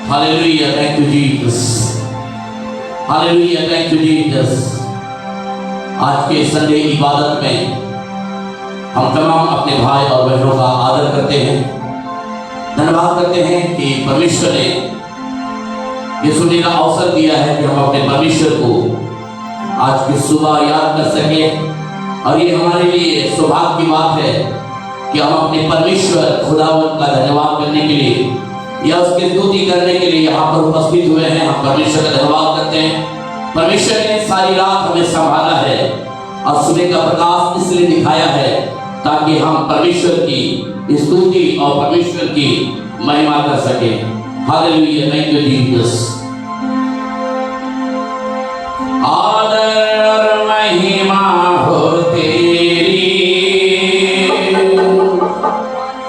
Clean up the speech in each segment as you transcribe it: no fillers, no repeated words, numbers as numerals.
Hallelujah, thank you Jesus. Hallelujah, thank you Jesus. आज के Sunday इबादत में हम तमाम अपने भाई और बहनों का आदर करते हैं, धन्यवाद करते हैं कि परमेश्वर ने ये सुनने का अवसर दिया है कि हम अपने परमेश्वर को आज की सुबह याद कर सकें। और ये हमारे लिए सौभाग्य की बात है कि हम अपने परमेश्वर खुदावंत का धन्यवाद करने के लिए या उसकी स्तुति करने के लिए यहाँ पर उपस्थित हुए हैं। हम परमेश्वर का धन्यवाद करते हैं। परमेश्वर ने सारी रात हमें संभाला है और सुबह का प्रकाश इसलिए दिखाया है ताकि हम परमेश्वर की स्तुति और परमेश्वर की महिमा कर सकें। Hallelujah, thank you Jesus. आदर और महिमा हो तेरी,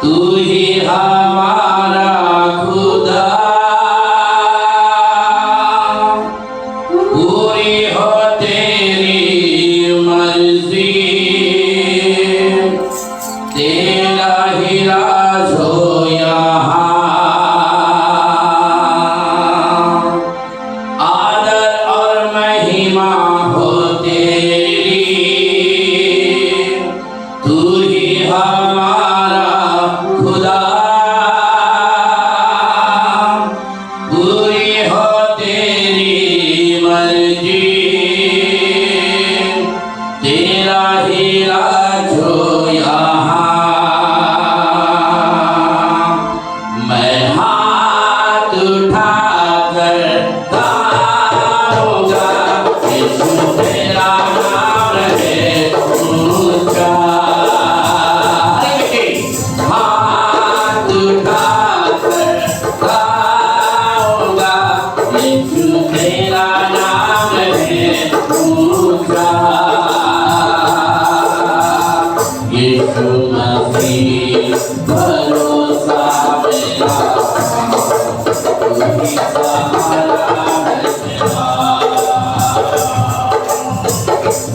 तू ही हमारा खुदा, पूरी हो तेरी मर्जी, तेरा ही राज हो यहाँ। आदर और महिमा हो तेरी, तू ही हमारा खुदा, पूरी हो तेरी मर्जी, तेरा ही राज हो यहाँ। मैं हाथ उठाकर गाऊंगा, यीशु तेरा नाम है ऊंचा। हाथ उठाकर गाऊंगा, यीशु तेरा नाम है ऊंचा। यीशु मसीह भरोसा मेरा, तू ही सहारा है मेरा।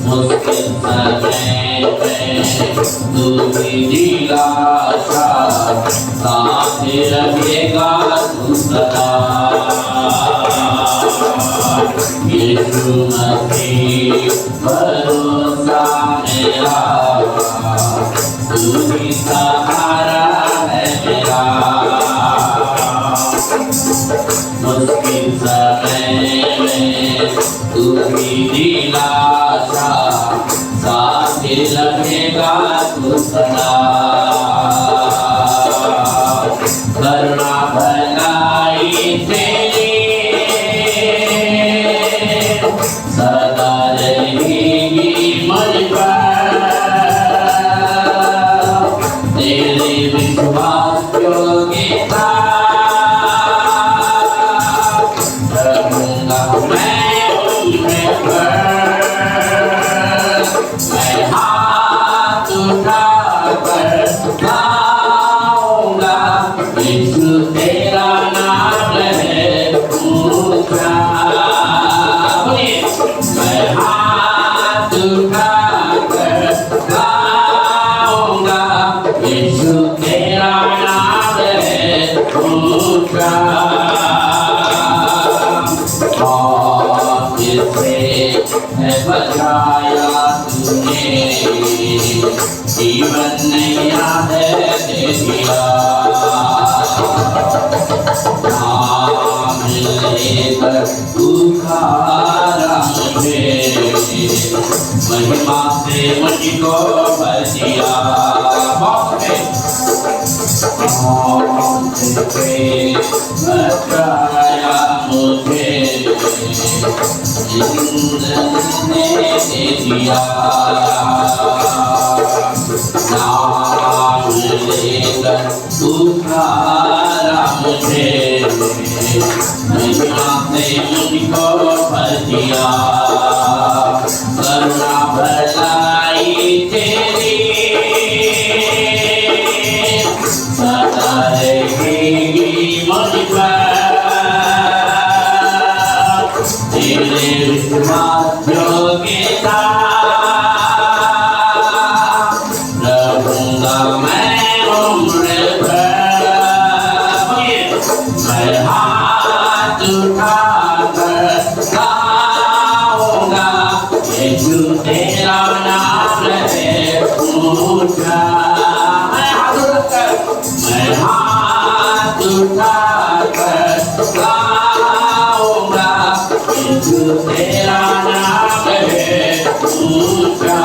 मुश्किल समय में तू ही दिलासा, साथ रखेगा तू सदा। यीशु मसीह भरोसा मेरा, तू ही सहारा है मेरा। मुश्किल समय में तू ही दिलासा, साथ लगेगा तू सदा। करुणा भलाई तेरी सदा रहेगी मुझ पर, तेरे विश्वास योग्यता रहूंगा मैं उनमें पर। मैं हाथ उठाकर गाऊंगा, यीशु तेरा नाम है ऊंचा। मैं हाथ उठाकर गाऊंगा, यीशु तेरा नाम है ऊंचा। से है बचाया तूने, जीवन नैया है दे दिया। नाम लेकर पुकारा मुझे, महिमा से मुझको भर दिया। बचाया मुझे, जिंदगी ने दे दिया। नाम लेकर पुकारा मुझे, महिमा से मुझको भर दिया। करुणा भलाई तेरी सदा रहेगी मुझ पर, तेरे विश्वास योग्यता रहूंगा मैं उम्र भर। मैं हाथ उठाकर गाऊंगा, यीशु तेरा नाम है ऊंचा।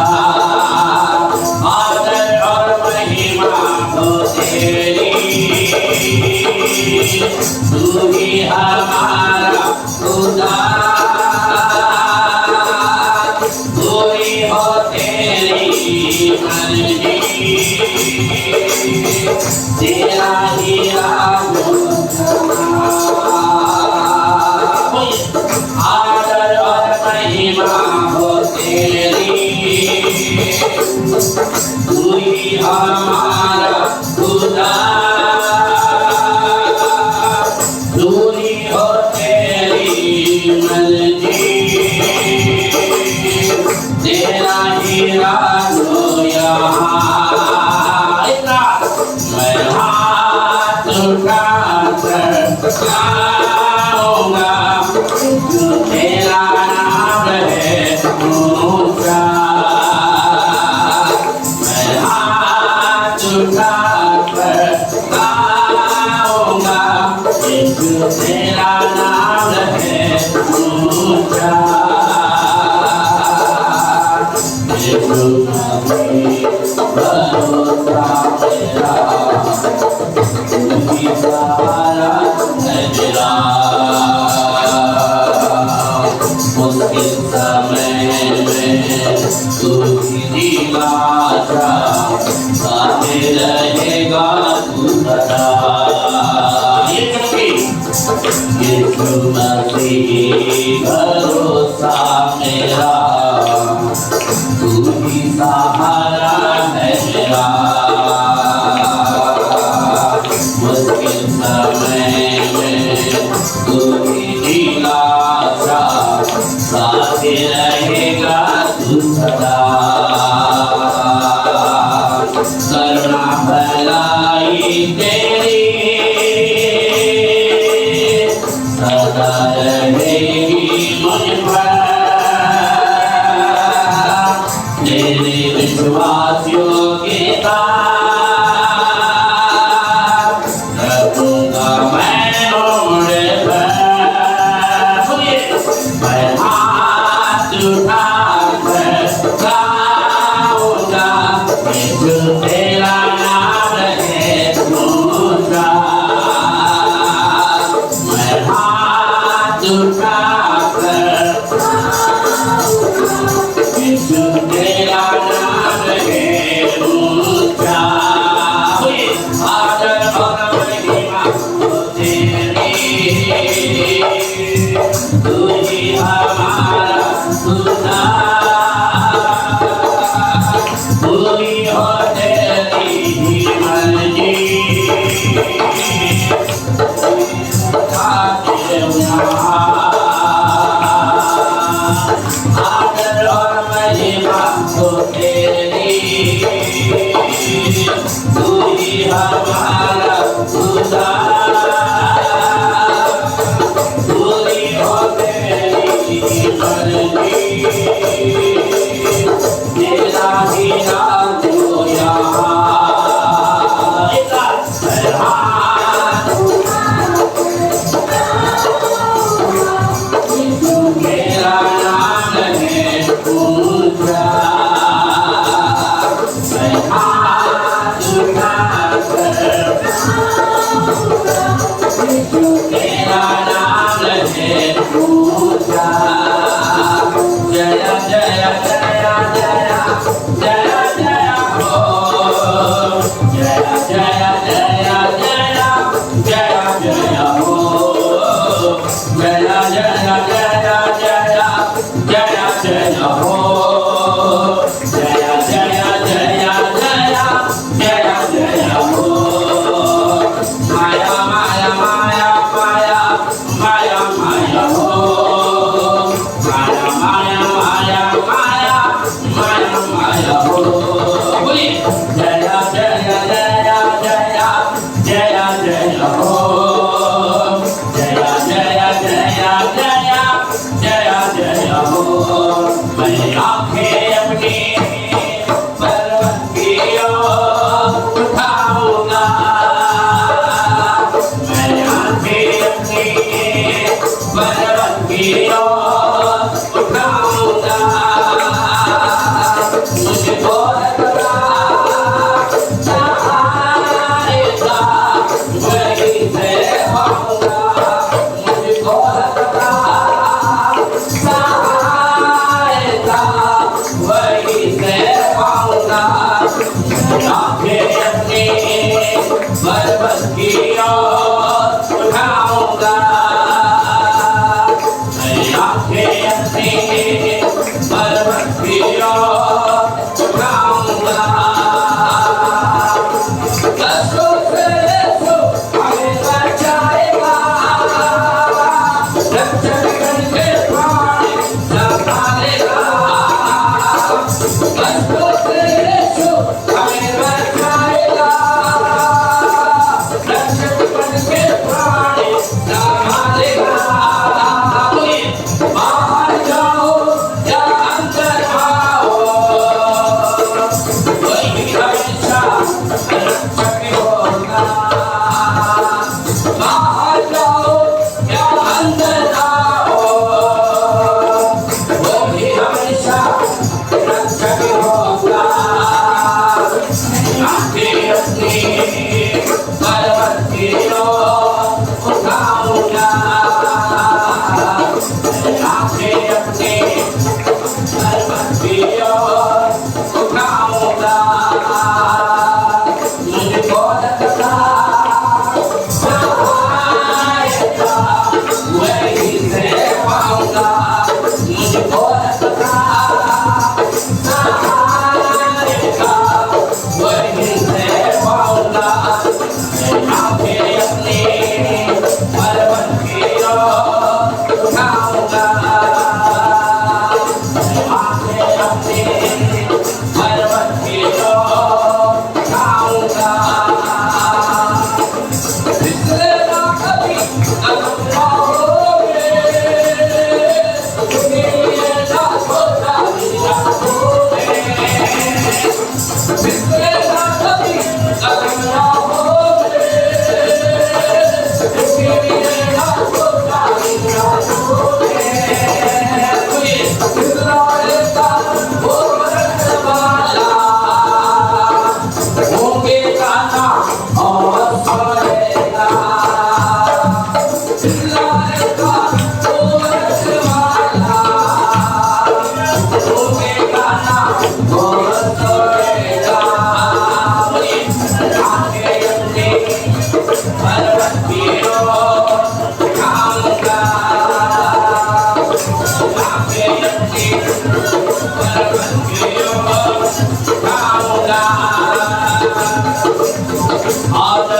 आदर और महिमा हो तेरी, तू ही हमारा खुदा, पूरी हो तेरी मर्जी, तेरा ही राज आदर और महिमा हो तेरी, तू ही हमारा खुदा, पूरी हो तेरी मर्जी, तेरा ही राज हो यहाँ। मैं हाथ उठाकर गाऊंगा, तेरा नाम है ऊंचा। मैं हाथ उठाकर गाऊंगा, तेरा नाम है ऊंचा। भरोसा मेरा, तू ही सहारा है मेरा, मुश्किल समय में तू ही दिलासा, साथे रहेगा तू सदा। यीशु मसीह भरोसा मेरा, तू ही सहारा है मेरा, मुश्किल समय में तू ही दिलासा, साथ रहेगा तू सदा। करुणा भलाई तेरी सदा रहेगी मुझ पर, तेरे विश्वास योग्यता रखूंगा मैं मोड़ पर। मैं हाथ उठाकर गाऊंगा, यीशु तेरा नाम है ऊंचा। मैं हाथ उठाकर यीशु तेरा नाम है ऊंचा। आदर और महिमा हो तेरी, तू ही हमारा खुदा, पूरी हो तेरी मर्जी, आदर और महिमा हो तेरी, तू ही हमारा खुदा, पूरी हो तेरी मर्जी, तेरा ही राज हो यहाँ। मेरा नाम है ऊंचा। मैं हाथ उठाकर तेरा नाम है ऊंचा। जय जय जय जय जय जय हो, जय जय जय जय जय जय हो, जय जय जय जय जय हो, जय जय जय जय जय हो। माया माया माया माया माया माया हो, माया माया माया माया माया माया हो। जय जय जय जय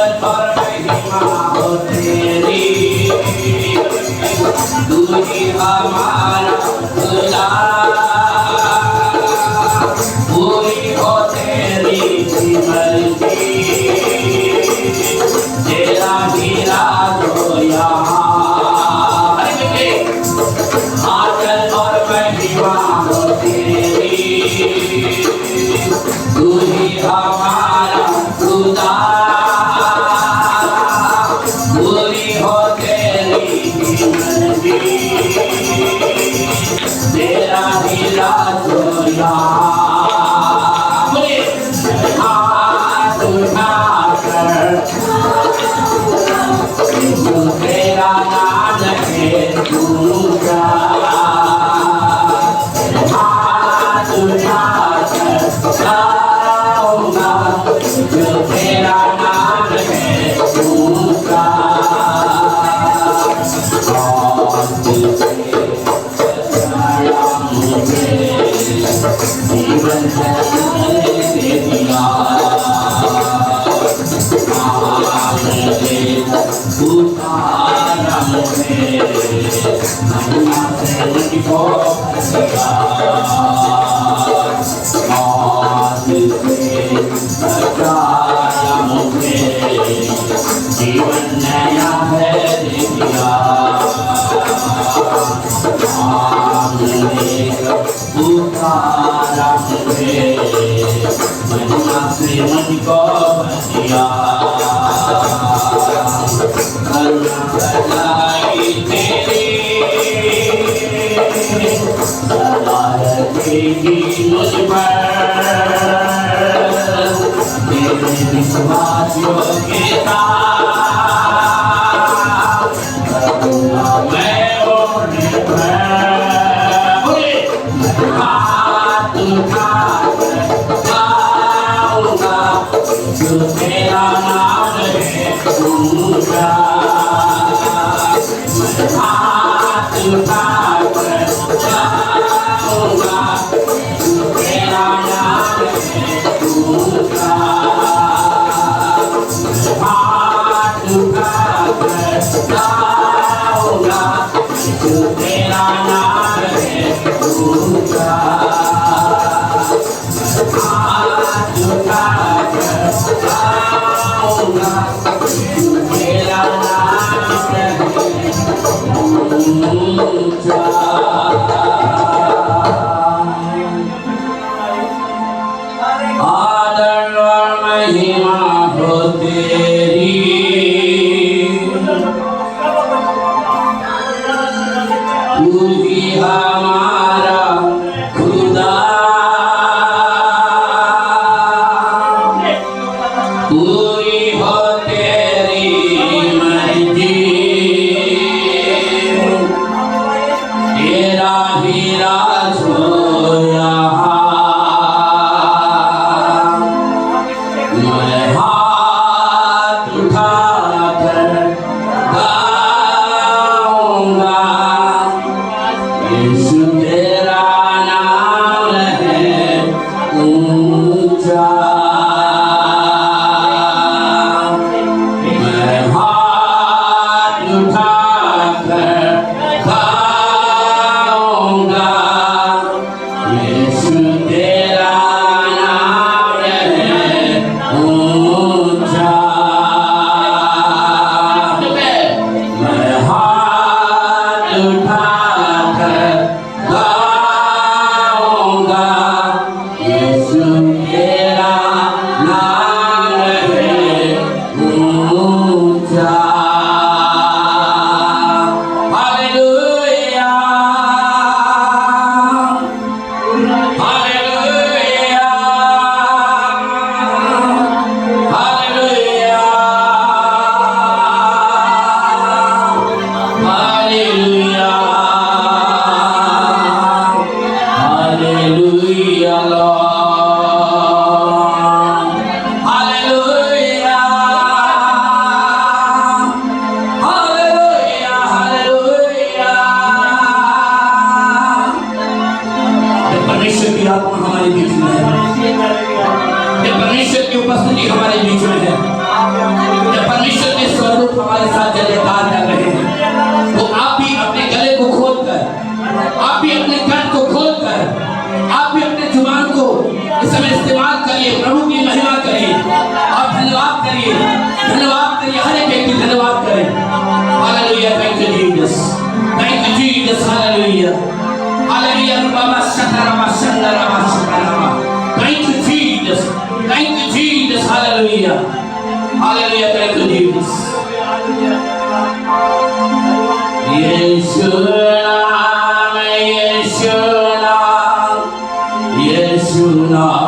आदर और महिमा हो तेरी, तू ही हमारा खुदा, पूरी हो तेरी मर्जी, तेरा ही राज हो यहाँ। आदर और महिमा हो तेरी, तू ही हमारा खुदा, पूरी हो तेरी मर्जी, तेरा ही राज हो यहाँ। हाथ उठाकर तेरा नाम है दूजा, हाथ उठाकर गाऊंगा जो तेरा नाम है दूजा। और तुझे मुझे जीवन दे दिया, उतारा मुझे महिमा से मुझको बचाया, मौत से बचाया मुझे, जीवन नया है दे दिया। उतारा मुझे महिमा से मुझको बचाया, करुणा बनाई तेरी सदा रहेगी मुझ पर, तेरे विश्वास योग्यता करूँगा मैं ओढ़ने पर। हाथ उठाकर गाऊंगा जो तेरा नाम है दूजा, हाथ उठाकर गाऊंगा जो तेरा नाम है दूजा, हाथ उठाकर गाऊंगा जो तेरा नाम है दूजा, हाथ उठाकर गाऊंगा जो तेरा नाम है दूजा। आदर और महिमा हो तेरी, thank you, Jesus. Yeshua, Yeshua, Yeshua,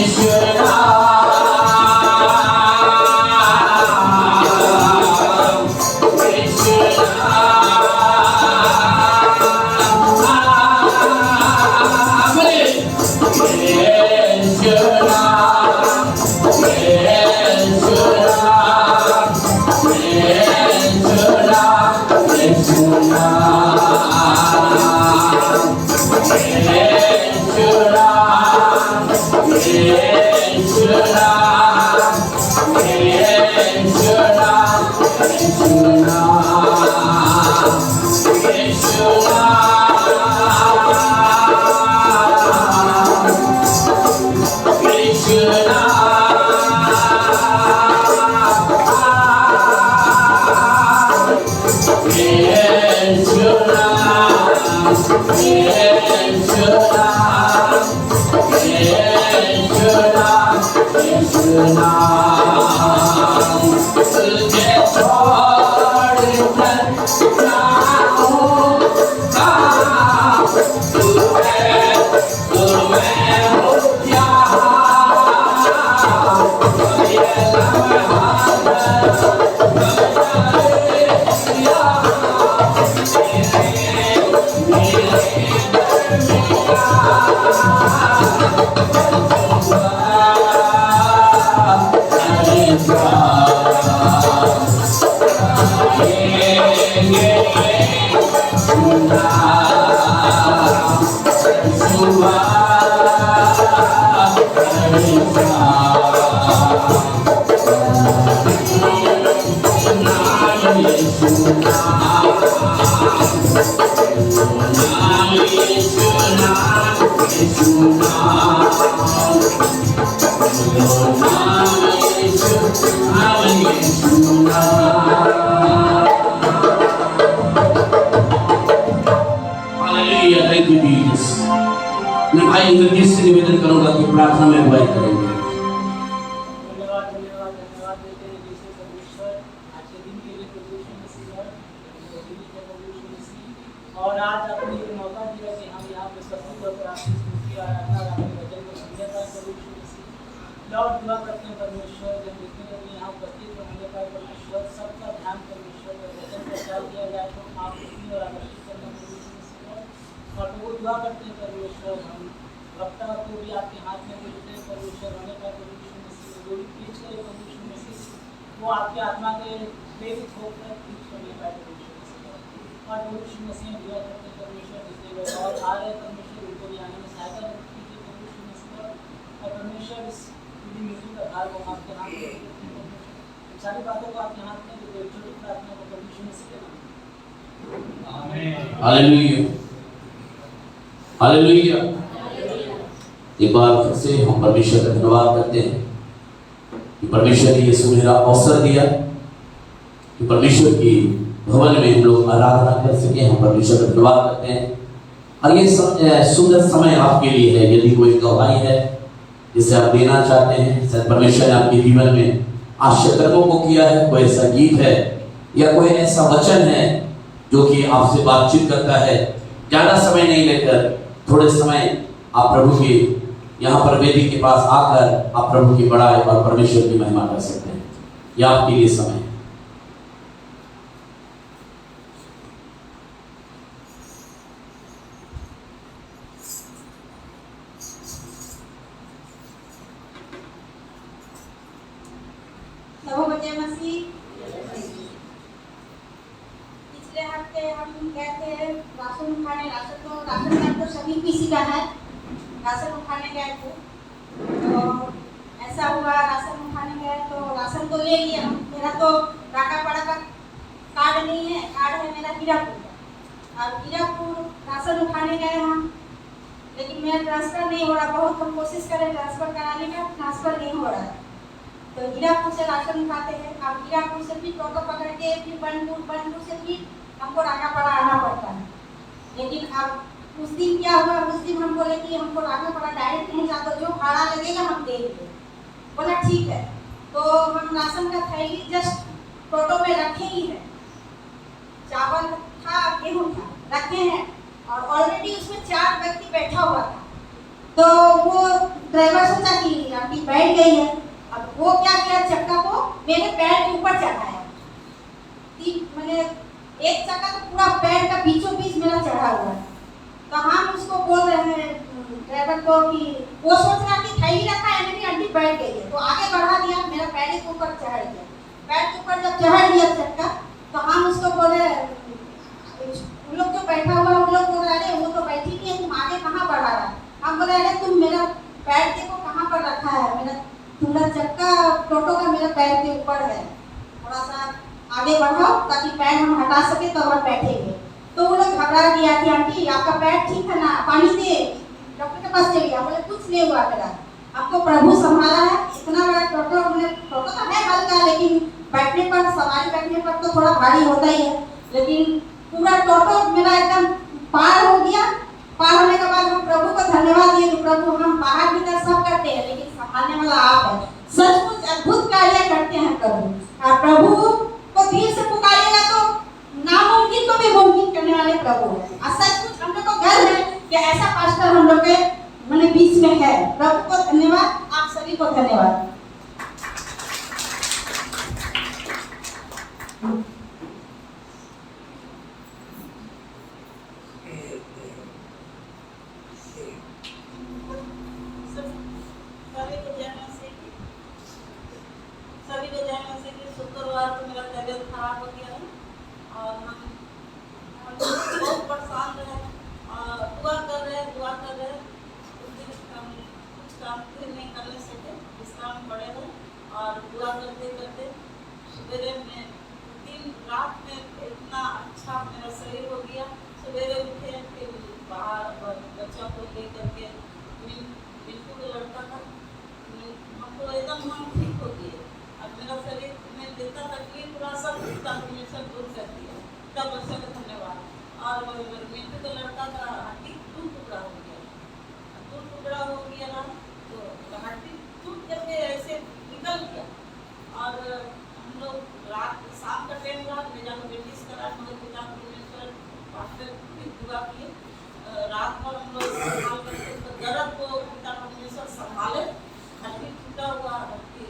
Yeshua Thank you, Jesus. मैं भाई इंद्रजीत से निवेदन करूंगा कि प्रार्थना में अगुवाई करेंगे। धन्यवाद धन्यवाद धन्यवाद देते हैं जैसे परमेश्वर आज के दिन के लिए परमेश्वर मसीह और आज आपने ये मौका दिया कि हम यहाँ पे सबसे होकर आपकी स्तुति आराधना और आपके वचन को सुनने का परमेश्वर मसीह लॉर्ड दुआ करते हैं परमेश्वर जब जितने लोग यहाँ उपस्थित होंगे पर परमेश्वर सबका ध्यान परमेश्वर पर वचन प्रचार किया जाए तो आप खुशी और आकर्षित करना परमेश्वर और वो दुआ करते हैं परमेश्वर हम वक्ता को भी आपके हाथ में देते हैं परमेश्वर होने का परमेश्वर मसीह जो भी प्रीच करे परमेश्वर मसीह वो आपकी आत्मा के प्रेरित होकर प्रीच करने पाए परमेश्वर मसीह और परमेश्वर मसीह दुआ करते हैं परमेश्वर जिससे लोग और आ रहे परमेश्वर उनको भी आने में सहायता कीजिए परमेश्वर मसीह और परमेश्वर इस पूरी मीटिंग का भार को आपके हाथ में देते हैं सारी बातों को आपके हाथ में देते हैं छोटी प्रार्थना को परमेश्वर मसीह के नाम आमीन हालेलुया हालेलुया। एक बार फिर से हम परमेश्वर का धन्यवाद करते हैं कि परमेश्वर ने ये सुनहरा अवसर दिया कि परमेश्वर की भवन में हम लोग आराधना कर सके। हम परमेश्वर का धन्यवाद करते हैं और ये सुंदर समय आपके लिए है। यदि कोई गवाही है जिसे आप देना चाहते हैं, शायद परमेश्वर ने आपके जीवन में आश्चर्य कर्मों को किया है, कोई ऐसा गीत है या कोई ऐसा वचन है जो कि आपसे बातचीत करता है, ज्यादा समय नहीं लेकर थोड़े समय आप प्रभु के यहाँ पर वेदी के पास आकर आप प्रभु की बड़ाई और परमेश्वर की महिमा कर सकते हैं। यह आपके लिए समय है। पिछले हफ्ते हम गए थे राशन उठाने। राशन कार्ड तो सभी किसी का है। राशन उठाने गए थे तो ऐसा हुआ, राशन उठाने गए तो राशन तो ले लिया। मेरा तो राकापाड़ा का कार्ड नहीं है, कार्ड है मेरा हीरापुर का। और हीरापुर राशन उठाने गए हम, लेकिन मेरा ट्रांसफर नहीं हो रहा। बहुत हम कोशिश करें ट्रांसफर कराने का, ट्रांसफर नहीं हो रहा। तो हीरापुर से राशन उठाते हैं। अब हीरापुर से फिर टोटो पकड़ के फिर बनपुर से फिर हमको राकापाड़ा आना पड़ता है। लेकिन अब उस दिन क्या हुआ, उस दिन हम बोले कि हमको राकापाड़ा डायरेक्ट पहुँचा दो, जो भाड़ा लगेगा हम दे देंगे। बोला ठीक है। तो हम राशन का थैली जस्ट टोटो में रखे ही है, चावल था गेहूँ था रखे हैं और ऑलरेडी उसमें 4 व्यक्ति बैठा हुआ था। तो वो ड्राइवर सोचा कि आंटी बैठ गई है। अब वो क्या किया, चक्का को मेरे पैर के ऊपर चढ़ाया। मैंने एक चक्का तो पूरा पैर का बीचों बीच मेरा चढ़ा हुआ है। तो हम उसको बोल रहे हैं ड्राइवर को कि वो सोच रहा कि थैली रखा है यानी आंटी बैठ गई है, तो आगे बढ़ा दिया। मेरा पैर के ऊपर चढ़ गया। पैर के ऊपर जब चढ़ दिया चक्का तो हम उसको बोले, उन लोग जो बैठा हुआ उन लोग बोल रहे वो तो बैठी नहीं है, तुम आगे कहाँ बढ़ा रहा। हम बोले अरे तुम मेरा पैर देखो कहाँ पर रखा है, मेरा थोड़ा चक्का टोटो का मेरा पैर के ऊपर है, थोड़ा सा आगे बढ़ाओ ताकि पैर हम हटा सके तो और बैठेंगे। तो वो लोग घबरा गया कि आंटी आपका पैर ठीक है ना, पानी दे, डॉक्टर के पास चले गया, बोले कुछ नहीं हुआ मेरा, आपको प्रभु संभाला है। इतना बड़ा टोटो, हमने टोटो तो है हल्का, लेकिन बैठने पर, सवारी बैठने पर तो थोड़ा भारी होता ही है, लेकिन पूरा टोटो मेरा एकदम पार हो गया। पार होने के बाद हम प्रभु को धन्यवाद दिए कि प्रभु हम बाहर भीतर सब करते हैं लेकिन संभालने वाला आप है। सचमुच अद्भुत कार्य करते हैं प्रभु, और प्रभु को दिल से पुकारेगा तो नामुमकिन को भी मुमकिन करने वाले प्रभु हैं। और सचमुच हम लोग को गर्व है कि ऐसा पास्टर हम लोग के मैंने बीच में है। प्रभु को धन्यवाद, आप सभी को धन्यवाद। सभी को जानना से कि शुक्रवार को मेरा तबीयत खराब हो गया है और हम बहुत परेशान रहे और दुआ कर रहे उस दिन हम कुछ काम फिर नहीं करने सके, विश्राम पड़े रहे और दुआ करते करते सवेरे में दिन रात में इतना अच्छा मेरा शरीर हो गया। सवेरे उठे फिर बाहर बच्चा को लेकर के बिल्कुल लड़का था, हमको एकदम हम ठीक हो गए। अब मेरा शरीर में देता तकलीफ पूरा सब सब दूर कर दिया, तब बच्चे का धन्यवाद। और मिंटू का लड़का का हड्डी टूट टुकड़ा हो गया ना, तो हड्डी टूट करके ऐसे निकल गया। और हम लोग रात शाम का टाइम रहा, ले जाकर बेटिस करा, मगर पिता परमेश्वर पास्टर की दुआ किए। रात भर हम लोग संभाल करके दर्द को पिता परमेश्वर संभाले। हड्डी टूटा हुआ, हड्डी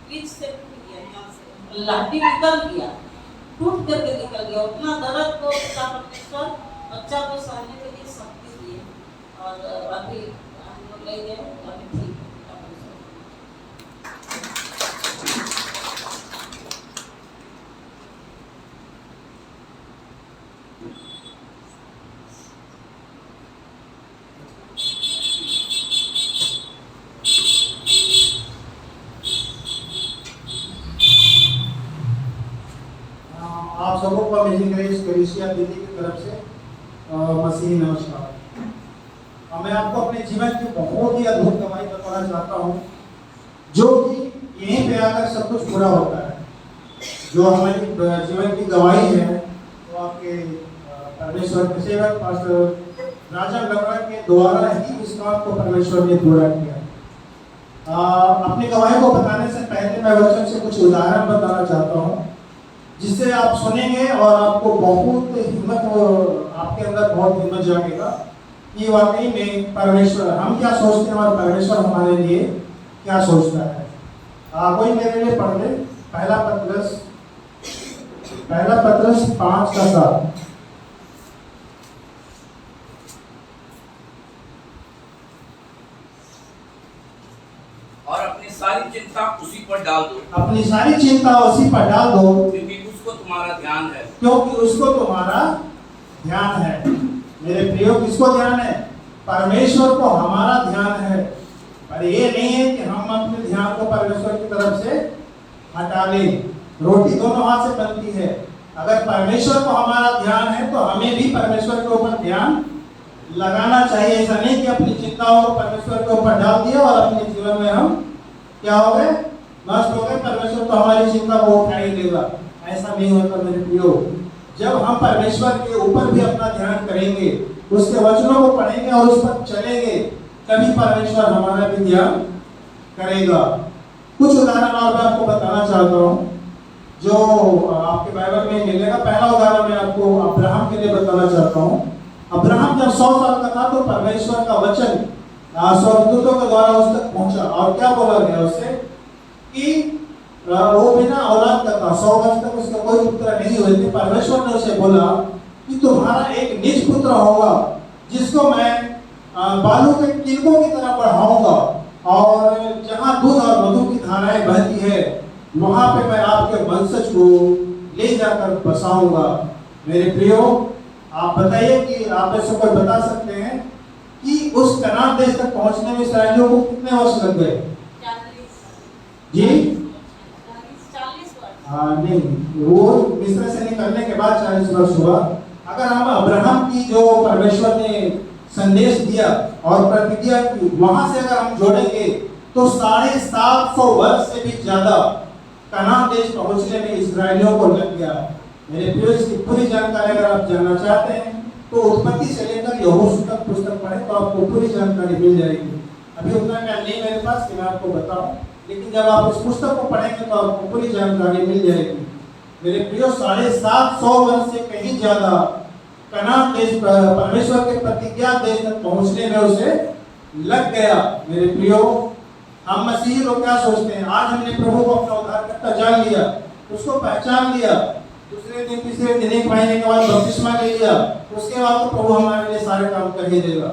बीच से टूट गया, यहाँ से हड्डी निकल गया, टूट करके निकल गया। उतना दर्द को पिता परमेश्वर बच्चा को सहने के लिए शक्ति दिए और अभी हम लोग ले गए, अभी ठीक है पिता परमेश्वर। आप सबों को अमेजिंग ग्रेस कलीसिया दिल्ली की तरफ से मसीही नमस्कार। मैं आपको अपने जीवन की बहुत ही अद्भुत गवाही बताना चाहता हूँ, जो कि यहीं पे आकर सब कुछ पूरा होता है। जो हमारी जीवन की गवाही है वो आपके परमेश्वर के सेवक पास्टर राजा गबरा के द्वारा ही इस काम को परमेश्वर ने पूरा किया। अपनी गवाही को बताने से पहले मैं वचन से कुछ उदाहरण बताना चाहता हूँ, जिससे आप सुनेंगे और आपको बहुत हिम्मत, आपके अंदर बहुत हिम्मत जागेगा कि वाकई में परमेश्वर हम क्या सोचते हैं और परमेश्वर हमारे लिए क्या सोचता है। कोई मेरे लिए पढ़ ले पहला पत्रस 5:7। और अपनी सारी चिंता उसी पर डाल दो, अपनी सारी चिंता उसी पर डाल दो, क्योंकि उसको तुम्हारा ध्यान है। क्योंकि उसको तुम्हारा ध्यान है। मेरे प्रियो, किसको ध्यान है? परमेश्वर को हमारा ध्यान है। पर ये नहीं है कि हम अपने ध्यान को परमेश्वर की तरफ से हटा लें। रोटी दोनों हाथ से बनती है। अगर परमेश्वर को हमारा ध्यान है तो हमें भी परमेश्वर के ऊपर ध्यान लगाना चाहिए। ऐसा नहीं कि अपनी चिंताओं को परमेश्वर के ऊपर डाल दिया और अपने जीवन में हम क्या हो गए, नष्ट हो गए, परमेश्वर तो हमारी चिंता को उठा ही लेगा। ऐसा नहीं होता मेरे प्रियो। जब हम परमेश्वर के ऊपर भी अपना ध्यान करेंगे, उसके वचनों को पढ़ेंगे और उस पर चलेंगे, तभी परमेश्वर हमारा भी ध्यान करेगा। कुछ उदाहरण और मैं आपको बताना चाहता हूँ जो आपके बाइबल में मिलेगा। पहला उदाहरण मैं आपको अब्राहम के लिए बताना चाहता हूँ। अब्राहम जब 100 साल का था तो परमेश्वर का वचन स्वर्गदूतों के द्वारा उस तक पहुंचा और क्या बोला गया उससे कि वो बिना औलाद का था, 100 वर्ष तक उसका कोई पुत्र नहीं हुए थे। परमेश्वर ने उसे बोला कि तुम्हारा एक निज पुत्र होगा जिसको मैं बालू के तिनकों की तरह बढ़ाऊंगा और जहाँ दूध और मधु की धाराएं बहती है वहां पे मैं आपके वंशज को ले जाकर बसाऊंगा। मेरे प्रियो, आप बताइए कि आप ऐसे कोई बता सकते हैं कि उस कनान देश तक पहुंचने में इस्राएलियों को कितने वर्ष लग गए? 40 जी 40 वर्ष। हाँ नहीं, वो मिस्र से निकलने के बाद 40 वर्ष हुआ। अगर हम अब्राहम की जो परमेश्वर ने संदेश दिया और प्रतिज्ञा की, वहां से अगर हम जोड़ेंगे तो 750 वर्ष से भी ज्यादा कनान देश पहुंचने में इस्राएलियों को लग गया। मेरे प्रिय, इसकी पूरी जानकारी अगर आप जानना चाहते हैं तो उत्पत्ति से लेकर यहोशू तक पुस्तक पढ़ें तो आपको पूरी जानकारी मिल जाएगी। अभी उतना टाइम नहीं मेरे पास कि मैं आपको बताऊं, लेकिन जब आप इस पुस्तक को पढ़ेंगे तो आपको पूरी जानकारी मिल जाएगी। मेरे प्रियो, 750 वर्ष से कहीं ज्यादा कनान देश परमेश्वर के प्रतिज्ञा देश तक पहुंचने में उसे लग गया। मेरे प्रियो, हम मसीही लोग क्या सोचते हैं? आज हमने प्रभु को अपना उद्धारकर्ता जान लिया, उसको पहचान लिया, दूसरे दिन तीसरे दिन 1 महीने के बाद बपतिस्मा ले लिया, उसके बाद तो प्रभु हमारे लिए सारे काम कर ही देगा।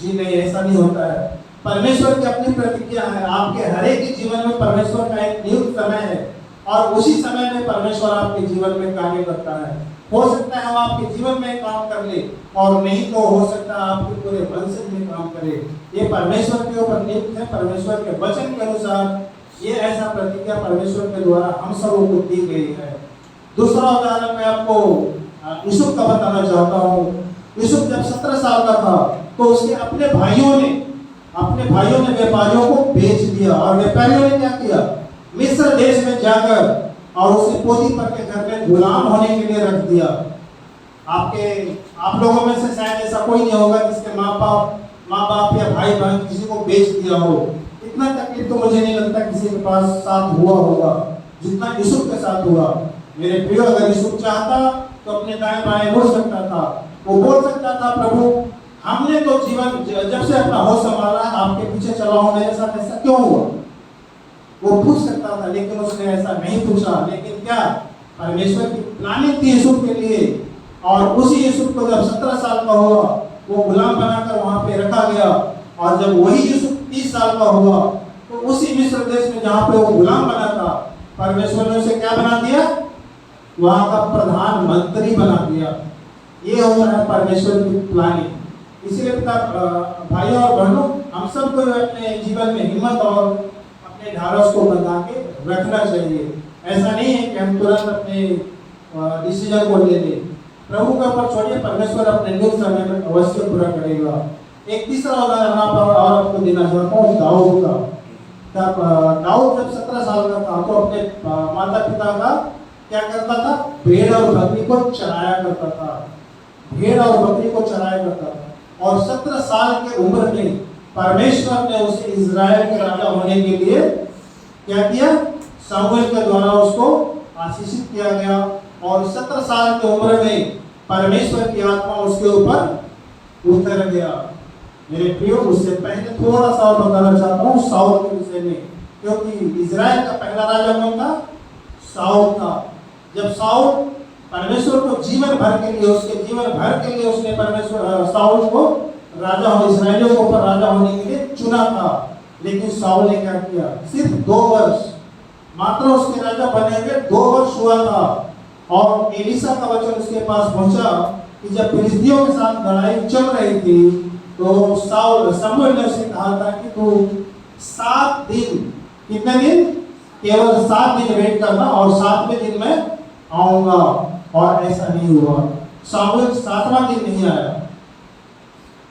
जी नहीं, ऐसा नहीं होता है। परमेश्वर की अपनी प्रतिज्ञा है। आपके हर एक के जीवन में परमेश्वर का एक नियुक्त समय है और उसी समय में परमेश्वर आपके जीवन में कार्य करता है। हो सकता है हम आपके जीवन में काम कर ले और नहीं तो हो सकता है आपके पूरे वंश में काम करे। ये परमेश्वर के ऊपर नियुक्त है। परमेश्वर के वचन के अनुसार ये ऐसा प्रतिज्ञा परमेश्वर के द्वारा हम सबों को दी गई है। दूसरा उदाहरण मैं आपको यूसुफ का बताना चाहता हूँ। यूसुफ जब 17 साल का था तो उसके अपने भाइयों ने व्यापारियों को बेच दिया और व्यापारियों ने क्या किया? मिस्र देश में जाकर और उसे पोतीफर के घर में गुलाम होने के लिए रख दिया। आप लोगों में से शायद ऐसा कोई नहीं होगा जिसके माँ बाप या भाई बहन किसी को बेच दिया हो। इतना तकलीफ तो मुझे नहीं लगता किसी के पास साथ हुआ होगा जितना यूसुफ के साथ हुआ। मेरे प्रियो, अगर यूसुफ चाहता तो अपने दाएं बाएं मुड़ सकता था। वो बोल सकता था, प्रभु हमने तो जीवन जब से अपना होश संभाला आपके पीछे चला हूं, मेरे साथ ऐसा क्यों हुआ? वो पूछ सकता था, लेकिन उसने ऐसा नहीं पूछा। लेकिन क्या परमेश्वर की प्लानिंग थी यूसुफ के लिए, और उसी यूसुफ को जब 17 साल का हुआ वो गुलाम बनाकर वहां पे रखा गया। और जब वही यूसुफ 30 साल का हुआ तो उसी मिस्र देश में जहां पे वो गुलाम बना था, परमेश्वर ने उसे क्या बना दिया? वहां का प्रधानमंत्री बना दिया। ये होता है परमेश्वर की प्लानिंग। इसलिए भाइयों और बहनों, हम सबको अपने जीवन में हिम्मत और अपने ढाढ़स को बना के रखना चाहिए। ऐसा नहीं है कि हम तुरंत अपने डिसीजन को ले लें। प्रभु के ऊपर छोड़िए, परमेश्वर अपने नियुक्त समय में अवश्य पूरा करेगा। एक तीसरा उदाहरण आपको देना चाहता हूँ, दाऊद का। दाऊद जब 17 साल का था तो अपने माता पिता का क्या करता था? भेड़ और बकरी को चराया करता था। भेड़ और बकरी को चराया करता था। और 17 साल की उम्र में परमेश्वर ने उसे इजराइल के राजा होने के लिए क्या किया? शमूएल के द्वारा उसको आशीषित किया गया। और 17 साल की उम्र में परमेश्वर की आत्मा उसके ऊपर उतर गया। मेरे प्रियो, उससे पहले थोड़ा सा बताना चाहता हूँ साउल के विषय में, क्योंकि इजराइल का पहला राजा कौन था? साउल था। जब साउल परमेश्वर को जीवन भर के लिए उसने परमेश्वर साउल को राजा हो, इस्राएलियों को ऊपर राजा होने के लिए चुना था। लेकिन साउल ने क्या किया? सिर्फ 2 वर्ष मात्र उसके राजा बने हुए 2 वर्ष हुआ था। और एलिशा का वचन उसके पास पहुंचा कि जब फिलिस्तियों के साथ लड़ाई चल रही थी तो शमूएल ने उसे कहा था कि तू 7 दिन, कितने दिन? केवल 7 दिन वेट करना और 7वें दिन में आऊंगा। और ऐसा नहीं हुआ। शमूएल 7वां दिन नहीं आया।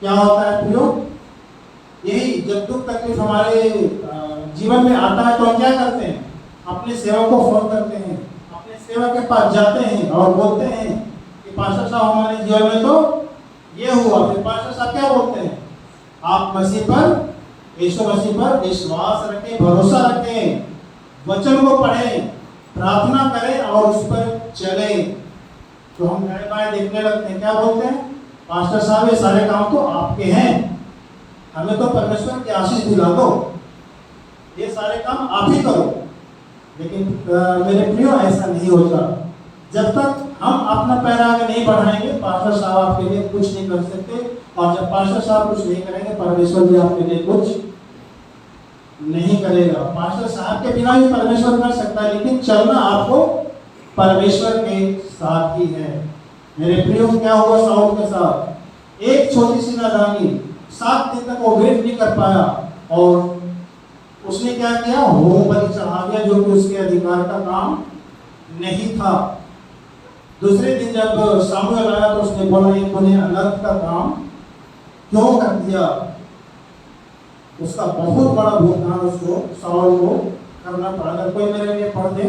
क्या होता है प्रियो? यही जब दुख तकलीफ हमारे जीवन में आता है तो हम क्या करते हैं? अपने सेवक को फोन करते हैं, अपने सेवक के पास जाते हैं और बोलते हैं कि पास्टर साहब हमारे जीवन में तो ये हुआ। फिर पास्टर साहब क्या बोलते हैं? आप मसीह पर, यीशु मसीह पर विश्वास रखें, भरोसा रखें, वचन को पढ़ें, प्रार्थना करें और उस पर चलें। तो हम नए बाएं देखने लगते हैं, क्या बोलते हैं? पास्टर साहब ये सारे काम तो आपके हैं, हमें तो परमेश्वर की आशीष दिला दो, ये सारे काम आप ही करो। लेकिन मेरे प्रियो, ऐसा नहीं होता। जब तक हम अपना पैर आगे नहीं बढ़ाएंगे, पास्टर साहब आपके लिए कुछ नहीं कर सकते। और जब पास्टर साहब कुछ नहीं करेंगे, परमेश्वर भी आपके लिए कुछ नहीं करेगा। पास्टर साहब के बिना भी परमेश्वर कर सकता है, लेकिन चलना आपको परमेश्वर के साथ ही है। मेरे प्रियो, क्या हुआ साउल के साथ? एक छोटी सी नादानी, 7 दिन तक वो वेट नहीं कर पाया और उसने क्या किया, होम बलि चढ़ा दिया, जो कि उसके अधिकार का काम नहीं था। दूसरे दिन जब सामुएल आया तो उसने बोला, ये तूने अनर्थ का काम क्यों कर दिया। उसका बहुत बड़ा भुगतान उसको, साउल को करना पड़ा। अगर कोई मेरे लिए पढ़ दे।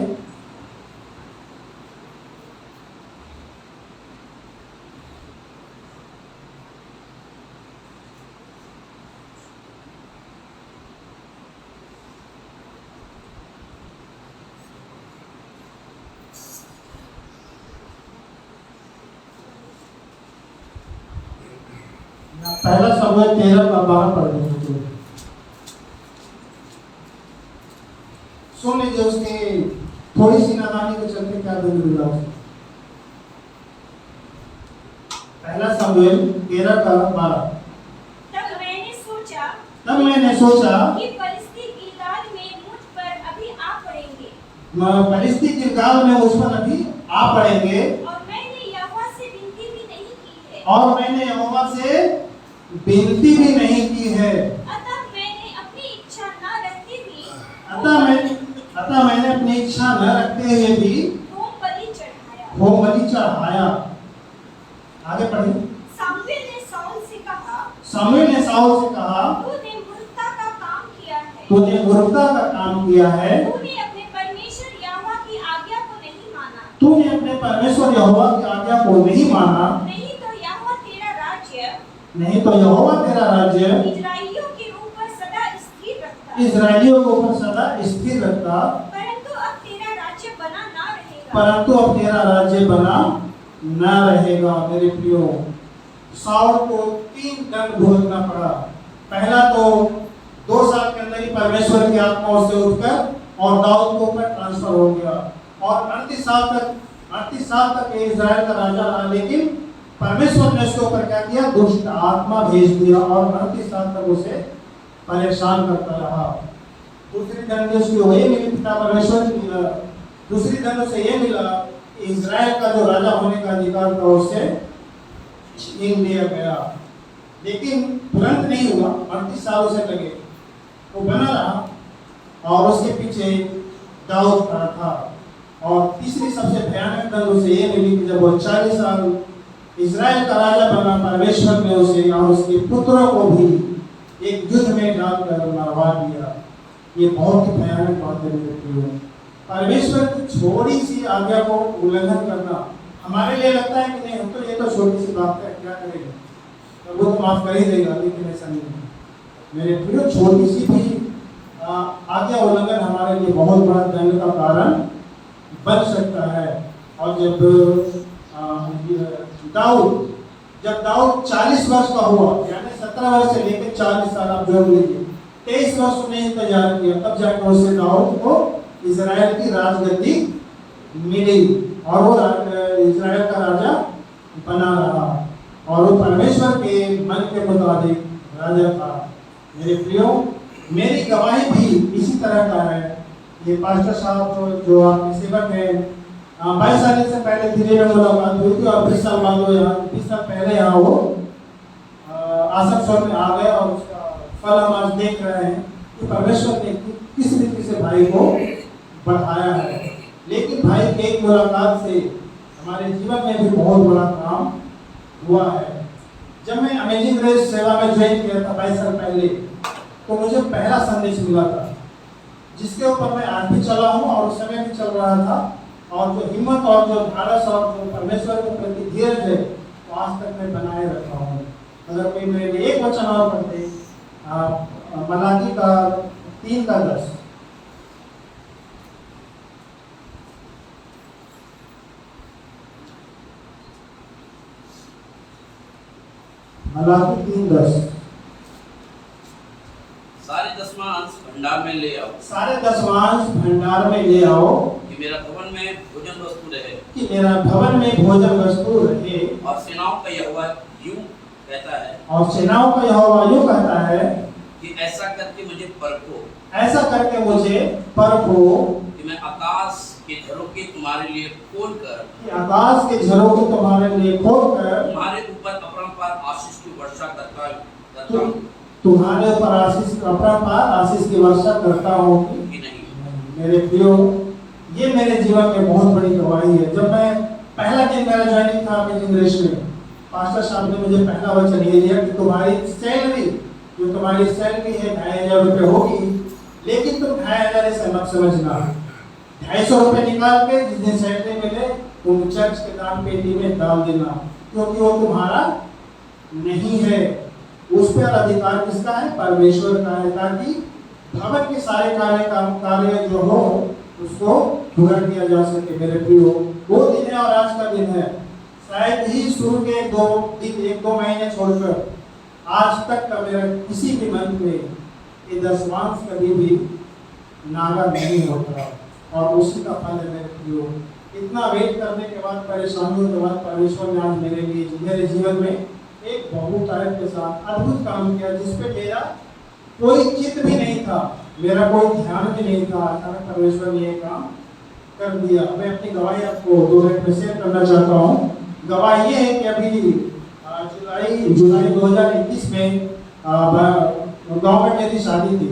पहला समय 13 का 12 पढ़ देंगे। सुन लीजिए उसके थोड़ी सी नादानी के चलते क्या दंड मिला उसको। पहला समूएल 13 का 12। तब मैंने सोचा कि फलिस्ती गिलगाल में मुझ पर अभी आ पड़ेंगे, फलिस्ती गिलगाल में मुझ पर अभी आ पड़ेंगे, और मैंने यहोवा से विनती भी नहीं की है। और मैंने यहोवा से विनती भी नहीं की है। अतः मैंने अपनी इच्छा न रखते हुए अतः मैंने अपनी इच्छा न रखते हुए भी होम बलि चढ़ाया। होम बलि चढ़ाया। आगे पढ़िए। सामुएल ने साउल से कहा, सामुएल ने साउल से कहा, तूने मूर्खता का काम किया है। तूने मूर्खता का काम किया है। तूने अपने परमेश्वर यहोवा की आज्ञा को नहीं माना। तूने अपने परमेश्वर यहोवा की आज्ञा को नहीं माना। नहीं तो यहोवा तेरा राज्य नहीं तो यहोवा तेरा राज्य इस्राएलियों के ऊपर सदा स्थिर रखता। इस्राएलियों के ऊपर सदा स्थिर रखता। परंतु अब तेरा राज्य बना ना रहेगा। परंतु अब तेरा राज्य बना न रहेगा। मेरे प्रियो, साउल को 3 दंड भुगतना पड़ा। पहला तो 2 साल के अंदर ही परमेश्वर की आत्मा उससे उठकर और दाऊद को ऊपर ट्रांसफर हो गया, और 38 साल तक ये इजराइल का राजा रहा। लेकिन परमेश्वर ने उसके ऊपर क्या किया, दुष्ट आत्मा भेज दिया और 38 साल तक उसे परेशान करता रहा। दूसरी दंड उसकी वही मिली, पिता परमेश्वर की मिला। दूसरी दंड उसे ये मिला, इजराइल का जो राजा होने का अधिकार था उसे छीन लिया गया। लेकिन तुरंत नहीं हुआ, 38 साल उसे लगे, वो बना रहा और उसके पीछे दाऊद खड़ा था। और तीसरी सबसे भयानक दंड उसे ये मिली कि जब वो 40 साल इजराइल का राजा बना, परमेश्वर ने उसे और उसके पुत्रों को भी एक युद्ध में डालकर मरवा दिया। ये बहुत ही भयानक बात है। परमेश्वर की छोटी सी आज्ञा को उल्लंघन करना हमारे लिए लगता है कि नहीं, हम तो ये तो छोटी सी बात है, क्या करेंगे, तो वो तो माफ कर ही देगा। लेकिन ऐसा नहीं है मेरे प्रिय, छोटी सी भी आज्ञा उल्लंघन हमारे लिए बहुत बड़ा दंड का कारण बन सकता है। और जब दाऊद 40 वर्ष का हुआ, यानी 17 वर्ष से लेकर 40 साल आप जोड़ लीजिए, 23 वर्ष उसने इंतजार किया, तब जाकर उसे दाऊद को इजराइल की राजगद्दी मिली और वो इजराइल का राजा बना रहा और वो परमेश्वर के मन के मुताबिक राजा था। मेरे प्रियो, मेरी गवाही भी इसी तरह का है। ये पास्टर साहब जो आपके सेवक हैं, 22 साल से पहले दिल्ली में मुलाकात हुई थी और 20 साल बाद वो यहाँ 20 साल पहले यहाँ वो आसनसोल में आ गए और उसका फल हम आज देख रहे हैं कि परमेश्वर ने किस रीति से भाई को बढ़ाया है। लेकिन भाई की एक मुलाकात से हमारे जीवन में भी बहुत बड़ा काम हुआ है। जब मैं अमेजिंग ग्रेस सेवा में ज्वाइन किया था 22 साल पहले, तो मुझे पहला संदेश मिला था जिसके ऊपर मैं आज भी चला हूँ और उस समय भी चल रहा था। और जो हिम्मत और जो धारस और जो परमेश्वर के प्रति धीरज है वो आज तक मैं बनाए रखा हूँ। अगर कोई मेरे लिए एक वचन और पढ़ते, मलाकी का 3 का 10। मलाकी 3:10। सारे 10वां अंश भंडार में ले आओ, सारे 10वां अंश भंडार में ले आओ, कि मेरा भवन में भोजन वस्तु रहे, कि मेरा भवन में भोजन वस्तु रहे। और सेनाओं का यहोवा यूं कहता है, और सेनाओं का यहोवा यूं कहता है कि ऐसा करके मुझे परखो, ऐसा करके मुझे परखो, कि मैं आकाश के झरोखे तुम्हारे लिए खोलकर, कि आकाश के झरोखे तुम्हारे लिए खोलकर तुम्हारे ऊपर अपरंपार आशीष की वर्षा करता करता हूँ तुम्हारे ऊपर आशीष अपना पार आशीष की वर्षा करता हूँ कि नहीं। मेरे प्रियो, ये मेरे जीवन में बहुत बड़ी गवाही है। जब मैं पहला दिन मेरा ज्वाइनिंग था अमेजिंग ग्रेस में, पास्टर साहब ने मुझे पहला वचन ये दिया कि तुम्हारी सैलरी जो तुम्हारी सैलरी है 2500 रुपये होगी, लेकिन तुम 2500 से मत समझना। 250 रुपये निकाल के जिस दिन सैलरी मिले तुम चर्च के दान पेटी में डाल देना, क्योंकि वो तुम्हारा नहीं है। उस पर अधिकार किसका है? परमेश्वर का है, ताकि भवन के सारे कार्य जो हो उसको पूरा किया जा सके। मेरे प्रियो, वो दिन है और आज का दिन है। शायद ही शुरू के 1-2 महीने छोड़कर आज तक का मेरा किसी भी मंथ में ये दशमांश कभी भी नागा नहीं होता, और उसी का फल है मेरे प्रियो। इतना वेट करने के बाद, परेशानियों के बाद परमेश्वर ने आज मेरे जीवन में एक बहुतायत के साथ अद्भुत काम किया, जिसपे मेरा कोई चित्त भी नहीं था, मेरा कोई ध्यान भी नहीं था। अचानक परमेश्वर ने ये काम कर दिया। मैं अपनी गवाही आपको 2 मिनट में शेयर करना चाहता हूँ। गवाही ये है कि अभी जुलाई 2021 में गाँव में मेरी शादी थी।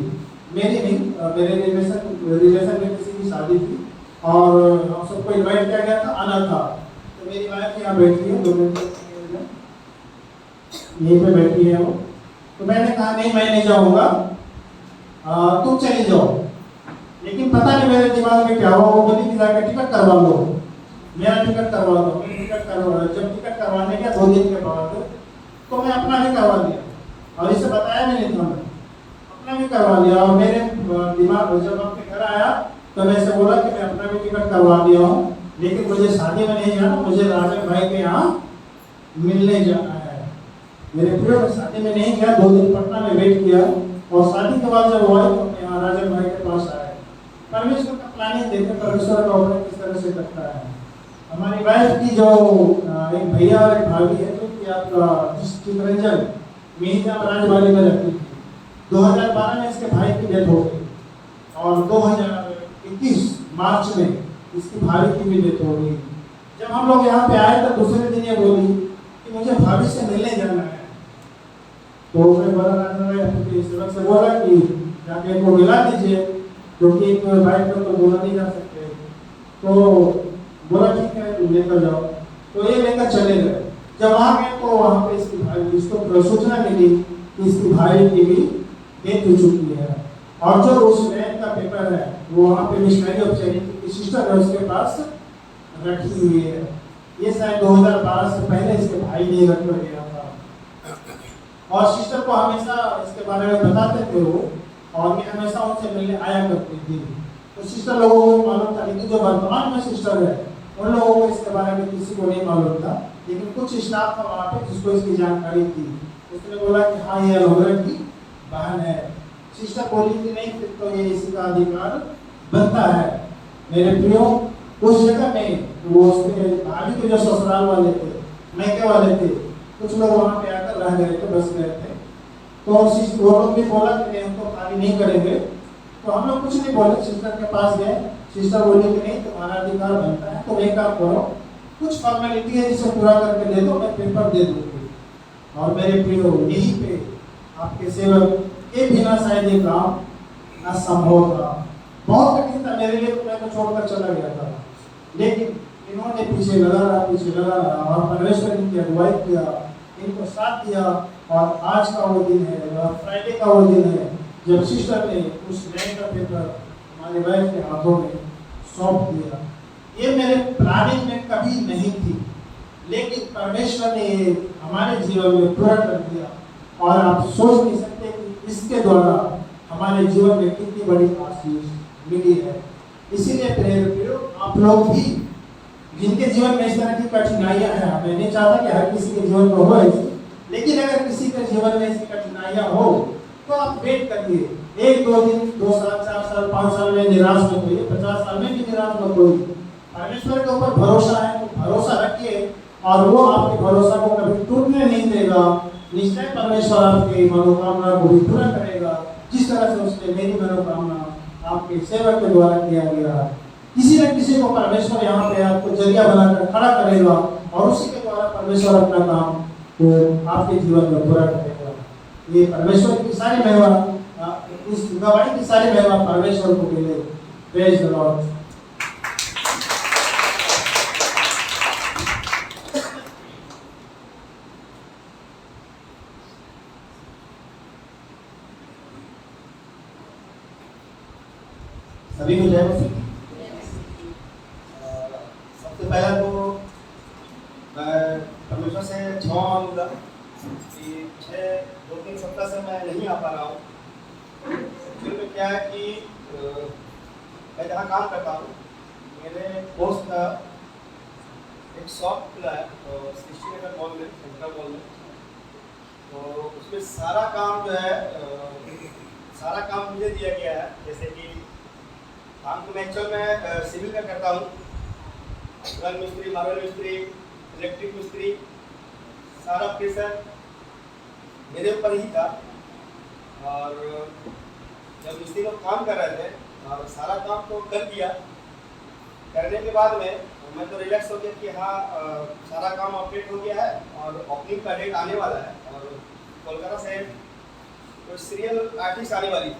मेरी नहीं, मेरे रिलेशन में किसी की शादी थी, और हम सबको इनवाइट किया गया था, आना था। तो मेरी वाइफ यहाँ बैठी है, 2 मिनट यहीं पे बैठी है वो। तो मैंने कहा नहीं, मैं नहीं जाऊँगा, तुम चली जाओ। लेकिन पता नहीं मेरे दिमाग में क्या हुआ, वो बोली कि जाकर टिकट करवा लो, मेरा टिकट करवा दो। टिकट करवा, जब टिकट करवाने गया 2 दिन के बाद, तो मैं अपना भी करवा लिया, और इसे बताया भी नहीं था, मैं अपना भी करवा लिया। और मेरे दिमाग जब अपने घर आया तो मैं इसे बोला कि मैं अपना भी टिकट करवा लिया हूँ, लेकिन मुझे शादी में नहीं जाना, मुझे राजन भाई के यहाँ मिलने जाना है। मेरे प्रियो, शादी में नहीं गया, 2 दिन पटना में वेट किया, और शादी के बाद जब हुआ तो अपने यहाँ राजन भाई के पास आए। परमेश्वर का प्लानिंग देखे, परमेश्वर का ऑपरेट किस तरह से करता है। हमारी वाइफ की जो एक भैया और एक भाभी है, जो कि आपका चित्रंजन मिहिजा राजवाड़ी में रहती थी। 2012 में इसके भाई की डेथ हो गई, और 2021 मार्च में इसकी भाभी की भी डेथ हो गई। जब हम लोग यहाँ पे आए तो दूसरे दिन ये बोली कि मुझे भाभी से मिलने जाना है। तो मैं सेवक से बोला कि जाके इनको मिला दीजिए, क्योंकि एक वाइफ को तो बोला नहीं जा सकते। तो बोला ठीक है, लेकर जाओ। तो ये लेकर चले गए। जब वहाँ गए तो वहाँ पे इसकी भाई, इसको सूचना मिली कि इसकी भाई की भी डेथ हो चुकी है, और जो उस वैन का पेपर है वो वहाँ पे मिशनरी ऑफ चैरिटी की सिस्टर है उसके पास रखी हुई है। ये शायद 2012 से पहले इसके भाई ने रख कर गया था, और सिस्टर को हमेशा इसके बारे में बताते थे वो, और ये हमेशा उनसे मिलने आया करती थी। तो सिस्टर लोगों को मालूम था, लेकिन जो वर्तमान में सिस्टर है उन लोगों को इसके बारे में किसी को नहीं मालूम था, लेकिन कुछ स्टाफ था वहाँ पे जिसको इसकी जानकारी थी। उसने बोला कि हाँ, ये अलोगरा की बहन है। सिस्टर बोली कि नहीं, फिर तो ये इसी का अधिकार बनता है। मेरे प्रियो, उस जगह में वो उसके भाभी के जो ससुराल वाले थे, मैके वाले थे, कुछ लोग वहाँ पे आकर रह गए थे, बस गए थे। तो वो लोग भी बोला कि नहीं, हम तो खाली नहीं करेंगे। तो हम लोग कुछ नहीं बोले, सिस्टर के पास गए। सिस्टर बोली कि नहीं, तुम्हारा अधिकार बनता है, तुम एक काम करो, कुछ फॉर्मेलिटी है जिसे पूरा करके दे दो, मैं पेपर दे दूंगी। और मेरे प्रियो, यहीं पे आपके सेवक के बिना शायद ये काम असंभव था। बहुत कठिन था मेरे लिए, तो मैं तो छोड़कर चला गया था, लेकिन इन्होंने पीछे लगा रहा, और परमेश्वर ने अगुवाई किया, इनको साथ दिया। और आज का वो दिन है, फ्राइडे का वो दिन है, जब सिस्टर ने उस नए का पेपर हमारे वाइफ के हाथों में सौंप दिया। ये मेरे प्लानिंग में कभी नहीं थी, लेकिन परमेश्वर ने हमारे जीवन में पूरा कर दिया। और आप सोच नहीं सकते कि इसके द्वारा हमारे जीवन में कितनी बड़ी आशीष मिली है। इसीलिए प्रिय, आप लोग भी जिनके जीवन में इस तरह की कठिनाइयां हैं, मैं नहीं चाहता कि हर किसी के जीवन में हो ऐसी, लेकिन अगर किसी के जीवन में ऐसी कठिनाइयां हो तो आप वेट करिए। 1-2 दिन, 2 साल, 4 साल, 5 साल में निराश मत होइए, 50 साल में भी निराश मत होइए। परमेश्वर के ऊपर भरोसा है तो भरोसा रखिए, और वो आपके भरोसा को कभी टूटने नहीं देगा। निश्चय परमेश्वर आपकी मनोकामना को भी पूरा करेगा, जिस तरह से उसने मेरी मनोकामना आपके सेवक के द्वारा किया गया। किसी न किसी को परमेश्वर यहाँ पे आपको जरिया बनाकर खड़ा करेगा, और उसी के द्वारा परमेश्वर अपना काम को आपके जीवन में पूरा करेगा। ये परमेश्वर की सारी महिमा, उस गवाही की सारी महिमा परमेश्वर को मिले। Praise the Lord. सभी को जय मसीह। सबसे पहला तो मैं परमेश्वर से क्षमा मांगूंगा कि पिछले 2-3 सप्ताह से मैं नहीं आ पा रहा हूँ। एक्चुअली में क्या है कि मैं जहाँ काम करता हूँ, मेरे दोस्त का एक शॉप खुला है सृष्टि नगर मॉल में, सेंट्रल मॉल में। तो उसमें सारा काम जो है, सारा काम मुझे दिया गया है। जैसे कि काम तो मैं एक्चुअल में सिविल का करता हूँ, रंग मिस्त्री, मार्बल मिस्त्री, इलेक्ट्रिक मिस्त्री, सारा प्रेशर मेरे ऊपर ही था। और जब मिस्त्री लोग काम कर रहे थे और सारा काम तो कर दिया, करने के बाद में मैं तो रिलैक्स हो गया कि हाँ सारा काम अपडेट हो गया है और ओपनिंग का डेट आने वाला है। और कोलकाता से कोई सीरियल आर्टिस्ट आने वाली थी।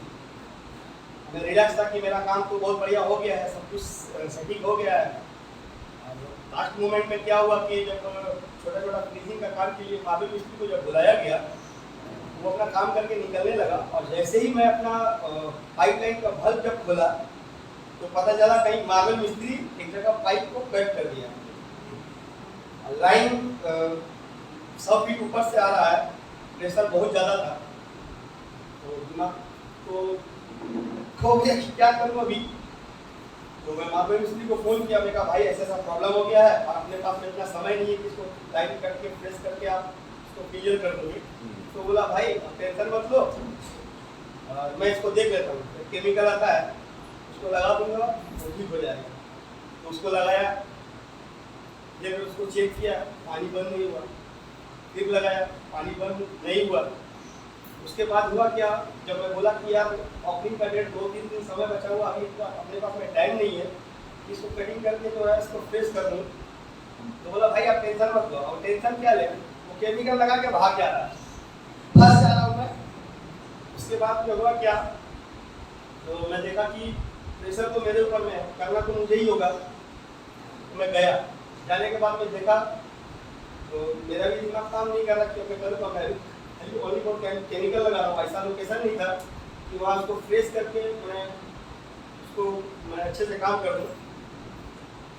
मैं रिलैक्स था कि मेरा काम तो बहुत बढ़िया हो गया है, सब कुछ सटीक हो गया है। लास्ट मोमेंट में क्या हुआ कि जब छोटा छोटा फिनिशिंग का काम के लिए मार्बल मिस्त्री को जब बुलाया गया, वो अपना काम करके निकलने लगा। और जैसे ही मैं अपना पाइपलाइन का बल्ब जब खोला तो पता चला कहीं मार्बल मिस्त्री एक जगह पाइप को कट कर दिया। लाइन 100 फीट ऊपर से आ रहा है, प्रेशर बहुत ज़्यादा था। तो दिमाग तो खो गया कि क्या करूँ अभी। तो मैं मार्बल मिस्त्री को फ़ोन किया, मैंने कहा भाई ऐसा ऐसा प्रॉब्लम हो गया है और अपने पास में इतना समय नहीं है कि इसको लाइन करके प्रेस करके आप इसको क्लियर कर दोगे। तो बोला भाई टेंशन मत लो, मैं इसको देख लेता हूँ। केमिकल आता है उसको लगा दूंगा तो ठीक हो जाएगा। तो उसको लगाया, जब उसको चेक किया पानी बंद नहीं हुआ, फिर लगाया पानी बंद नहीं हुआ। उसके बाद हुआ क्या, जब मैं बोला कि यार ओपनिंग का डेट 2-3 दिन समय बचा हुआ, अभी तो अपने पास में टाइम नहीं है, इसको कटिंग करके जो है इसको फ्रेश कर दूँ। तो बोला भाई आप टेंशन मत लो। और टेंशन क्या ले, वो केमिकल लगा के भाग जा रहा है, फंस जा रहा हूँ मैं। उसके बाद जो हुआ क्या, तो मैं देखा कि प्रेशर तो मेरे ऊपर में है, करना तो मुझे ही होगा। तो मैं गया, जाने के बाद मैं देखा तो मेरा भी दिमाग काम नहीं कर रहा कि मैं करूँगा। मैं ओनली फॉर केमिकल लगा रहा हूँ। ऐसा लोकेशन नहीं था कि वहाँ उसको फ्रेश करके मैं अच्छे से काम कर दूँ।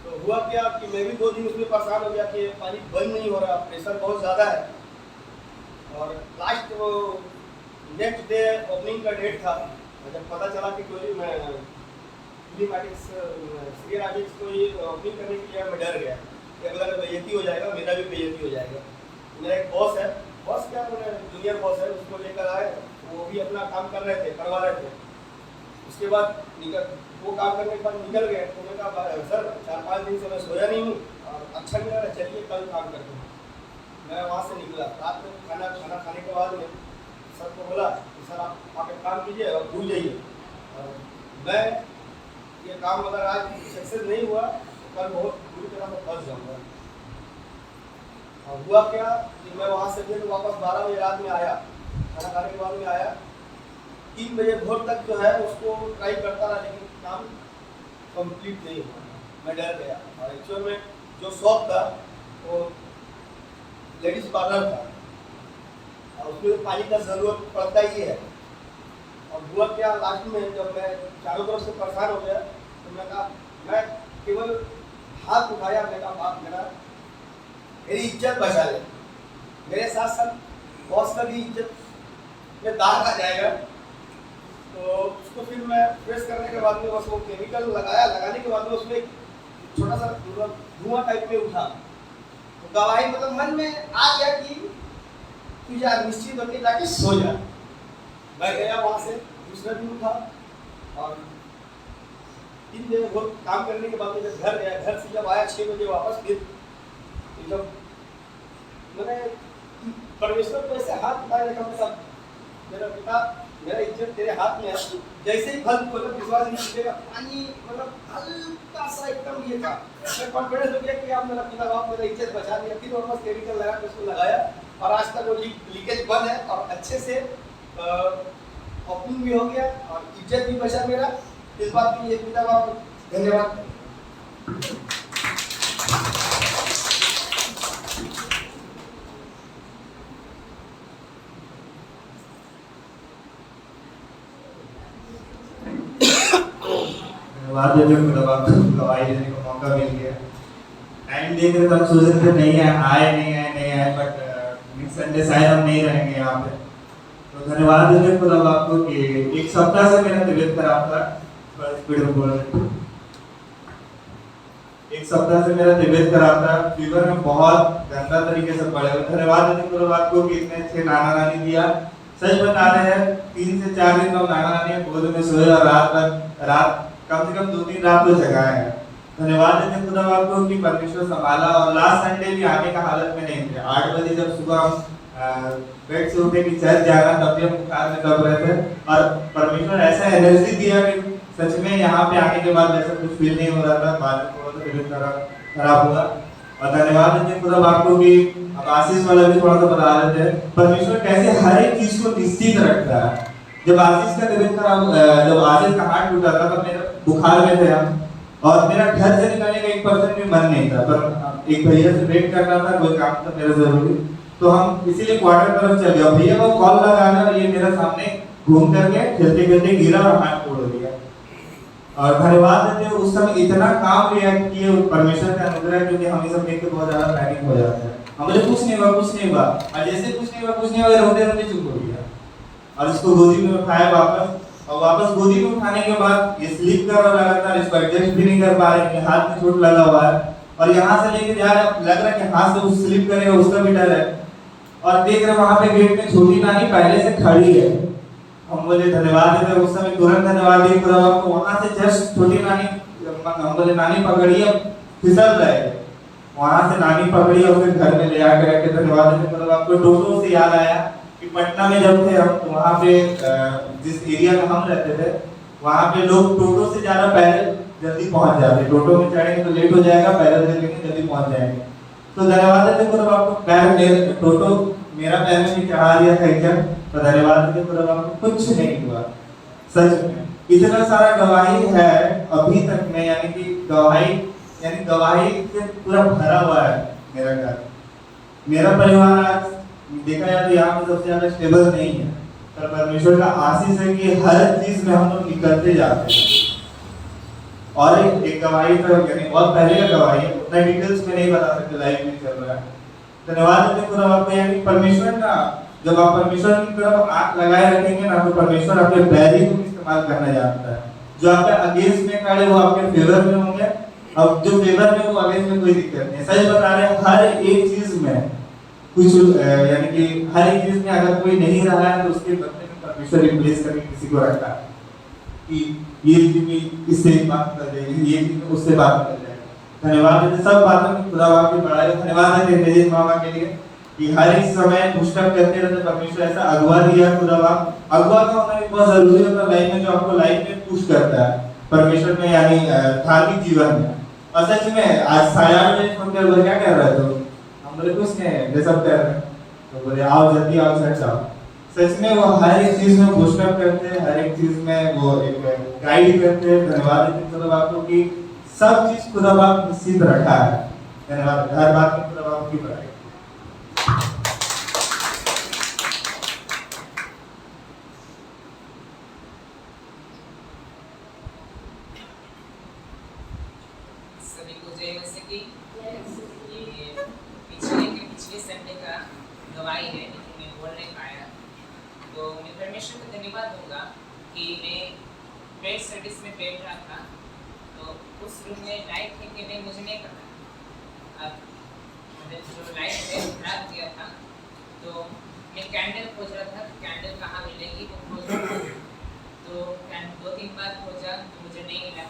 तो हुआ क्या कि मैं भी 2 दिन उसमें परेशान हो गया कि पानी बंद नहीं हो रहा, प्रेशर बहुत ज़्यादा है। और लास्ट वो नेक्स्ट डे ओपनिंग का डेट था, जब पता चला कि कोई मैं सीरियल आर्टिस्ट को ये ओपनिंग करने के लिए मैं डर गया कि अगला बेइज्जती हो जाएगा, मेरा भी बेइज्जती हो जाएगा। मेरा एक बॉस है, बॉस क्या जूनियर बॉस है, उसको लेकर आए, वो भी अपना काम कर रहे थे, करवा रहे थे। उसके बाद वो काम करने के बाद निकल गए। तो मैंने कहा सर 4-5 दिन से मैं सोया नहीं हूँ और अच्छा नहीं लग रहा, चलिए कल काम करते हैं। मैं वहाँ से निकला, रात में खाना खाने के बाद में सर को बोला कि सर आप एक काम कीजिए और भूल जाइए। मैं ये काम अगर आज सक्सेस नहीं हुआ तो कल बहुत बुरी तरह से फंस जाऊँगा। और हुआ क्या कि मैं वहाँ से फिर वापस 12 बजे रात में आया, खाना खाने के बाद में आया। 3 बजे भोर तक जो है उसको ट्राई करता रहा, लेकिन काम कंप्लीट नहीं हुआ। मैं डर गया। और एक्चुअल में जो शॉप था वो लेडीज पार्लर था और उसमें पानी का ज़रूरत पड़ता ही है। और हुआ क्या, लास्ट में जब मैं चारों तरफ से परेशान हो गया तो मैं कहा, मैं केवल हाथ उठाया, मैं कहा बाप मेरी इज्जत बचा ले, मेरे साथ साथ बॉस का भी इज्जत में दाग आ जाएगा। तो उसको फिर मैं प्रेस करने के बाद में उसको केमिकल लगाया, लगाने के बाद में उसमें छोटा सा धुआं टाइप में उठा। तो गवाही मतलब मन में आ गया कि तू जा निश्चित होकर जाके सो जा। मैं गया वहाँ से, दूसरा दिन उठा और 3 दिन बहुत काम करने के बाद में जब घर गया, घर से जब आया 6 बजे वापस, फिर जब मैंने परमेश्वर को ऐसे हाथ उठाने का मतलब मेरा पिता, मेरा इज्जत तेरे हाथ में है। जैसे ही फल मतलब विश्वास नहीं कीजिएगा, पानी मतलब हल्का सा एकदम ये था, मैं कॉन्फिडेंस हो गया कि आप मेरा पिता बाप मेरा इज्जत बचा लिया। फिर वापस केमिकल लगा के उसको लगाया और आज तक वो लीकेज बंद है और अच्छे से ओपनिंग भी हो गया और इज्जत भी बचा मेरा। इस बात के लिए पिता बाप धन्यवाद। धन्यवाद देते हैं खुदा बाप को, गवाही देने का मौका मिल गया। टाइम देख रहे तो हम सोच रहे थे नहीं आए बट नेक्स्ट संडे शायद हम नहीं रहेंगे यहाँ पे। तो धन्यवाद देते हैं खुदा बाप को कि एक सप्ताह से मेरा तबीयत खराब था। थोड़ा स्पीड में बोल रहे, एक सप्ताह से मेरा तबीयत खराब था, फीवर में बहुत गंदा तरीके से पड़े हुए। धन्यवाद देते हैं खुदा बाप को कि इतने अच्छे नाना नानी दिया। सच बता रहे हैं 3 से 4 दिन हम नाना नानी गोद में सोए और रात कम से कम 2-3 रात तो जगाए हैं। धन्यवाद देते हैं खुदा बाप को कि परमेश्वर संभाला। और लास्ट संडे भी आने का हालत में नहीं थे। 8 बजे जब सुबह हम बेड से उठे कि चर्च जाना, तब भी हम बुखार में दब रहे थे और परमेश्वर ऐसा एनर्जी दिया कि सच में यहाँ पे आने के बाद ऐसा कुछ फील नहीं हो रहा था। बाद में थोड़ा सा तबीयत खराब हुआ। और धन्यवाद देते हैं खुदा बाप को कि अब आशीष वाला भी थोड़ा सा बता रहे थे परमेश्वर कैसे हर एक चीज को निश्चित रखता है। जब आशीष का तबीयत खराब, जब आशीष का हाथ टूटा था तब मेरा बुखार में थे हम और मेरा घर से निकलने का 1% भी मन नहीं था, पर एक भैया से वेट करना था, कोई काम था मेरा जरूरी, तो हम इसीलिए क्वार्टर तरफ चल गए। भैया को कॉल लगाना और ये मेरा सामने घूम करके खेलते खेलते गिरा और हाथ तोड़ दिया। और धन्यवाद देते हैं उस समय इतना काम रिएक्ट किए परमेश्वर का अनुग्रह, क्योंकि हम ये सब देख के बहुत ज्यादा पैनिक हो जाते हैं। हमें कुछ नहीं हुआ और जैसे कुछ नहीं हुआ रोते रोते चुप हो गया और इसको गोदी में उठाया वापस। और वापस गोदी में उठाने के बाद ये स्लिप कर रहा लगातार, इसको एडजस्ट भी नहीं कर पा रहे, हाथ में चोट लगा हुआ है और यहाँ से लेके जा रहे, लग रहा है कि हाथ से वो स्लिप करेगा, उसका भी डर है। और देख रहे वहां पे गेट में छोटी नानी पहले से खड़ी है। हम बोले धन्यवाद देते, उस समय तुरंत धन्यवाद दिए खुदा बाप को। वहां से जस्ट छोटी नानी, हम बोले नानी पकड़ी, अब फिसल रहे, वहां से नानी पकड़ी और फिर घर में ले आकर रखे। धन्यवाद देते खुदा बाप को। टोटो से याद आया कि पटना में जब थे हम, तो वहाँ पे जिस एरिया में हम रहते थे वहाँ पे लोग टोटो से ज्यादा पैदल जल्दी पहुँच जाते। टोटो में चढ़ेंगे तो लेट हो जाएगा, पैदल चलेंगे जल्दी पहुँच जाएंगे। तो धन्यवाद देते खुदा बाप को, पैर मेरे टोटो मेरा पैर में भी चढ़ा दिया था एकदम। तो धन्यवाद देते खुदा बाप को, कुछ नहीं हुआ। सच में इतना सारा गवाही है अभी तक में, यानी कि गवाही से पूरा भरा हुआ है मेरा घर। मेरा परिवार आज देखा जाए तो यहाँ पे सबसे ज्यादा स्टेबल नहीं है, पर परमेश्वर का आशीष है कि हर चीज में हम लोग निकलते जाते हैं। और एक गवाही तो यानी बहुत पहले का गवाही है, उतना डिटेल्स में नहीं बता सकते, लाइफ में चल रहा है। धन्यवाद देते खुदा बाप को, यानी परमेश्वर का, जब आप परमेश्वर की तरफ आंख लगाए रखेंगे ना, तो परमेश्वर आपके बैरी को इस्तेमाल करना जानता है। जो आपके अगेंस्ट में खड़े वो आपके फेवर में होंगे, अब जो फेवर में वो अगेंस्ट में कोई दिक्कत नहीं। सच बता रहे हैं, हर एक चीज में कुछ यानी कि हर एक चीज में अगर कोई नहीं रहा है तो उसके बदले में परमेश्वर रिप्लेस करके किसी को रखा है कि ये चीज इससे बात कर देगी, ये चीज उससे बात कर जाएगा। धन्यवाद देते सब बातों में खुदा बाप की बड़ाई। धन्यवाद देते मेरे मामा के लिए कि हर एक समय पुष्टअप करते रहते परमेश्वर, ऐसा अगुवा दिया खुदा बाप। अगुवा का होना भी बहुत जरूरी होता है लाइफ में, जो आपको लाइफ में पुश करता है परमेश्वर में, यानी धार्मिक जीवन में। और सच में आज 8:30 फोन कर क्या कर रहे थे, हम बोले कुछ नहीं ये सब कर रहे हैं, तो बोले आओ जल्दी आओ सच जाओ। सच में वो हर एक चीज में पुष्टअप करते हैं, हर एक चीज में वो एक गाइड करते हैं। धन्यवाद देते खुदा बाप को कि सब चीज खुदा बाप निश्चित रखा है। धन्यवाद, हर बात में खुदा बाप की बड़ाई। सभी को जय मसीह की। ये पिछले संडे का गवाही है, लेकिन मैं बोल नहीं पाया, तो मैं परमेश्वर को धन्यवाद दूंगा कि मैं बेड सर्विस में बैठ रहा था, तो उस रूम में लाइट थी कि नहीं मुझे नहीं पता। अब जो लाइट है खराब किया था, तो मैं कैंडल खोज रहा था, कैंडल कहाँ मिलेगी वो खोज रहा था। तो 2-3 बार खोजा तो मुझे नहीं मिला,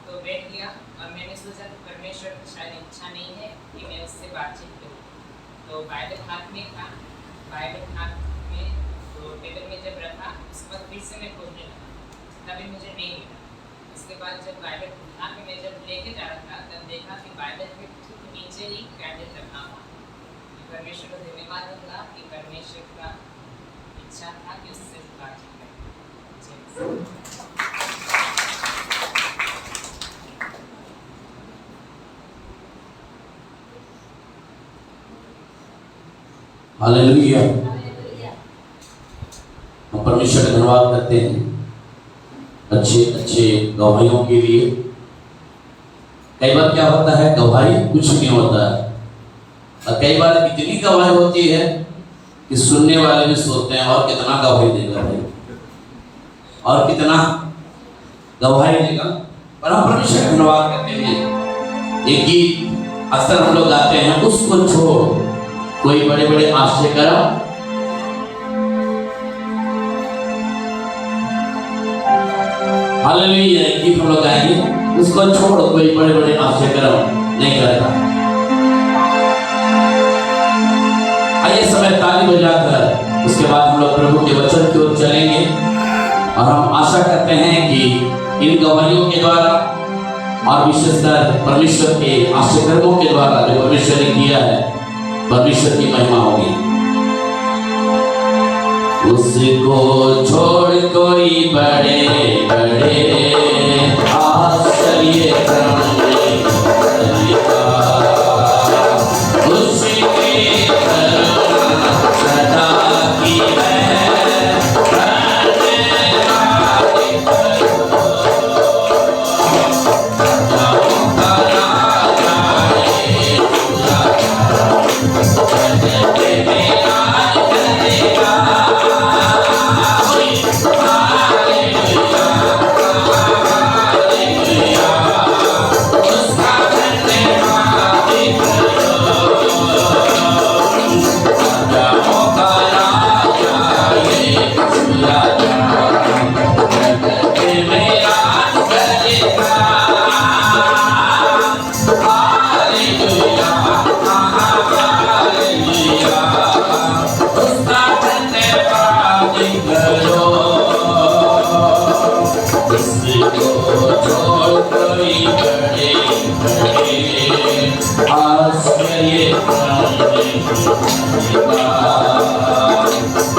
तो बैठ गया और मैंने सोचा कि परमेश्वर की शायद इच्छा नहीं है कि मैं उससे बातचीत करूँ। तो बाइबल हाथ में था, बाइबल हाथ में तो टेबल में जब रखा उसके बाद फिर से मैं खोजने लगा, तभी मुझे नहीं मिला। उसके बाद जब बाइबल उठा के मैं जब लेके जा रहा था, तब देखा कि बाइबल के ठीक नीचे ही कैंडल रखा हुआ। परमेश्वर को धन्यवाद दूंगा कि परमेश्वर का इच्छा था कि उससे बातचीत करें। हालेलुया। हम परमेश्वर का धन्यवाद करते हैं अच्छे अच्छे गवाहियों के लिए। कई बार क्या होता है, गवाही कुछ नहीं होता है, और कई बार इतनी गवाही होती है कि सुनने वाले भी सोचते हैं और कितना गवाही देगा भाई, और कितना गवाही देगा। पर हम परमेश्वर का धन्यवाद करते हैं। एक गीत अक्सर हम लोग गाते हैं, उसको छोड़ कोई बड़े बड़े आश्चर्य करा। हालेलुया। एक गीत हम लोग गाएंगे, उसको छोड़ कोई बड़े बड़े आश्चर्य करा नहीं करता। आइए समय ताली बजाकर उसके बाद हम लोग प्रभु के वचन की ओर चलेंगे, और हम आशा करते हैं कि इन गवाहियों के द्वारा और विशेषकर परमेश्वर के आश्चर्यों के द्वारा जो परमेश्वर ने किया है, परमेश्वर की महिमा होगी। उसको छोड़ कोई बड़े बड़े आश्चर्य करने करेगा,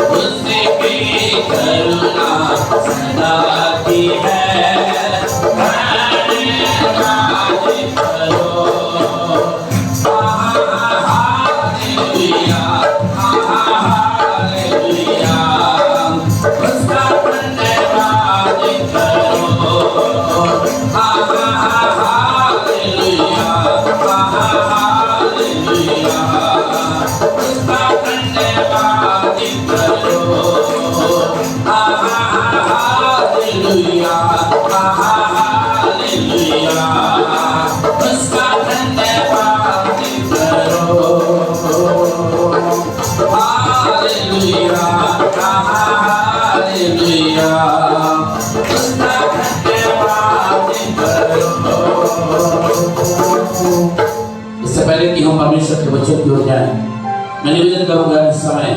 उसकी करुणा सदा की है। इससे पहले कि हम परमेश्वर के वचन की ओर जाएं, मैं निवेदन करूंगा इस समय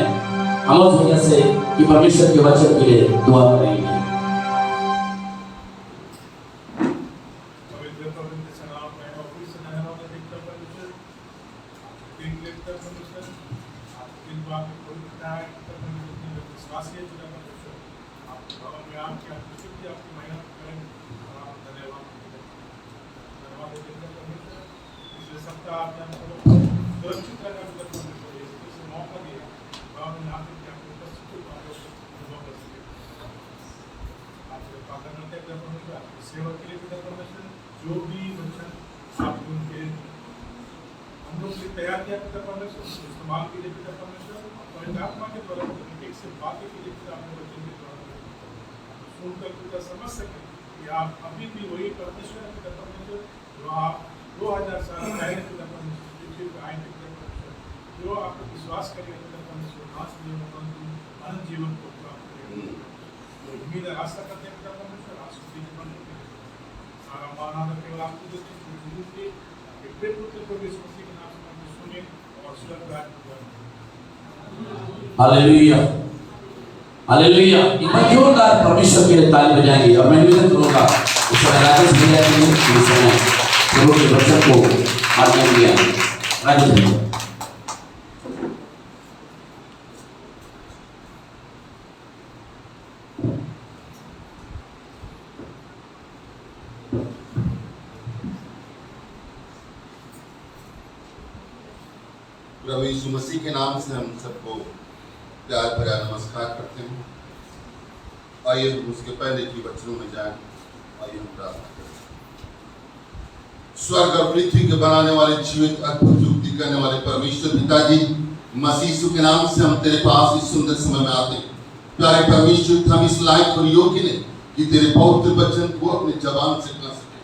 हम उस वजह से कि परमेश्वर के वचन के लिए दुआ करेंगे। सेवा के लिए पिता परमेश्वर, जो भी वचन आपने उनके हम लोग से तैयार किया पिता परमेश्वर, इस्तेमाल के लिए पिता परमेश्वर, और आत्मा के द्वारा उनके एक से बातें के लिए पिता आपने वचन के द्वारा सुनकर पिता समझ सके कि आप अभी भी वही परमेश्वर है पिता परमेश्वर, जो आप 2000 साल पहले पिता परमेश्वर पृथ्वी पर आए पिता परमेश्वर, जो आप विश्वास करेंगे पिता परमेश्वर, नाश नहीं होगा परंतु अनंत जीवन को प्राप्त करेंगे। उम्मीद है आशा करते हैं पिता परमेश्वर, आप सुखी जीवन सारा मानव केवल आपको देते हैं, जीवन के एक पुत्र को यीशु मसीह के नाम से हम सुने और स्वर्ग राज्य को हालेलुया, हालेलुया। एक बार जोरदार परमेश्वर के लिए ताली बजाएंगे, और मैं निवेदन करूंगा इस समय राजेश भैया के लिए इस समय प्रभु के वचन को आज्ञा दिया। राजेश भैया प्रभु यीशु मसीह के नाम से हम सबको प्यार भरा नमस्कार करते हैं। आइए हम उसके पहले की वचनों में जाएं। आइए हम प्रार्थना करें। स्वर्ग और पृथ्वी के बनाने वाले, जीवित अद्भुत युक्ति करने वाले परमेश्वर पिताजी, मसीह यीशु के नाम से हम तेरे पास इस सुंदर समय में आते हैं। प्यारे परमेश्वर, हम इस लायक और योग्य नहीं कि तेरे पवित्र वचन को अपनी जबान से कह सके।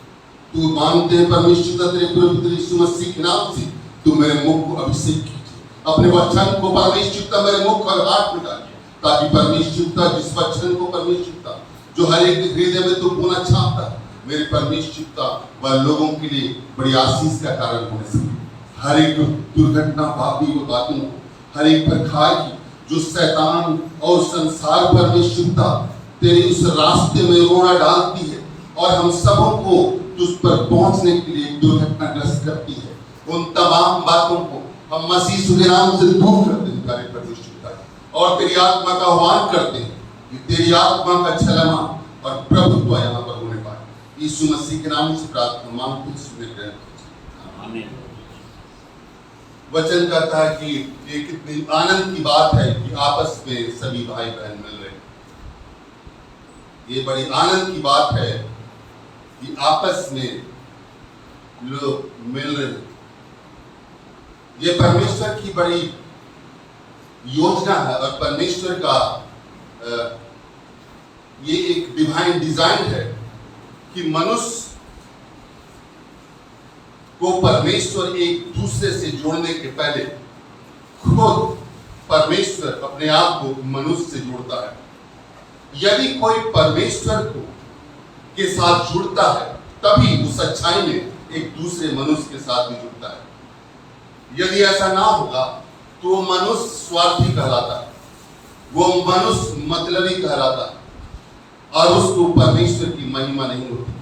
तू मानते हैं परमेश्वर, तेरे पवित्र यीशु मसीह के नाम से तू मेरे मुख को अभिषेक कीजिए। अपने वचन को परमेश्वर मेरे मुख और हाथ में डालिए, ताकि परमेश्वर जिस वचन को परमेश्वर जो हर एक हृदय में तू बोलना चाहता है, मेरे परमेश्वर वह लोगों के लिए बड़ी आशीष का कारण होने सके। हर एक दुर्घटना भागी हुई बातों को, हर एक प्रकार की जो शैतान और संसार परमेश्वर तेरे उस रास्ते में रोड़ा डालती है और हम सबों को तुझ पर पहुंचने के लिए दुर्घटनाग्रस्त करती है, उन तमाम बातों को हम मसीह के नाम से दूर करते हैं प्यारे परमेश्वर, और तेरी आत्मा का आह्वान करते हैं कि तेरी आत्मा का छलना और प्रभुत्व यहाँ पर होने पाए। यीशु मसीह के नाम से प्रार्थना मांगते हैं, सुने ग्रहण। आमीन। वचन कहता है कि ये कितनी आनंद की बात है कि आपस में सभी भाई बहन मिल रहे हैं। ये बड़ी आनंद की बात है कि आपस में लोग मिल रहे हैं। ये परमेश्वर की बड़ी योजना है और परमेश्वर का ये एक डिवाइन डिजाइन है कि मनुष्य को परमेश्वर एक दूसरे से जोड़ने के पहले खुद परमेश्वर अपने आप को मनुष्य से जोड़ता है। यदि कोई परमेश्वर को के साथ जुड़ता है तभी उस सच्चाई में एक दूसरे मनुष्य के साथ भी जुड़ता है। यदि ऐसा ना होगा तो वो मनुष्य स्वार्थी कहलाता है, वो मनुष्य मतलबी कहलाता है और उसको परमेश्वर की महिमा नहीं होती।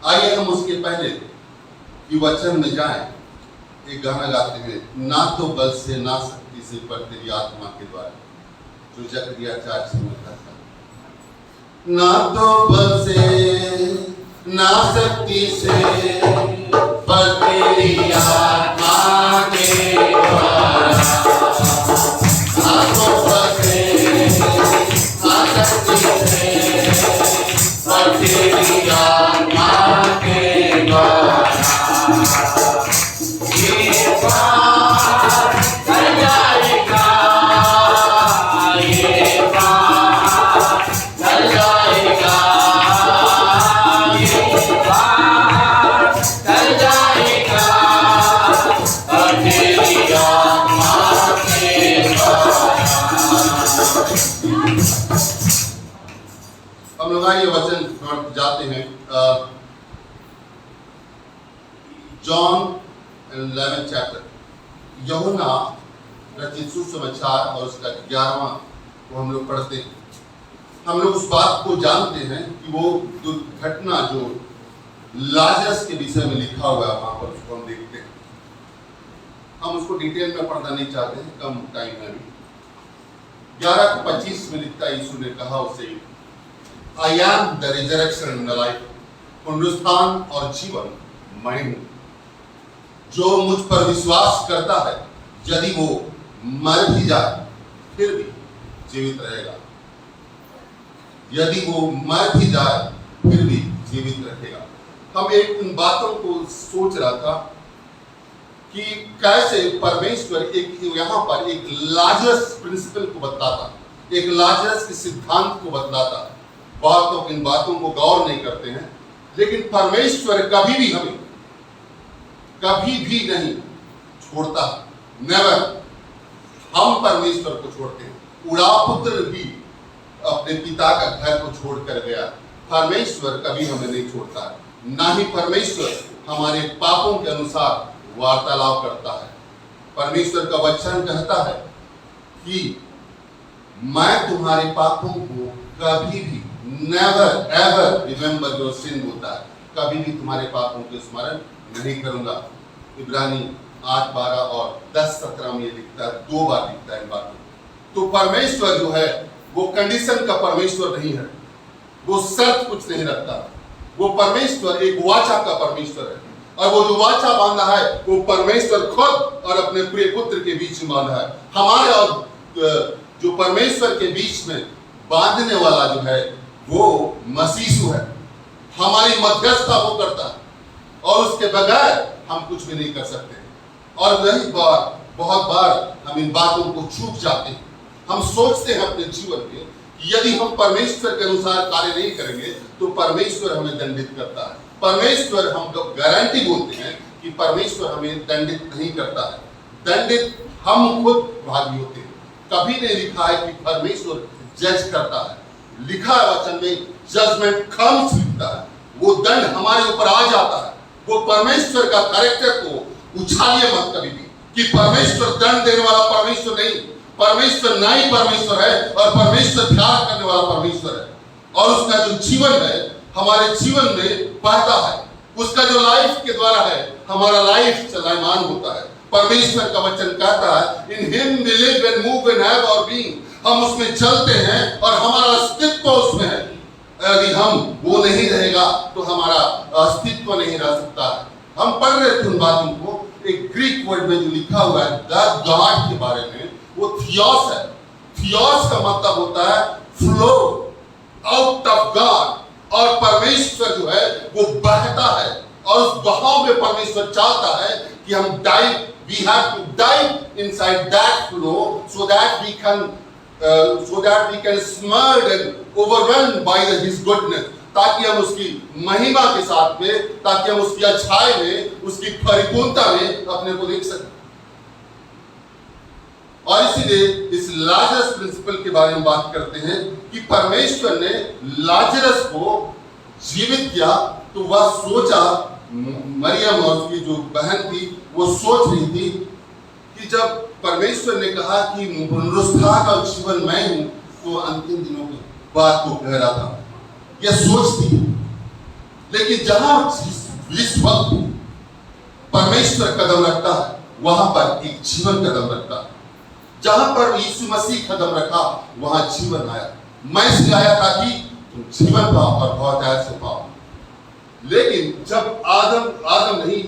आइए हम उसके पहले कि वचन में जाएं, एक गाना गाते हुए, ना तो बल से ना शक्ति से पर तेरी आत्मा के द्वारा, जो जकरिया 4 में लिखा था। ना तो बल से ना शक्ति से पर तेरी आत्मा के द्वारा, ना तो बल से ना शक्ति से पर तेरी आत्मा के द्वारा। हम लोग ये वचन जाते हैं जॉन 11 चैप्टर, यूहन्ना रचित सुसमाचार और उसका 11वां को हम लोग पढ़ते हैं। हम लोग उस बात को जानते हैं कि वो दुर्घटना जो लाजरस के विषय में लिखा हुआ है वहां पर, उसको हम देखते हैं। हम उसको डिटेल में पढ़ना नहीं चाहते हैं, कम टाइम में भी। 11:25 में लिखता है, यीशु ने कहा उसे, I am the resurrection and the life, पुनरुत्थान और जीवन मैं हूं। जो मुझ पर विश्वास करता है यदि वो मर भी जाए फिर भी जीवित रहेगा, यदि वो मर भी जाए फिर भी जीवित रहेगा। हम एक उन बातों को सोच रहा था कि कैसे परमेश्वर एक यहाँ पर एक लाजरस प्रिंसिपल को बतलाता, एक लाजरस के सिद्धांत को बतलाता। बहुत लोग इन बातों को गौर नहीं करते हैं, लेकिन परमेश्वर कभी भी हमें कभी भी नहीं छोड़ता, नेवर। हम परमेश्वर को छोड़ते हैं। उड़ा पुत्र भी अपने पिता का घर को छोड़कर गया, परमेश्वर कभी हमें नहीं छोड़ता है। ना ही परमेश्वर हमारे पापों के अनुसार वार्तालाप करता है। परमेश्वर का वचन कहता है कि मैं तुम्हारे पापों को कभी भी, never ever remember your sin होता है, कभी भी तुम्हारे पापों के स्मरण नहीं करूंगा। इब्रानी 8:12 और 10:17 में ये लिखता है, 2 बार लिखता है इन बातों। तो परमेश्वर जो है वो कंडीशन का परमेश्वर नहीं है, वो शर्त कुछ नहीं रखता। वो परमेश्वर एक वाचा का परमेश्वर है और वो जो वाचा बांधा है वो परमेश्वर खुद और अपने प्रिय पुत्र के बीच में बांधा है। हमारे और जो परमेश्वर के बीच में बांधने वाला जो है वो मसीह है। हमारी मध्यस्थता वो करता है और उसके बगैर हम कुछ भी नहीं कर सकते। और वही बात बहुत बार हम इन बातों को चूक जाते हैं। हम सोचते हैं अपने जीवन में कि यदि हम परमेश्वर के अनुसार कार्य नहीं करेंगे तो परमेश्वर हमें दंडित करता है। परमेश्वर हम गारंटी बोलते हैं कि परमेश्वर हमें दंडित नहीं करता है। दंडित हम खुद भागी होते हैं। कभी नहीं लिखा है कि परमेश्वर जज करता है। लिखा है वचन में जजमेंट कम्स लिखता है। वो दंड हमारे ऊपर आ जाता है। वो परमेश्वर का कैरेक्टर को उछालिए मत कभी भी कि परमेश्वर दंड देने वाला परमेश्वर नहीं। परमेश्वर न्यायी परमेश्वर है और परमेश्वर प्यार करने वाला परमेश्वर है। और उसका जो जीवन है हमारे जीवन में बहता है। उसका जो लाइफ के द्वारा है हमारा लाइफ चलायमान होता है। परमेश्वर का वचन कहता है in him we live and move and have our being. हम उसमें चलते हैं और हमारा अस्तित्व उसमें है। यदि हम वो नहीं रहेगा तो हमारा अस्तित्व नहीं रह सकता है। हम पढ़ रहे थे उन बातों को। एक ग्रीक वर्ड में जो लिखा हुआ है गॉड के बारे में वो थियोस है। थियोस का मतलब होता है फ्लो आउट ऑफ गॉड। और परमेश्वर जो है वो बहता है और उस बहाव में परमेश्वर चाहता है कि हम dive we have to dive inside that flow so that we can smurred and overwhelmed by his goodness, ताकि हम उसकी महिमा के साथ में, ताकि हम उसकी अच्छाई में, उसकी परिपूर्णता में अपने को देख सकें। और इसीलिए इस लाजरस प्रिंसिपल के बारे में बात करते हैं कि परमेश्वर ने लाजरस को जीवित किया तो वह सोचा, मरियम और उसकी जो बहन थी वो सोच रही थी कि जब परमेश्वर ने कहा कि पुनरुत्थान का जीवन मैं हूं तो अंतिम दिनों की बात को कह रहा था। यह सोचती है। लेकिन जहां जिस वक्त परमेश्वर कदम रखता है वहां पर एक जीवन कदम रखता है। जहां पर यीशु मसीह कदम रखा वहां जीवन आया। मैं इसलिए आया था कि तुम जीवन पाओ और बहुत ऐसे से पाओ। लेकिन जब आदम नहीं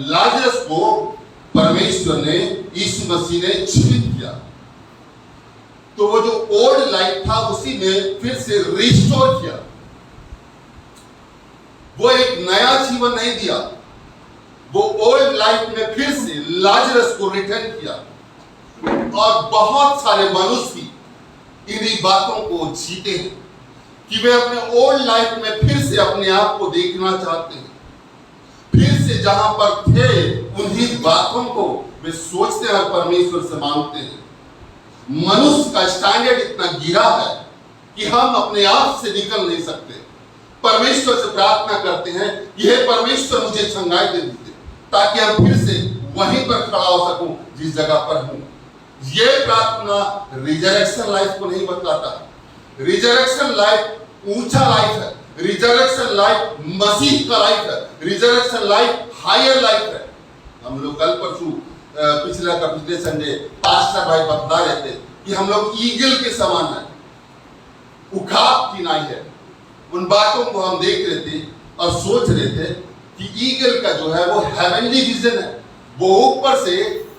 लाजरस को परमेश्वर ने यीशु मसीह ने जीवित किया तो वो जो ओल्ड लाइफ था उसी में फिर से रिस्टोर किया। वो एक नया जीवन नहीं दिया, वो ओल्ड लाइफ में फिर से लाजरस को रिटर्न किया। और बहुत सारे मनुष्य इन्हीं बातों को जीते हैं कि वे अपने ओल्ड लाइफ में फिर से अपने आप को देखना चाहते हैं। फिर से जहां पर थे उन्हीं बातों को वे सोचते हैं, परमेश्वर से मांगते हैं। मनुष्य का स्टैंडर्ड इतना गिरा है कि हम अपने आप से निकल नहीं सकते। परमेश्वर से प्रार्थना करते हैं कि हे परमेश्वर मुझे चंगाई दे दीजिए ताकि हम फिर से वहीं पर खड़ा हो सकूं जिस जगह पर हूं। ये प्रार्थना रिजरेक्शन लाइफ को नहीं बतलाता। रिजरेक्शन लाइफ ऊंचा लाइफ है। रिजरेक्शन लाइफ मसीह का लाइफ है। रिजरेक्शन लाइफ हायर लाइफ है। हम लोग कल परसों पिछले संडे पास्टर भाई बता रहे थे कि हम लोग ईगल के समान है, उखाब की नाई है। उन बातों को हम देख रहे थे और सोच रहे थे कि ईगल का जो है वो हेवनली विजन है। वो ऊपर से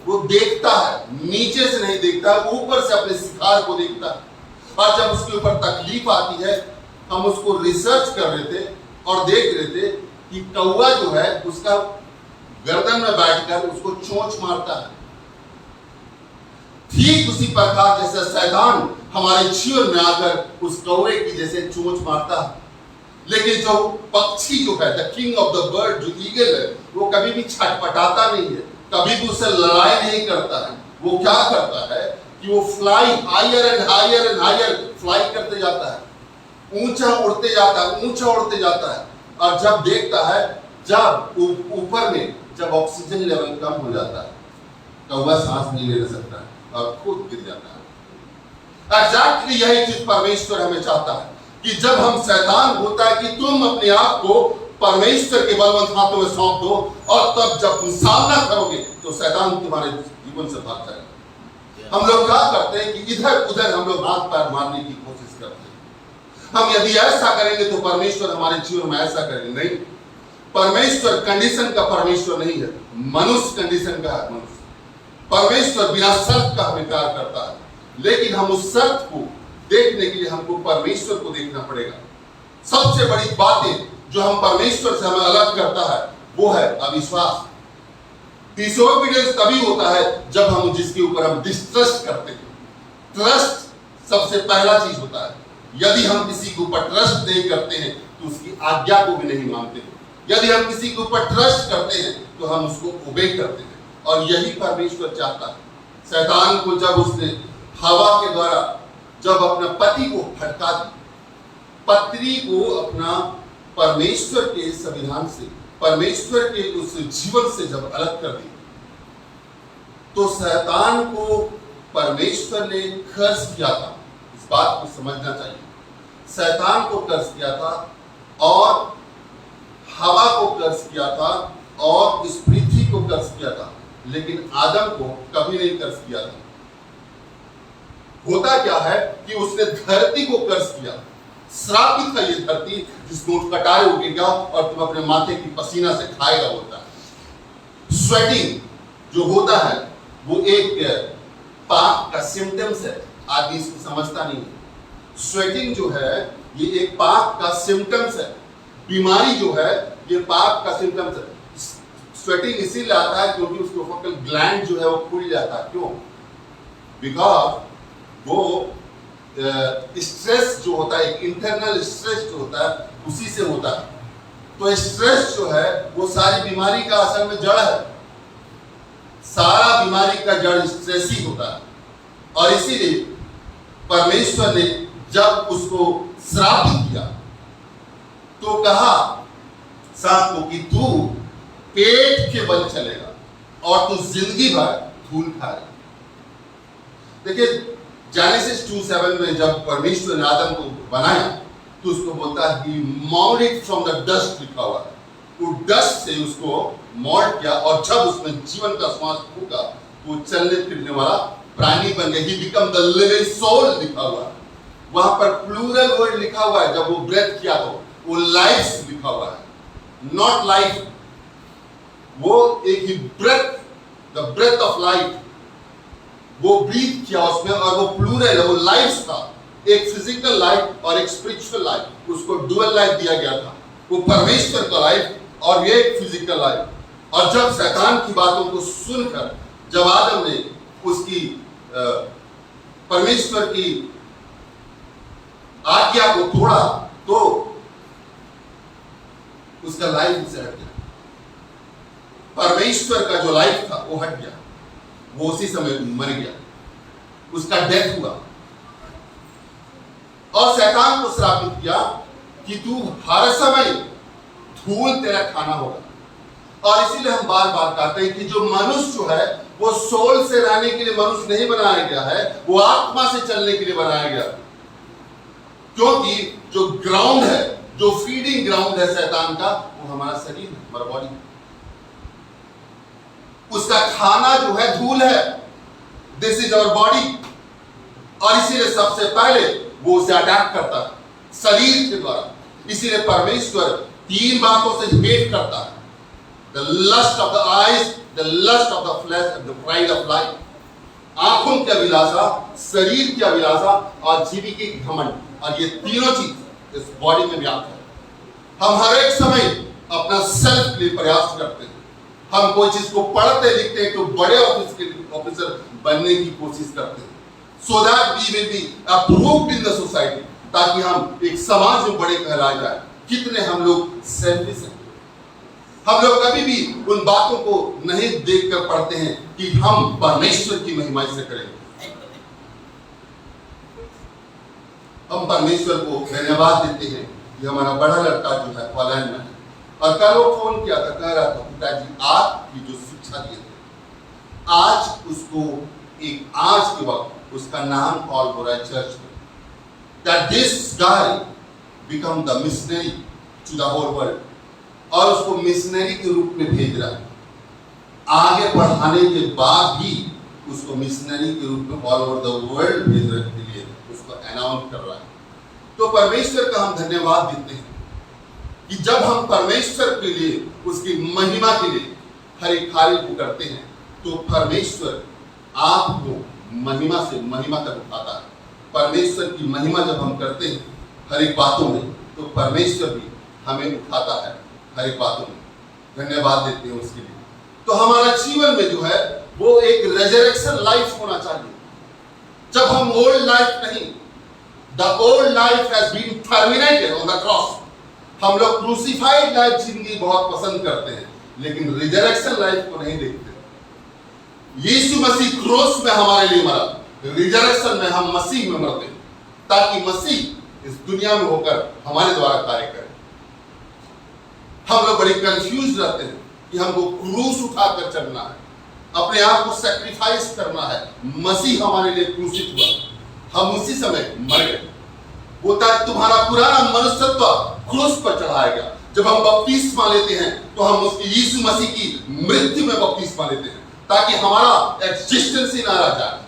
वो देखता है, नीचे से नहीं देखता, ऊपर से अपने शिकार को देखता है। और जब उसके ऊपर तकलीफ आती है हम उसको रिसर्च कर रहे थे और देख रहे थे कि कौवा जो है उसका गर्दन में बैठकर उसको चोंच मारता है। ठीक उसी प्रकार जैसे शैतान हमारे जीवन में आकर उस कौवे की जैसे चोंच मारता है। लेकिन जो पक्षी जो है the king of the bird जो ईगल है वो कभी भी छटपटाता नहीं है, कभी भी उससे लड़ाई नहीं करता है। वो क्या करता है कि वो fly higher and higher and higher fly करते जाता है, ऊंचा उड़ते जाता है, ऊंचा उड़ते जाता है। और जब देखता है जब ऊपर में जब ऑक्सीजन लेवल कम हो जाता है कौवा सांस नहीं ले सकता है और खुद गिर जाता है। एग्जैक्टली यही चीज परमेश्वर हमें चाहता है कि जब हम शैतान होता है कि तुम अपने आप को परमेश्वर के बलवंत हाथों में सौंप दो और तब जब तुम सामना करोगे तो शैतान तुम्हारे जीवन से भाग जाएगा। हम लोग क्या करते हैं कि इधर उधर हम लोग हाथ पैर मारने की कोशिश करते हैं। हम यदि ऐसा करेंगे तो परमेश्वर हमारे जीवन में ऐसा करेंगे नहीं। परमेश्वर कंडीशन का परमेश्वर नहीं है, मनुष्य कंडीशन का है। मनुष्य परमेश्वर बिना शर्त का हमें प्यार करता है, लेकिन हम उस शर्त को देखने के लिए हमको परमेश्वर को देखना पड़ेगा। सबसे बड़ी बातें जो हम परमेश्वर से हमें अलग करता है वो है अविश्वास। डिसोबीडियंस तभी होता है जब हम जिसके ऊपर हम डिस्ट्रस्ट करते हैं। ट्रस्ट सबसे पहला चीज होता है। यदि हम किसी के ऊपर ट्रस्ट नहीं करते हैं तो उसकी आज्ञा को भी नहीं मानते हैं। यदि हम किसी के ऊपर ट्रस्ट करते हैं तो हम उसको ओबे करते हैं, और यही परमेश्वर चाहता है। शैतान को जब उसने हवा के द्वारा जब अपने पति को भटका दी, पत्नी को अपना परमेश्वर के संविधान से, परमेश्वर के उस जीवन से जब अलग कर दी, तो शैतान को परमेश्वर ने कर्ज किया था। इस बात को समझना चाहिए। शैतान को कर्ज किया था और हवा को कर्ज किया था और इस पृथ्वी को कर्ज किया था, लेकिन आदम को कभी नहीं कर्ज किया था। होता क्या है कि उसने धरती को कर्ज किया। श्रापित है ये धरती जिसको कटारे उगेगा और तुम अपने माथे की पसीना से खाएगा होता है। स्वेटिंग जो होता है वो एक पाप का सिम्टम्स है। आदमी इसको समझता नहीं है। स्वेटिंग जो है ये एक पाप का सिम्टम्स है। बीमारी जो है ये पाप का सिम्टम्स है। स्वेटिंग इसीलिए आता है क्योंकि उसको फोकल ग्लैंड जो है वो खुल जाता है। क्यों? बिकॉज वो स्ट्रेस जो होता है, इंटरनल स्ट्रेस जो होता है उसी से होता है। तो स्ट्रेस जो है वो सारी बीमारी का असल में जड़ है। सारा बीमारी का जड़ स्ट्रेस ही होता है। और इसीलिए परमेश्वर ने जब उसको श्रापित किया तो कहा सांप को कि तू पेट के बल चलेगा और तू जिंदगी भर धूल खाएगा। देखिए जेनेसिस 2:7 में जब परमेश्वर ने आदम को बनाया तो उसको बोलता है he mould it from the dust, लिखा हुआ है। वो डस्ट से उसको मोल्ड किया और जब उसमें जीवन का श्वास फूका वो चलने फिरने वाला प्राणी बन गया। He become the living soul, लिखा हुआ है। वहां पर प्लूरल वर्ड लिखा हुआ है। जब वो ब्रेथ किया तो वो लाइफ लिखा हुआ है, नॉट लाइफ। वो एक ही breath, the breath of life, वो ब्रीथ किया उसमें और वो प्लूरल है, वो लाइफ था। एक फिजिकल लाइफ और एक स्पिरिचुअल लाइफ, उसको डुअल लाइफ दिया गया था। वो परमेश्वर का लाइफ और ये एक फिजिकल लाइफ। और जब शैतान की बातों को सुनकर जब आदम ने उसकी परमेश्वर की आज्ञा को तोड़ा तो उसका लाइफ उसे हट गया। परमेश्वर का जो लाइफ था वो हट गया। वो उसी समय मर गया, उसका डेथ हुआ। और शैतान को श्रापित किया कि तू हर समय धूल तेरा खाना होगा। और इसीलिए हम बार बार कहते हैं कि जो मनुष्य जो है वो सोल से रहने के लिए मनुष्य नहीं बनाया गया है, वो आत्मा से चलने के लिए बनाया गया। क्योंकि जो ग्राउंड है, जो फीडिंग ग्राउंड है शैतान का, वो हमारा शरीर है, हमारा बॉडी। उसका खाना जो है धूल है। This is our body. और इसीलिए सबसे पहले वो उसे अटैक करता है शरीर के द्वारा। इसीलिए परमेश्वर 3 बातों से हेट करता है। The lust of the eyes, the lust of the flesh and the pride of life. आंखों की अभिलाषा, शरीर की अभिलाषा और जीवी की घमंड। और ये तीनों चीज इस बॉडी में व्याप्त है। हम हर एक समय अपना सेल्फ के लिए प्रयास करते हैं। हम कोई चीज को पढ़ते लिखते हैं तो बड़े ऑफिसर बनने की कोशिश करते हैं, so that we will be approved in the society, ताकि हम एक समाज में बड़े कहलाए जाए। कितने हम लोग सेल्फिश हैं। हम लोग कभी भी उन बातों को नहीं देखकर पढ़ते हैं कि हम परमेश्वर की महिमा से करें। हम परमेश्वर को धन्यवाद देते हैं कि हमारा बड़ा लड़का जो है हॉलैंड में है। और कल वो फोन किया था, कह रहा था पिताजी आपकी जो शिक्षा दिए थे आज उसको एक आज के वक्त उसका नाम कॉल हो रहा है चर्च में, that this guy become the missionary to the whole world। और उसको मिशनरी के रूप में भेज रहा है। आगे बढ़ाने के बाद भी उसको मिशनरी के रूप में ऑल ओवर द वर्ल्ड भेजने के लिए उसको अनाउंस कर रहा है। तो परमेश्वर का हम धन्यवाद देते हैं कि जब हम परमेश्वर के लिए, उसकी महिमा के लिए हर एक कार्य को करते हैं तो परमेश्वर आपको महिमा से महिमा तक उठाता है। परमेश्वर की महिमा जब हम करते हैं हर एक बातों में, तो परमेश्वर भी हमें उठाता है हर एक बातों में। धन्यवाद देते हैं उसके लिए। तो हमारा जीवन में जो है वो एक रेजरेक्शन लाइफ होना चाहिए। जब हम ओल्ड लाइफ नहीं, the old life has been terminated on the cross. हम लोग क्रूसिफाइड लाइफ जिंदगी बहुत पसंद करते हैं, लेकिन रिजरेक्शन लाइफ को नहीं देखते। यीशु मसीह क्रूस में हमारे लिए मरा, रिजरेक्शन में हम मसीह में मरते हैं, ताकि मसीह इस दुनिया में होकर हमारे द्वारा कार्य करे। हम लोग बड़े कंफ्यूज रहते हैं कि हमको क्रूस उठाकर चलना है, अपने आप को सैक्रिफाइस करना है। मसीह हमारे लिए क्रूसित हुआ, हम उसी समय मर गए। होता है तुम्हारा पुराना मनुष्यत्व क्रूस पर चढ़ाया गया। जब हम बपतिस्मा लेते हैं तो हम उसकी यीशु मसीह की मृत्यु में बपतिस्मा लेते हैं, ताकि हमारा एग्जिस्टेंस ही ना रह जाए।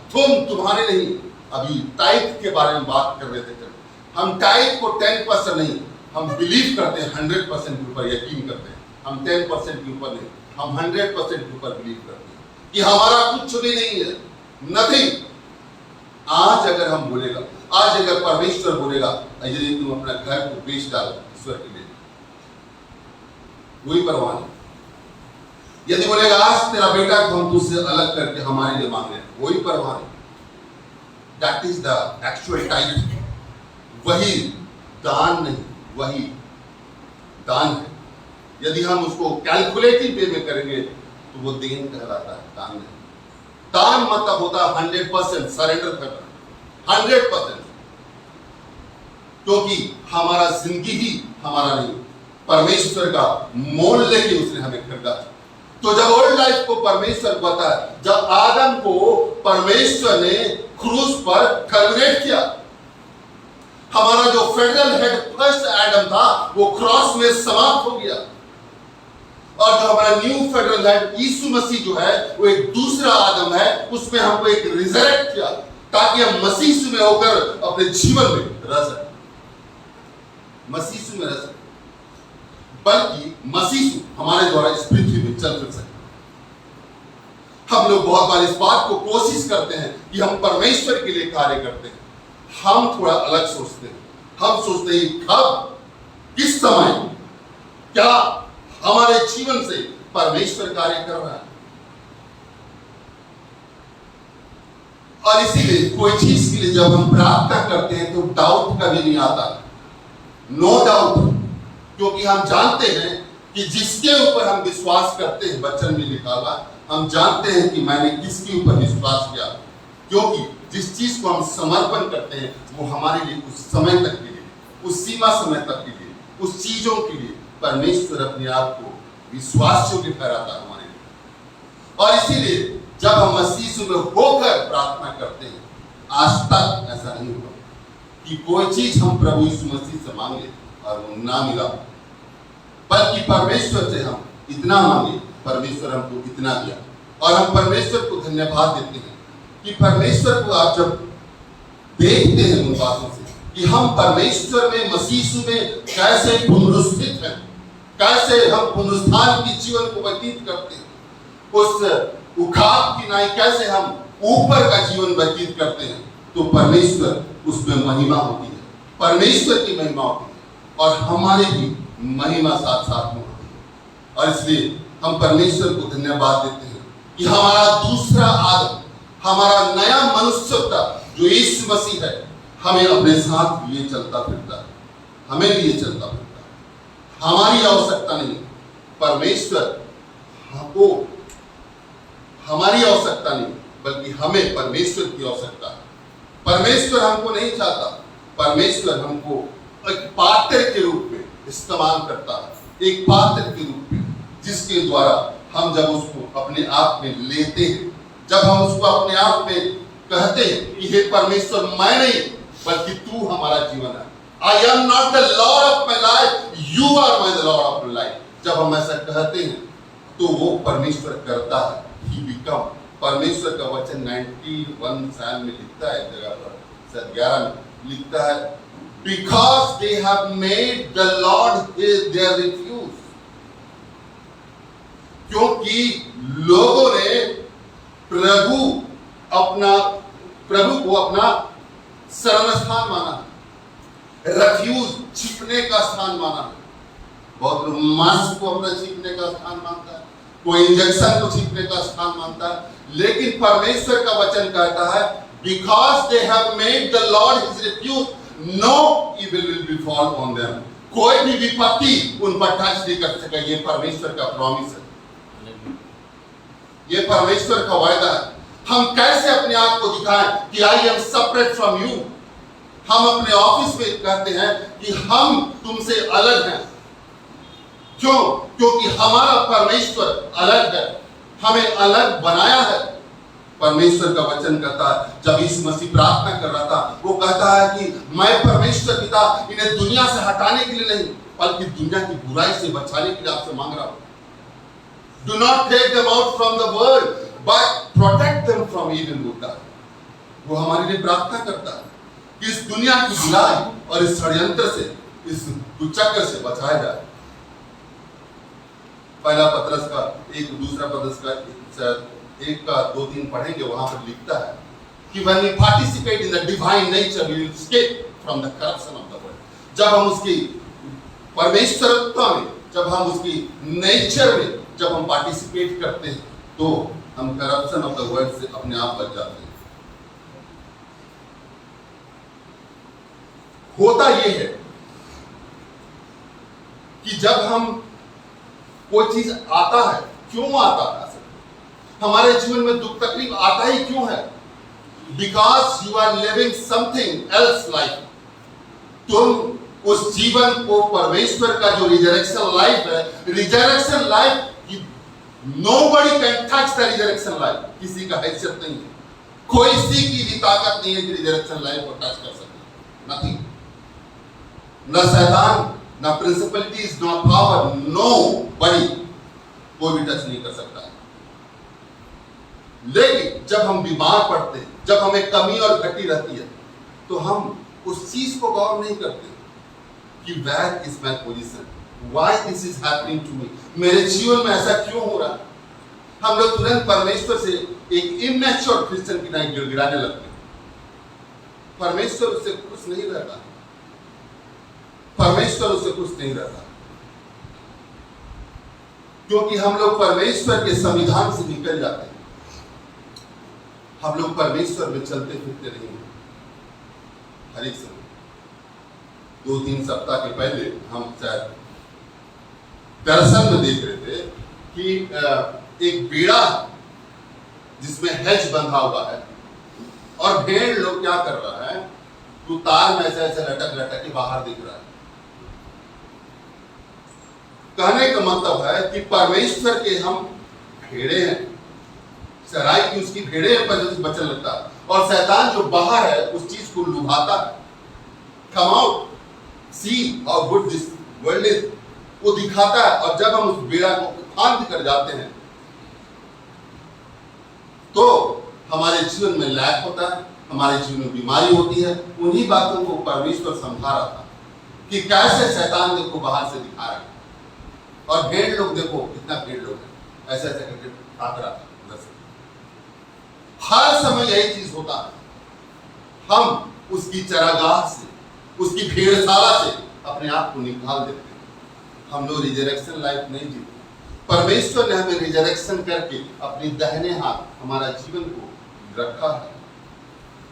तुम्हारे नहीं, अभी टाइप के बारे में बात कर रहे थे। हम टाइप को 10% नहीं, हम बिलीव करते हैं 100% के ऊपर यकीन करते हैं। हम 10% के ऊपर नहीं, हम 100% के ऊपर बिलीव करते हैं कि हमारा कुछ भी नहीं है, नथिंग। आज अगर हम बोलेगा, आज अगर परमेश्वर बोलेगा यदि तुम अपना घर को बेच डालो ईश्वर के लिए, वही परवाह नहीं। यदि बोलेगा आज तेरा बेटा को हम तुझसे अलग करके हमारे लिए मांगे, वही परवाह नहीं। That is the actual type. वही दान नहीं, वही दान है। यदि हम उसको कैलकुलेटिव वे में करेंगे तो वो देन कहलाता है, दान नहीं। दान मतलब होता है 100% सरेंडर करना, 100%। क्योंकि हमारा जिंदगी ही हमारा नहीं, परमेश्वर का मोल लेके उसने हमें खरीदा। तो जब ओल्ड लाइफ को परमेश्वर को पता है, जब आदम को परमेश्वर ने क्रूस पर टर्मिनेट किया, हमारा जो फेडरल हेड फर्स्ट एडम था वो क्रॉस में समाप्त हो गया, और जो हमारा न्यू फेडरल हेड यीशु मसीह जो है वो एक दूसरा आदम है। उसमें हमको एक रिजरेक्ट किया ताकि हम मसीह में होकर अपने जीवन में रह सके, मसीह में रह सके, बल्कि मसीह हमारे द्वारा इस पृथ्वी में चल फिर सके। हम लोग बहुत बार इस बात को कोशिश करते हैं कि हम परमेश्वर के लिए कार्य करते हैं। हम थोड़ा अलग सोचते हैं। हम सोचते हैं कब, किस समय, क्या हमारे जीवन से परमेश्वर कार्य कर रहा है। और इसीलिए कोई चीज के लिए जब हम प्रार्थना करते हैं तो डाउट कभी नहीं आता, नो डाउट, क्योंकि हम जानते हैं कि जिसके ऊपर हम विश्वास करते हैं, वचन में लिखा हुआ, हम जानते हैं कि मैंने किसके ऊपर विश्वास किया। क्योंकि जिस चीज को हम समर्पण करते हैं वो हमारे लिए उस समय तक के लिए, उस सीमा समय तक के लिए, उस चीजों के लिए परमेश्वर अपने आप को विश्वास योग्य ठहराता है हमारे लिए। और इसीलिए जब हम मसीह में होकर प्रार्थना करते हैं, आज तक ऐसा नहीं हुआ कि कोई चीज हम प्रभु यीशु मसीह से मांगे और वो ना मिला, बल्कि परमेश्वर से हम इतना मांगे, परमेश्वर हमको इतना दिया। और हम परमेश्वर को धन्यवाद देते हैं कि परमेश्वर को आप जब देखते हैं उन बातों से कि हम परमेश्वर में, मसीह में कैसे पुनरुत्थित हैं, कैसे हम पुनरुत्थान की जीवन को व्यतीत करते हैं, उस उखाड़ की नाई कैसे हम ऊपर का जीवन व्यतीत करते हैं, तो परमेश्वर उसमें महिमा होती है, परमेश्वर की महिमा होती है, और हमारे भी महिमा साथ साथ में होती है। और इसलिए हम परमेश्वर को धन्यवाद देते हैं कि हमारा दूसरा आदम, हमारा नया मनुष्यता जो यीशु मसीह है, हमें अपने साथ लिए चलता फिरता है, हमें लिए चलता फिरता है। हमारी आवश्यकता नहीं, परमेश्वर हमको, हमारी आवश्यकता नहीं, बल्कि हमें परमेश्वर की आवश्यकता है। परमेश्वर हमको नहीं चाहता, परमेश्वर हमको एक पात्र के रूप में इस्तेमाल करता है, एक पात्र के रूप में, जिसके द्वारा हम जब उसको अपने आप में लेते हैं, जब हम उसको अपने आप में कहते हैं कि हे परमेश्वर, मैं नहीं बल्कि तू हमारा जीवन है, I am not the Lord of my life, you are my Lord of my life। जब हम ऐसा कहते हैं तो वो परमेश्वर करता है, he become। परमेश्वर का वचन 91 साल में लिखता है, जगह पर 11 में लिखता है, because they have made the Lord their refuge. क्योंकि लोगों ने प्रभु को अपना शरण स्थान माना, रेफ्यूज छिपने का स्थान माना। बहुत लोग मास्क को अपना छिपने का स्थान मानता है, कोई इंजेक्शन को छिपने का स्थान मानता है, लेकिन परमेश्वर का वचन कहता है because they have made the Lord his refuge, no evil will befall on them. कोई भी विपत्ति उन पर टच नहीं कर सकेगा। ये परमेश्वर का प्रॉमिस है, ये परमेश्वर का वायदा है। हम कैसे अपने आप को दिखाएं कि I am separate from you. हम अपने ऑफिस में कहते हैं कि हम तुमसे अलग हैं। क्यों? क्योंकि हमारा परमेश्वर अलग है, हमें अलग बनाया है। परमेश्वर का वचन कहता है, जब यीशु मसीह प्रार्थना कर रहा था, वो कहता है कि मैं परमेश्वर पिता इन्हें दुनिया से हटाने के लिए नहीं, बल्कि दुनिया की बुराई से बचाने के लिए आपसे मांग रहा हूं। Do not take them out from the world, but protect them from evil होता है। वो हमारे लिए प्रार्थना करता है कि इस दुनिया की बुराई और इस षड्यंत्र से, इस कुचक्र से बचाया जाए। पहला पत्रस का एक, दूसरा पत्रस का एक का 2-3 पढ़ेंगे, वहां पर लिखता है कि when we participate in the divine nature, we will escape from the corruption of the world. जब हम उसकी परमेश्वरत्व में, जब हम उसकी नेचर में, जब हम पार्टिसिपेट करते हैं, तो हम करप्शन ऑफ द वर्ल्ड से अपने आप बच जाते हैं। होता यह है कि जब हम कोई चीज आता है, क्यों आता है, हमारे जीवन में दुख तकलीफ आता ही क्यों है? Because you are living something else life. तुम उस जीवन को, परमेश्वर का जो रिजरेक्शन लाइफ है, resurrection life, nobody can touch the resurrection life. किसी का हैसियत नहीं है, कोई सी की भी ताकत नहीं है कि रिजरेक्शन लाइफ को टच कर सके। नथिंग, न शैतान, न प्रिंसिपलिटीज, न पावर, नो बड़ी, कोई भी टच नहीं कर सकता है। लेकिन जब हम बीमार पड़ते हैं, जब हमें कमी और घटी रहती है, तो हम उस चीज को गौर नहीं करते कि where is my position, why this is happening to me, मेरे जीवन में ऐसा क्यों हो रहा है। हम लोग तुरंत परमेश्वर से एक इमैच्योर क्रिश्चियन की तरह गिड़गिड़ाने लगते हैं। परमेश्वर उससे खुश नहीं रहता, परमेश्वर उससे खुश नहीं रहता, क्योंकि हम लोग परमेश्वर के संविधान से निकल जाते हैं। हम लोग परमेश्वर में चलते फिरते नहीं हैं हर एक समय। 2-3 सप्ताह के पहले हम शायद दर्शन में देख रहे थे कि एक बेड़ा जिसमें हेज बंधा हुआ है, और भेड़ लोग क्या कर रहा है, तो तार में ऐसे लटक लटक के बाहर दिख रहा है। कहने का मतलब है कि परमेश्वर के हम भेड़े हैं, चराई की उसकी भेड़े पर बचन लगता है, और शैतान जो बाहर है उस चीज को लुभाता है। Come out, see how good this world is, वो दिखाता है। और जब हम उस बेड़ा को फांद कर जाते हैं, तो हमारे जीवन में लैक होता है, हमारे जीवन में बीमारी होती है। उन्हीं बातों को परमेश्वर समझा रहा था कि कैसे शैतान देखो बाहर से दिखा रहा है, और भेड़ लोग देखो कितना भेड़ लोग है, ऐसे ऐसे करके ताक रहा था। हर समय यही चीज होता है, हम उसकी चरागाह से, उसकी भेड़शाला से अपने आप को निकाल देते हैं। हम लोग रिजरेक्शन लाइफ नहीं जीते। परमेश्वर ने हमें रिजरेक्शन करके अपनी दाहिने हाथ हमारा जीवन को रखा है।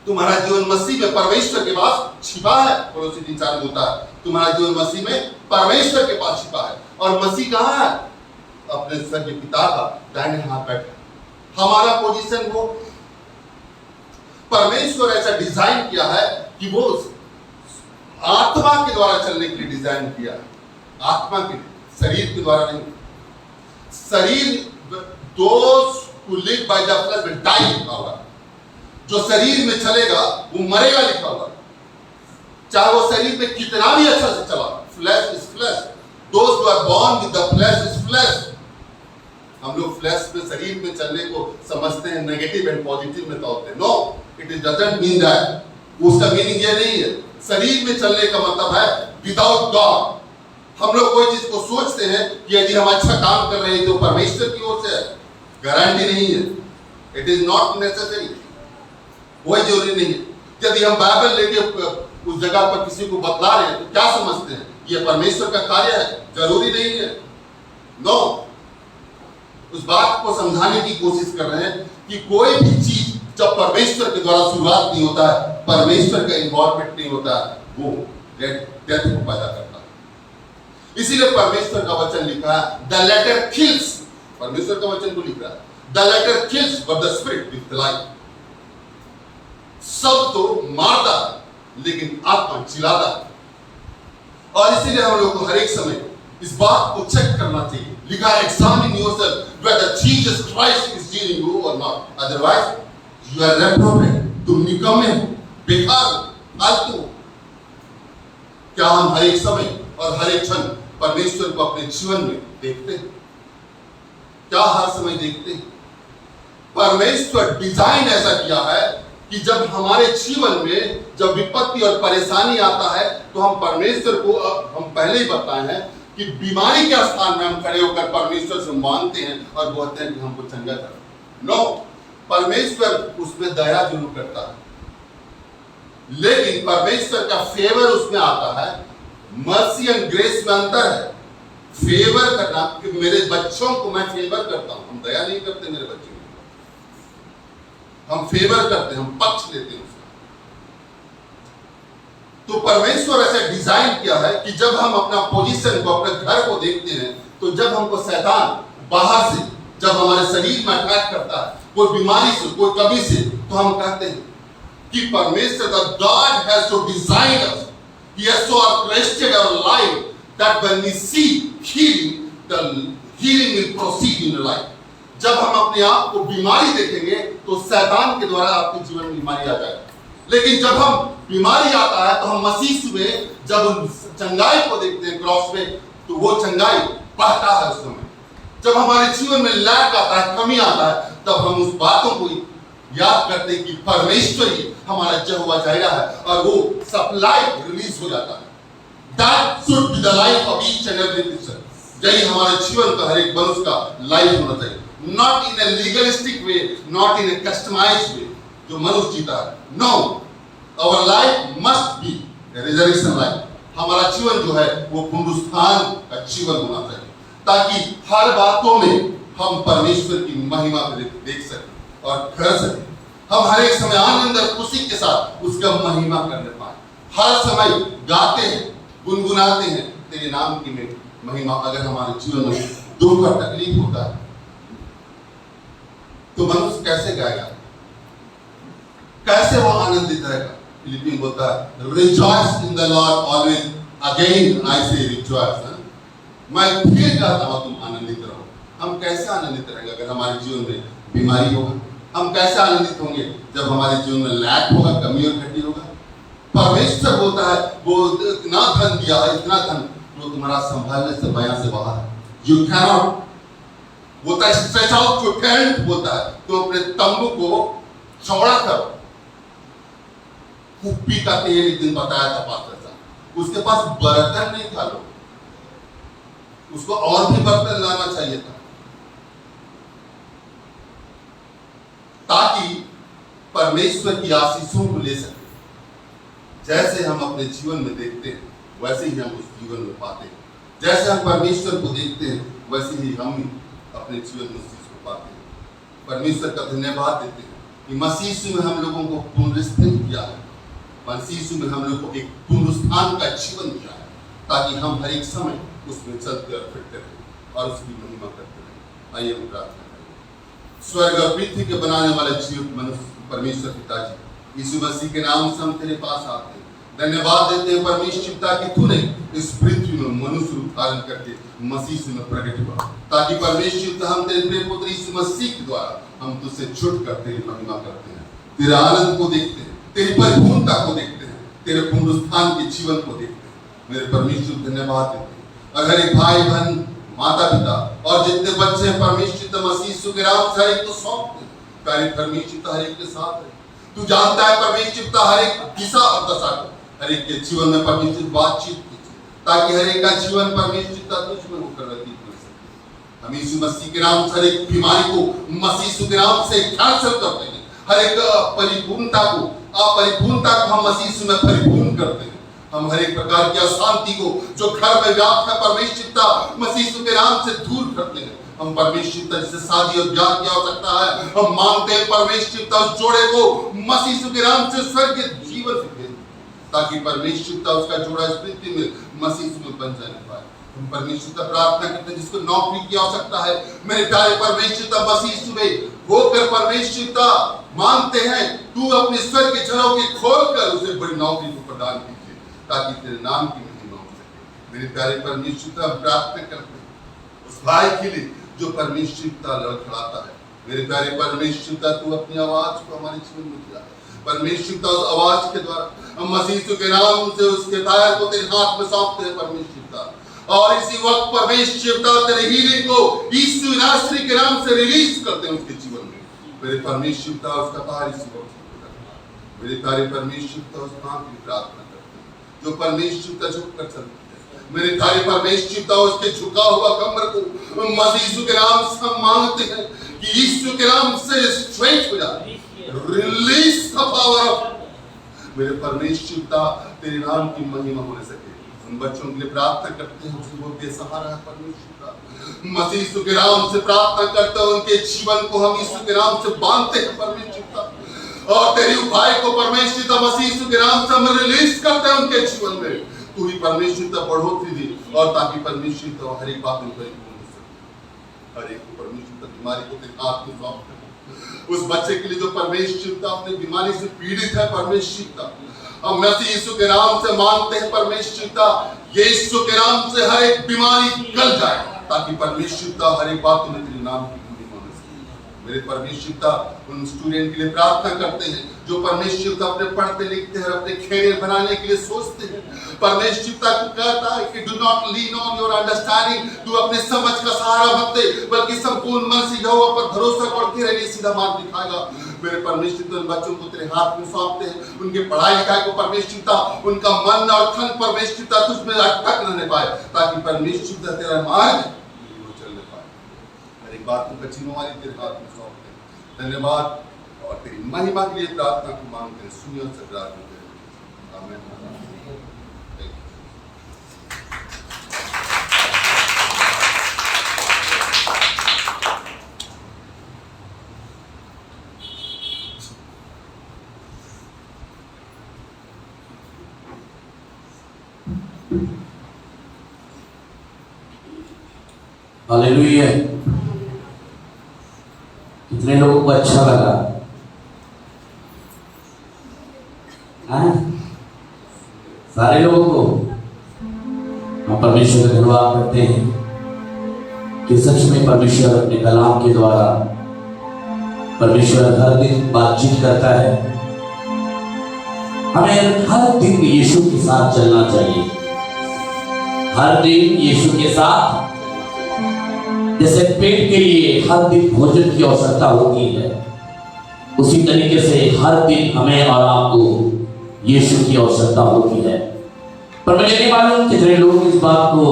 तुम्हारा जीवन मसीह में परमेश्वर के पास छिपा है। पड़ोसी 3-4 में होता है, तुम्हारा जीवन मसीह में परमेश्वर के पास छिपा है। और मसीह कहाँ है? अपने स्वर्गीय पिता का दाहिने हाथ बैठा। हमारा पोजीशन वो परमेश्वर ऐसा डिजाइन किया है कि वो आत्मा के द्वारा चलने के लिए डिजाइन किया है। आत्मा के लिए, शरीर के द्वारा नहीं। शरीर, those who live by the flesh will die लिखा हुआ। जो शरीर में चलेगा वो मरेगा लिखा हुआ, चाहे वो शरीर में कितना भी अच्छा से चला। Flash is flash, those who are born with the flesh is flesh। हम लोग फ्लैश में, शरीर में चलने को समझते हैं नेगेटिव एंड पॉजिटिव में तौर पे। No, it is doesn't mean that. उसका मीनिंग ये नहीं है। शरीर में चलने का मतलब है विदाउट गॉड। हम लोग कोई चीज को सोचते हैं कि यदि हम अच्छा काम कर रहे हैं तो परमेश्वर की ओर से है, गारंटी नहीं है। इट इज नॉट नेसेसरी, कोई जरूरी नहीं है। यदि हम बाइबल लेके उस जगह पर किसी को बतला रहे हैं तो क्या समझते हैं ये परमेश्वर का कार्य है? जरूरी नहीं है। नो, उस बात को समझाने की कोशिश कर रहे हैं कि कोई भी चीज जब परमेश्वर के द्वारा शुरुआत नहीं होता है, परमेश्वर का इन्वॉल्वमेंट नहीं होता है, वो डेथ को पैदा करता है। इसीलिए परमेश्वर का वचन लिखा है द लेटर किल्स, परमेश्वर का वचन को लिख रहा है the letter kills but the spirit with life. सब तो मारता है लेकिन आत्मा जिलाता है। और इसीलिए हम लोग को हर एक समय इस बात को चेक करना चाहिए। लिखा है examine yourself whether Jesus Christ is in you और not, otherwise you are reprobate. तुम निकम्मे हो, बेकार हो, फालतू हो। क्या हम हर एक समय और हर एक क्षण परमेश्वर को अपने जीवन में देखते हैं? क्या हर समय देखते हैं? परमेश्वर डिजाइन ऐसा किया है कि जब हमारे जीवन में जब विपत्ति और परेशानी आता है तो हम परमेश्वर को, हम पहले ही बताए हैं कि बीमारी के स्थान में हम खड़े होकर परमेश्वर से मांगते हैं और बोलते हैं कि हमको चंगा कर। नो, परमेश्वर उसमें दया जरूर करता है, लेकिन परमेश्वर का फेवर उसमें आता है। मर्सी एंड ग्रेस में अंतर है। फेवर करना कि मेरे बच्चों को मैं फेवर करता हूं, हम दया नहीं करते मेरे बच्चों को, हम फेवर करते हैं, हम पक्ष लेते हैं उसका। तो परमेश्वर ऐसा डिजाइन किया है कि जब हम अपना पोजीशन को, अपने घर को देखते हैं, तो जब हमको शैतान बाहर से जब हमारे शरीर में अटैक करता है, कोई बीमारी से, कोई कमी से, तो हम कहते हैं कि परमेश्वर the God has so designed us, he has so orchestrated our life that when we see healing, the healing will proceed in your life. जब हम अपने आप को बीमारी देखेंगे तो शैतान के द्वारा आपके जीवन में बीमारी आ जाएगी। लेकिन जब हम बीमारी आता है तो हम मसीह में जब चंगाई को देखते हैं क्रॉस में, तो वो चंगाई बढ़ता है उस समय। जब हमारे जीवन में लैक आता है, कमी आता है, तब हम उस बातों को याद करते हैं कि परमेश्वर ही हमारा यहोवा जायरा है और वो सप्लाई रिलीज हो जाता है। That should be the life of each and every Christian. यही हमारे जीवन का हर एक मनुष्य का लाइफ होना चाहिए। Not in a legalistic way, not in a customized way, जो मनुष्य जीता है। No, our life must be a resurrection life. हमारा जीवन जो है वो पुनरुत्थान का जीवन होना चाहिए, ताकि हर बातों में हम परमेश्वर की महिमा को देख सकें और कर सकें। हम हर एक समय आनंद और खुशी के साथ उसका महिमा करने पाए। हर समय गाते हैं, गुनगुनाते हैं तेरे नाम की महिमा। अगर हमारे जीवन में दुख और तकलीफ होता है तो मनुष्य कैसे गाएगा, कैसे वो आनंदित रहेगा? फिलिपियन बोलता है rejoice in the Lord always, again I से रिजॉइस। मैं फिर कहता हूं तुम आनंदित रहो। हम कैसे आनंदित रहेंगे अगर हमारे जीवन में बीमारी होगा? हम कैसे आनंदित होंगे जब हमारे जीवन में लैक होगा, कमी और घटी होगा? परमेश्वर बोलता है वो इतना धन दिया है, इतना धन जो तुम्हारा संभालने से बयां से बाहर है। यू कैनॉट, बोलता है स्ट्रेच आउट योर टेंट, बोलता है तो अपने तंबू को चौड़ा करो। कुप्पी का तेल एक दिन बताया था पास्टर साहब, उसके पास बर्तन नहीं था, लोग उसको और भी बर्तन लाना चाहिए था ताकि परमेश्वर की आशीषों को ले सके। जैसे हम अपने जीवन में देखते हैं वैसे ही हम उस जीवन में पाते हैं। जैसे हम परमेश्वर को देखते हैं वैसे ही हम अपने जीवन में उस चीज को पाते हैं। परमेश्वर का धन्यवाद देते हैं कि मसीह में हम लोगों को पुनरुत्थित किया है, मसीह में हम लोग को एक पुनरुत्थान का जीवन दिया है, ताकि हम हर एक समय उसमें चलते और फिरते रहें और उसकी महिमा करते रहें। आइए हम प्रार्थना करें। स्वर्ग और पृथ्वी के बनाने वाले जीवित मनुष्य परमेश्वर पिताजी, यीशु मसीह के नाम से हम तेरे पास आते हैं। धन्यवाद देते हैं परमेश्वर कि तूने इस पृथ्वी में मनुष्य रूप धारण करके मसीह में प्रकट हुआ, ताकि परमेश्वर हम तेरे प्रिय पुत्र यीशु मसीह के द्वारा हम तुझसे छुट कर तेरी महिमा करते हैं, तेरे आनंद को देखते हैं, तेरी परिपूर्णता को देखते हैं, तेरे पुनरुत्थान के जीवन को देखते हैं। मेरे परमेश्वर धन्यवाद देते हैं। अगर एक भाई बहन, माता पिता और जितने बच्चे हैं परमेश्वर मसीह के नाम से हर एक को सौंप दे, ताकि परमेश्वर हर एक के साथ है। तू जानता है परमेश्वर हर एक दिशा और दशा को, हर एक के जीवन में परमेश्वर बातचीत कीजिए, ताकि हर एक का जीवन परमेश्वर का तुझ में होकर व्यतीत हो सके। हम यीशु मसीह के नाम से हर एक बीमारी को मसीह यीशु के नाम से कैंसल करते हैं। हर एक परिपूर्णता को, अपरिपूर्णता को हम मसीह यीशु में परिपूर्ण करते हैं। हम हर एक प्रकार की अशांति को जो घर में व्याप्त है परमेश्वरता मसीह यीशु के नाम से दूर करते हैं। हम परमेश्वरता जिसे शादी और ब्याह की आवश्यकता है, हम मांगते हैं परमेश्वरता उस जोड़े को मसीह यीशु के नाम से स्वर्ग के जीवन से भेज, ताकि परमेश्वरता उसका जोड़ा इस पृथ्वी में मसीह यीशु में बन जाने पाए। हम परमेश्वरता प्रार्थना करते हैं जिसको नौकरी की आवश्यकता है, मेरे प्यारे परमेश्वरता मसीह यीशु में होकर परमेश्वरता मांगते हैं तू अपने स्वर्ग के झरोखे खोलकर उसे बड़ी नौकरी को प्रदान कीजिए, ताकि तेरे नाम की महिमा हो सके। मेरे प्यारे परमेश्वरता प्रार्थना करते हैं उस भाई के लिए जो परमेश्वरता लड़खड़ाता है। मेरे प्यारे परमेश्वरता तू अपनी आवाज को हमारे जीवन में दिया, परमेश्वरता उस आवाज के द्वारा हम मसीह यीशु के नाम से उसके दायर को तेरे हाथ में सौंपते हैं परमेश्वरता। और इसी वक्त परमेश्वरता तेरे हीलिंग को यीशु नासरी के नाम से रिलीज करते हैं उसके जीवन में। मेरे परमेश्वरता उसका तार इसी वक्त मेरे प्यारे परमेश्वरता उस नाम की प्रार्थना करते हैं जो परमेश्वरता झुक कर चलते हैं। मेरे प्यारे परमेश्वरता उसके झुका हुआ कमर को मसीह यीशु के नाम से हम मांगते हैं कि यीशु के नाम से स्ट्रेट हो जाए, रिलीज द पावर ऑफ। मेरे परमेश्वरता तेरे नाम की महिमा होने सके। उन बच्चों के लिए प्रार्थना करते हैं जो बेसहारा है परमेश्वरता मसीह यीशु के नाम से प्रार्थना करते हैं, उनके जीवन को हम यीशु के नाम से बांधते हैं परमेश्वरता, और तेरी उपाय को परमेश्वरता मसीह यीशु के नाम से हम रिलीज करते हैं उनके जीवन में। तू ही परमेश्वरता बढ़ोतरी दे, और ताकि परमेश्वरता हर एक बात में परिपूर्ण हो सके। हर एक को परमेश्वरता बीमारी को तेरे हाथ में सौंपते हैं। उस बच्चे के लिए जो परमेश्वरता अपनी बीमारी से पीड़ित है परमेश्वरता, हम मसीह यीशु के नाम से मांगते हैं परमेश्वरता यीशु के नाम से हर एक बीमारी निकल जाए, ताकि परमेश्वरता हर एक बात में तेरे नाम की महिमा हो सके। मेरे परमेश्वरता उन स्टूडेंट के लिए प्रार्थना करते हैं जो परमेश्वरता अपने पढ़ते लिखते हैं, अपने खेल बनाने के लिए सोचते हैं। परमेश्वरता को कहता है कि do not lean on your understanding, तू अपने समझ का सहारा मत दे, बल्कि संपूर्ण मन से यहोवा पर भरोसा करते रहने सीधा मार्ग दिखाएगा। मेरे परमेश्वरता उन बच्चों को तेरे हाथ में सौंपते हैं, उनके पढ़ाई लिखाई को परमेश्वरता उनका मन और तन परमेश्वरता तुझ में अटक रहने पाए, ताकि परमेश्वरता तेरा मार्ग वो चलने पाए। हर एक बात को कच्ची वाली तेरे हाथ में सौंपते हैं। धन्यवाद और तेरी महिमा के लिए प्रार्थना को मांगते हैं, सुनिए और सग्राह करते हैं। आमीन। हालेलुया। कितने लोगों को अच्छा लगा? सारे लोगों को हम परमेश्वर का धन्यवाद करते हैं कि सच में परमेश्वर अपने कलाम के द्वारा परमेश्वर हर दिन बातचीत करता है। हमें हर दिन यीशु के साथ चलना चाहिए, हर दिन यीशु के साथ। जैसे पेट के लिए हर दिन भोजन की आवश्यकता होती है, उसी तरीके से हर दिन हमें और आपको यीशु की आवश्यकता होती है। पर मुझे नहीं मालूम कितने लोग इस बात को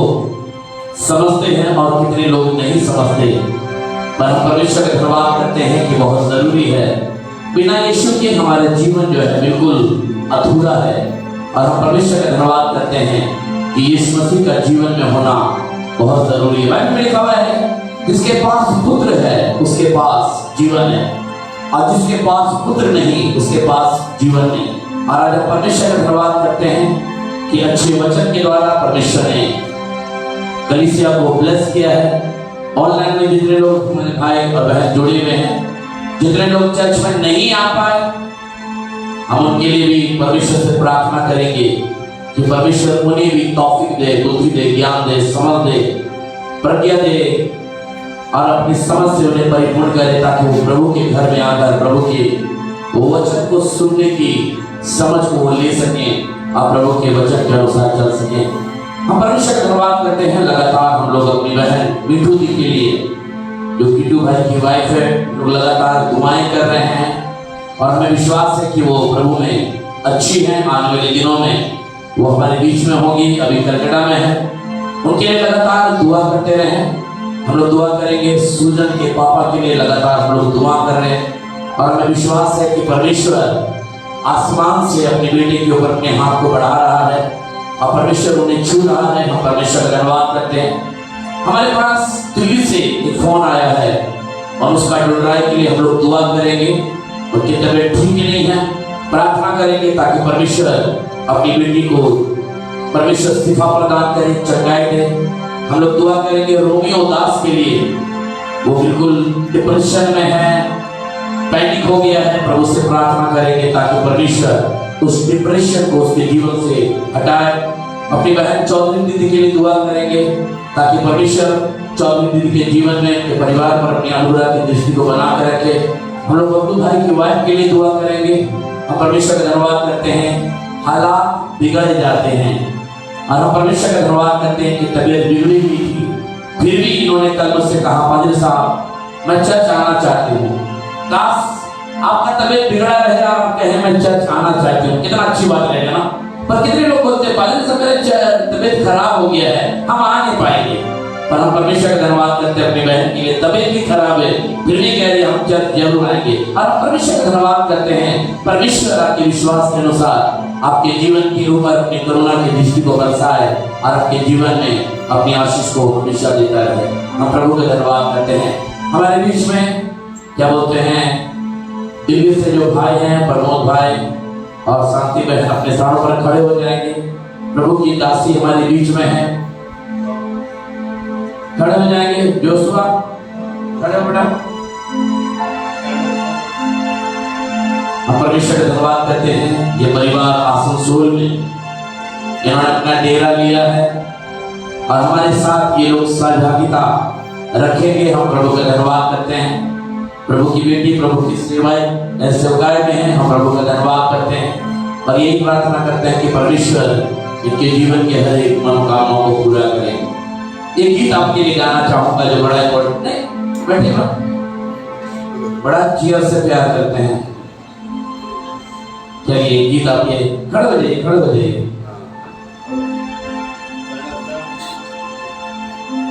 समझते हैं और कितने लोग नहीं समझते, पर हम परमेश्वर का धन्यवाद करते हैं कि बहुत जरूरी है। बिना यीशु के हमारा जीवन जो है बिल्कुल अधूरा है, और हम परमेश्वर का धन्यवाद करते हैं कि यीशु मसीह का जीवन में होना बहुत जरूरी है। बाइबल में लिखा हुआ है जिसके पास पुत्र है उसके पास जीवन है, और जिसके पास पुत्र नहीं उसके पास जीवन नहीं। और आज हम परमेश्वर का धन्यवाद करते हैं कि अच्छे वचन के द्वारा परमेश्वर ने कलीसिया को ब्लेस किया है। ऑनलाइन में जितने लोग हमारे भाई और बहन जुड़े हुए हैं, जितने लोग चर्च में नहीं आ पाए, हम उनके लिए भी परमेश्वर से प्रार्थना करेंगे कि परमेश्वर उन्हें भी तौफीक दे, बुद्धि दे, ज्ञान दे, समझ दे, प्रज्ञा दे, और अपनी समझ से उन्हें परिपूर्ण करे, ताकि वो प्रभु के घर में आकर प्रभु के वचन को सुनने की समझ को ले सके और प्रभु के वचन के अनुसार चल सके। हम परमेश्वर का धन्यवाद करते हैं। लगातार हम लोग अपनी बहन मिठू दी के लिए, जो किटू भाई की वाइफ है, लोग लगातार दुआएं कर रहे हैं, और हमें विश्वास है कि वो प्रभु में अच्छी हैं। आने वाले दिनों में वो हमारे बीच में होंगी, अभी कलकत्ता में है। उनके लिए लगातार दुआ करते रहें। हम लोग दुआ करेंगे। सूजन के पापा के लिए लगातार हम लोग दुआ कर रहे हैं और हमें विश्वास है कि परमेश्वर आसमान से अपनी बेटी के ऊपर अपने हाथ को बढ़ा रहा है और परमेश्वर उन्हें छू रहा है। हम परमेश्वर का धन्यवाद करते हैं। हमारे पास दिल्ली से एक फोन आया है और उसका ढूंढाई के लिए हम लोग दुआ करेंगे। उनकी तबीयत ठीक नहीं है, प्रार्थना करेंगे ताकि परमेश्वर अपनी बेटी को परमेश्वर इस्तीफा प्रदान करे, चंगाई दे। हम लोग दुआ करेंगे रोमियो दास के लिए। वो बिल्कुल डिप्रेशन में है, पैनिक हो गया है। प्रभु से प्रार्थना करेंगे ताकि परमेश्वर उस डिप्रेशन को उसके जीवन से हटाए। अपनी बहन चौधरी दीदी के लिए दुआ करेंगे ताकि परमेश्वर चौधरी दीदी के जीवन में, के परिवार पर अपनी अनुग्रह की दृष्टि को बना कर रखे। हम लोग बब्बू भाई की वाइफ के लिए दुआ करेंगे। हम परमेश्वर का धन्यवाद करते हैं। हालात बिगड़ जाते हैं और हम परमेश्वर का धन्यवाद करते हैं कि तबीयत बिगड़ी हुई थी, फिर भी इन्होंने कल मुझसे कहा, पादरी साहब मैं चर्च आना चाहती हूँ। काश आपका तबीयत बिगड़ा रहे, आप कहें मैं चर्च आना चाहती हूँ, कितना अच्छी बात रहेगा ना। पर कितने लोग बोलते हैं पादरी साहब मेरा तबीयत खराब हो गया है, हम आ नहीं पाएंगे। पर हम परमेश्वर का धन्यवाद करते हैं अपनी बहन के लिए। तबीयत भी खराब है, फिर भी कह रहे हम चर्च जरूर आएंगे। और परमेश्वर का धन्यवाद करते हैं। परमेश्वर आपके विश्वास के अनुसार आपके जीवन के ऊपर अपनी करुणा की दृष्टि को बरसाए और आपके जीवन में अपनी आशीष को हमेशा देता रहे। हम प्रभु का धन्यवाद करते हैं। हमारे बीच में क्या बोलते हैं, दिल्ली से जो भाई हैं, प्रमोद भाई और शांति बहन अपने स्थानों पर खड़े हो जाएंगे। प्रभु की दासी हमारे बीच में है, खड़े हो जाएंगे। जोशुआ खड़े हो बेटा। हम परमेश्वर का धन्यवाद करते हैं। ये परिवार आसनसोल में इन्होंने अपना डेरा लिया है और हमारे साथ ये लोग सहभागिता रखेंगे। हम प्रभु का धन्यवाद करते हैं। प्रभु की बेटी प्रभु की सेवाएं सेवकाएं में हैं। हम प्रभु का धन्यवाद करते हैं और यही प्रार्थना करते हैं कि परमेश्वर इनके जीवन के हर एक मनोकामनाओं को पूरा करें। एक गीत आपके लिए गाना चाहूंगा जो बड़ा इम्पोर्टेंट नहीं, बैठे बड़ा चीयर से प्यार करते हैं। चलिए गीत आपके खड़े हो जाइए, खड़े हो जाइए।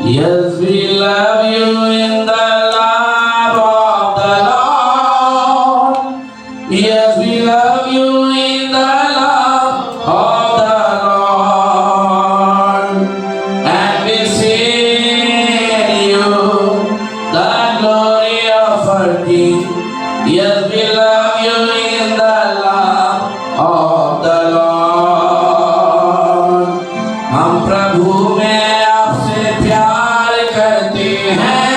Yes, we love you in the love of the Lord. Yes, we love you in the love of the Lord. And we sing you the glory of our King. Yes, we love you in the love of the Lord. हम प्रभु में आपसे प्यार करते हैं।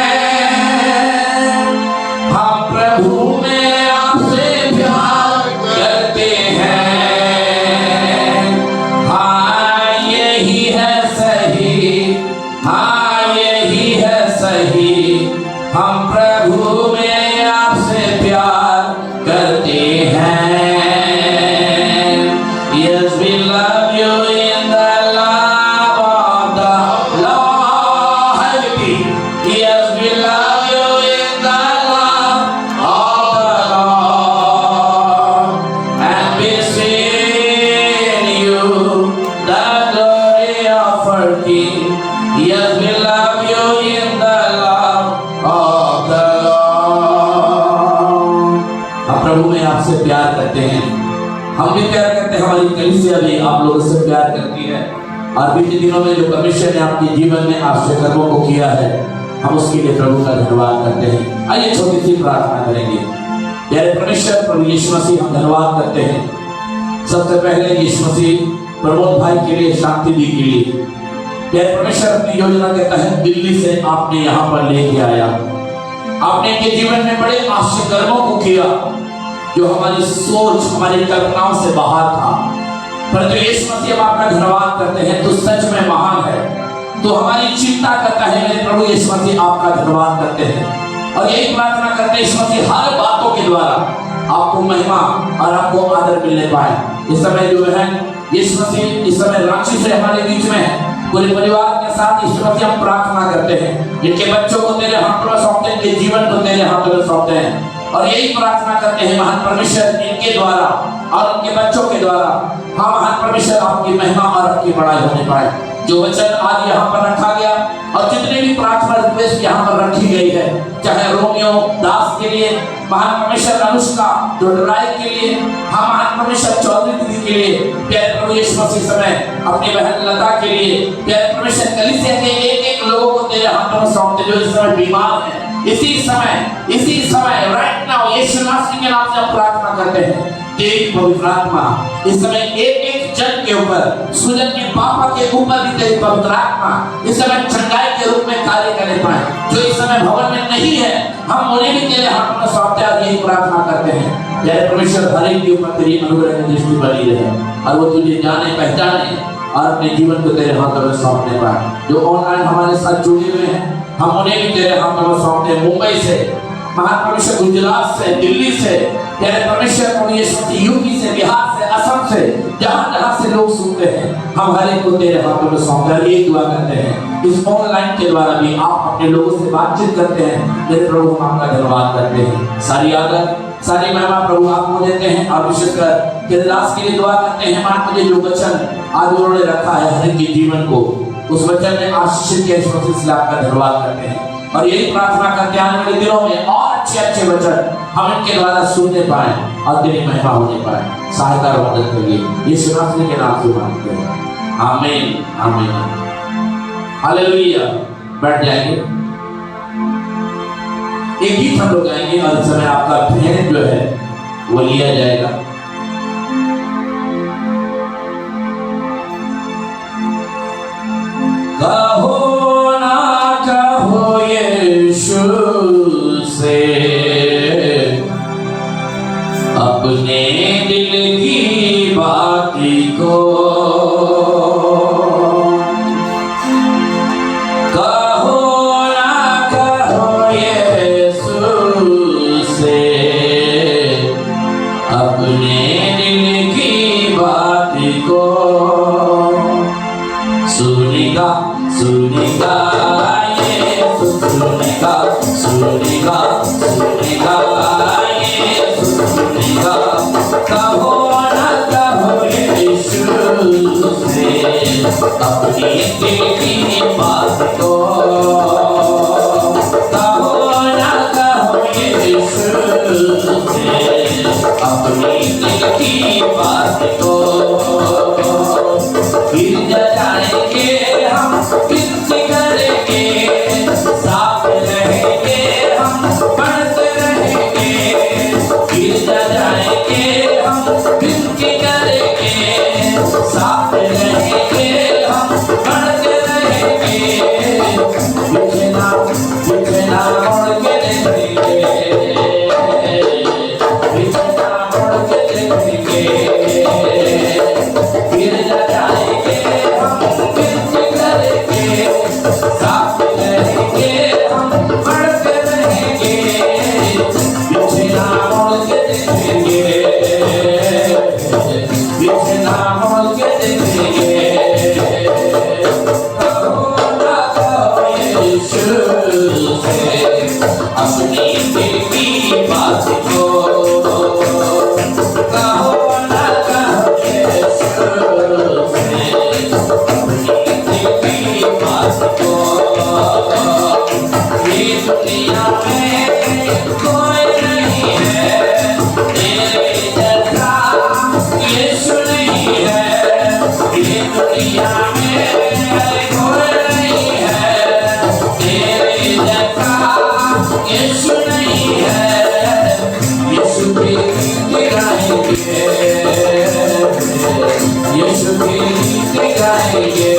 हम प्रभु में आपसे प्यार करते हैं। हाँ यही है सही, हाँ यही है सही। हम प्रभु में आपसे प्यार करते हैं। Yes, we love you in the love of the Lord. Yes, we love you in the love of the Lord. And we sing you the glory of our King. Yes, we love you in the love of the Lord. हम प्रभु में आपसे प्यार करते हैं। हम भी प्यार करते हैं। हमारी कलीसिया भी आप लोगों से प्यार करती है और बीते दिनों में जो परमेश्वर ने आपके जीवन में आश्चर्य कर्मों को किया है, हम उसके लिए प्रभु का धन्यवाद करते हैं। आइए छोटी सी प्रार्थना करेंगे। प्यारे परमेश्वर प्रभु यीशु मसीह हम धन्यवाद करते हैं। सबसे पहले यीशु मसीह प्रमोद भाई के लिए, शांति दी के लिए प्यारे परमेश्वर अपनी योजना के तहत दिल्ली से आपने यहाँ पर लेके आया। आपने इनके जीवन में बड़े आश्चर्य कर्मों को किया जो हमारी सोच, हमारी कल्पनाओं से बाहर था। परंतु यीशु मसीह हम आपका धन्यवाद करते हैं, तो सच में महान है, तो हमारी चिंता करता है। मेरे प्रभु यीशु मसीह आपका धन्यवाद करते हैं और यही प्रार्थना करते हैं यीशु मसीह हर बातों के द्वारा आपको महिमा और आपको आदर मिलने पाए। इस समय जो है यीशु मसीह इस समय रांची से हमारे बीच में है, पूरे परिवार के साथ यीशु मसीह हम प्रार्थना करते हैं। इनके बच्चों को तेरे हाथों में सौंपते हैं, इनके जीवन को तेरे हाथों में सौंपते हैं और यही प्रार्थना करते हैं महान परमेश्वर इनके द्वारा और उनके बच्चों के द्वारा हम महान परमेश्वर आपकी महिमा और आपकी बड़ाई होने पाए। जो वचन आज यहाँ पर रखा गया और जितने भी प्रार्थना रिक्वेस्ट यहाँ पर रखी गई है, चाहे रोमियो दास के लिए, महान परमेश्वर अनुष्का डोडराय के लिए, हम महान परमेश्वर चौधरी दीदी के लिए, प्यारे प्रभु यीशु मसीह समय अपनी बहन लता के लिए, प्यारे परमेश्वर कलीसिया के एक एक लोगों को तेरे हाथों में सौंपते जो इस समय बीमार हैं। इसी समय राइट नाउ यीशु मसीह के नाम से हम प्रार्थना करते हैं। तेरी पवित्र आत्मा इस समय एक एक जन के ऊपर, सुजन के पापा के ऊपर भी तेरी पवित्र आत्मा इस समय चंगाई के रूप में कार्य करने पाए। जो इस समय भवन में नहीं है, हम उन्हें भी तेरे हाथों में सौंपते हैं, यही प्रार्थना करते हैं। जय परमेश्वर हर एक के ऊपर तेरी अनुग्रह की दृष्टि बनी रहे और वो तुझे जाने पहचाने और अपने जीवन को तेरे हाथों में सौंपने पाए। जो ऑनलाइन हमारे साथ जुड़े हुए हैं, हम उन्हें भी तेरे हाथों में सौंपते हैं। मुंबई से, महान परमेश्वर गुजरात से, दिल्ली से, तेरे परमेश्वर यूपी से, बिहार से, असम से, जहां जहां से लोग सुनते हैं, हम हर एक को तेरे हाथों में सौंपकर ये दुआ करते हैं। इस ऑनलाइन के द्वारा भी आप अपने लोगों से बातचीत करते हैं। मेरे प्रभु हम आपका धन्यवाद करते हैं। सारी आदर सारी महिमा प्रभु आपको देते हैं और विशेषकर तेरे दास के लिए दुआ करते हैं। मान मुझे जो वचन आज उन्होंने रखा है हर एक के जीवन को, उस वचन में आशीषित किया, इस वचन से आपका धन्यवाद करते हैं और यही प्रार्थना करते हैं आने वाले दिनों में और अच्छे वचन हम इनके द्वारा सुनने पाए और तेरी महिमा होने पाए। सहायता और मदद करिए, यीशु मसीह के नाम से मांगते हैं, आमीन आमीन हालेलुया। बैठ जाएंगे, एक गीत हम लोग गाएंगे और इस समय आपका भेंट जो है वो लिया जाएगा। कहो ना कहो यीशु से अपने दिल की बात को, कहो ना कहो यीशु से अपने दिल की बात को, सुनेगा सुनेगा यीशु सुनेगा, सुनेगा सुनेगा यीशु सुनेगा। कहो ना कहो यीशु से अपनी दिल की बात को, कहो ना कहो यीशु से अपनी दिल की बात को। फिर जाएंगे हम, गिनती करेंगे, साथ रहेंगे हम, बढ़ते रहेंगे। फिर जाएंगे हम, गिनती करेंगे, साथ रहेंगे हम, बढ़ते रहेंगे। बिछना बिछना मोड़ के देखेंगे, बिछना मोड़ के देखेंगे। फिर जाएंगे हम, गिनती करेंगे, साथ रहेंगे हम, बढ़ते रहेंगे। बिछना मोड़ के देखेंगे, बिछना मोड़ के देखेंगे। कहो ना कहो यीशु से अपनी दिल की बात को, कहो ना कहो यीशु से अपनी दिल की बात को। ये दुनिया में कोई नहीं है तेरे जैसा, यीशु नहीं है। ये दुनिया में कोई नहीं है तेरे जैसा, यीशु नहीं है। यीशु की गीत गाएंगे, यीशु की गीत गाएंगे।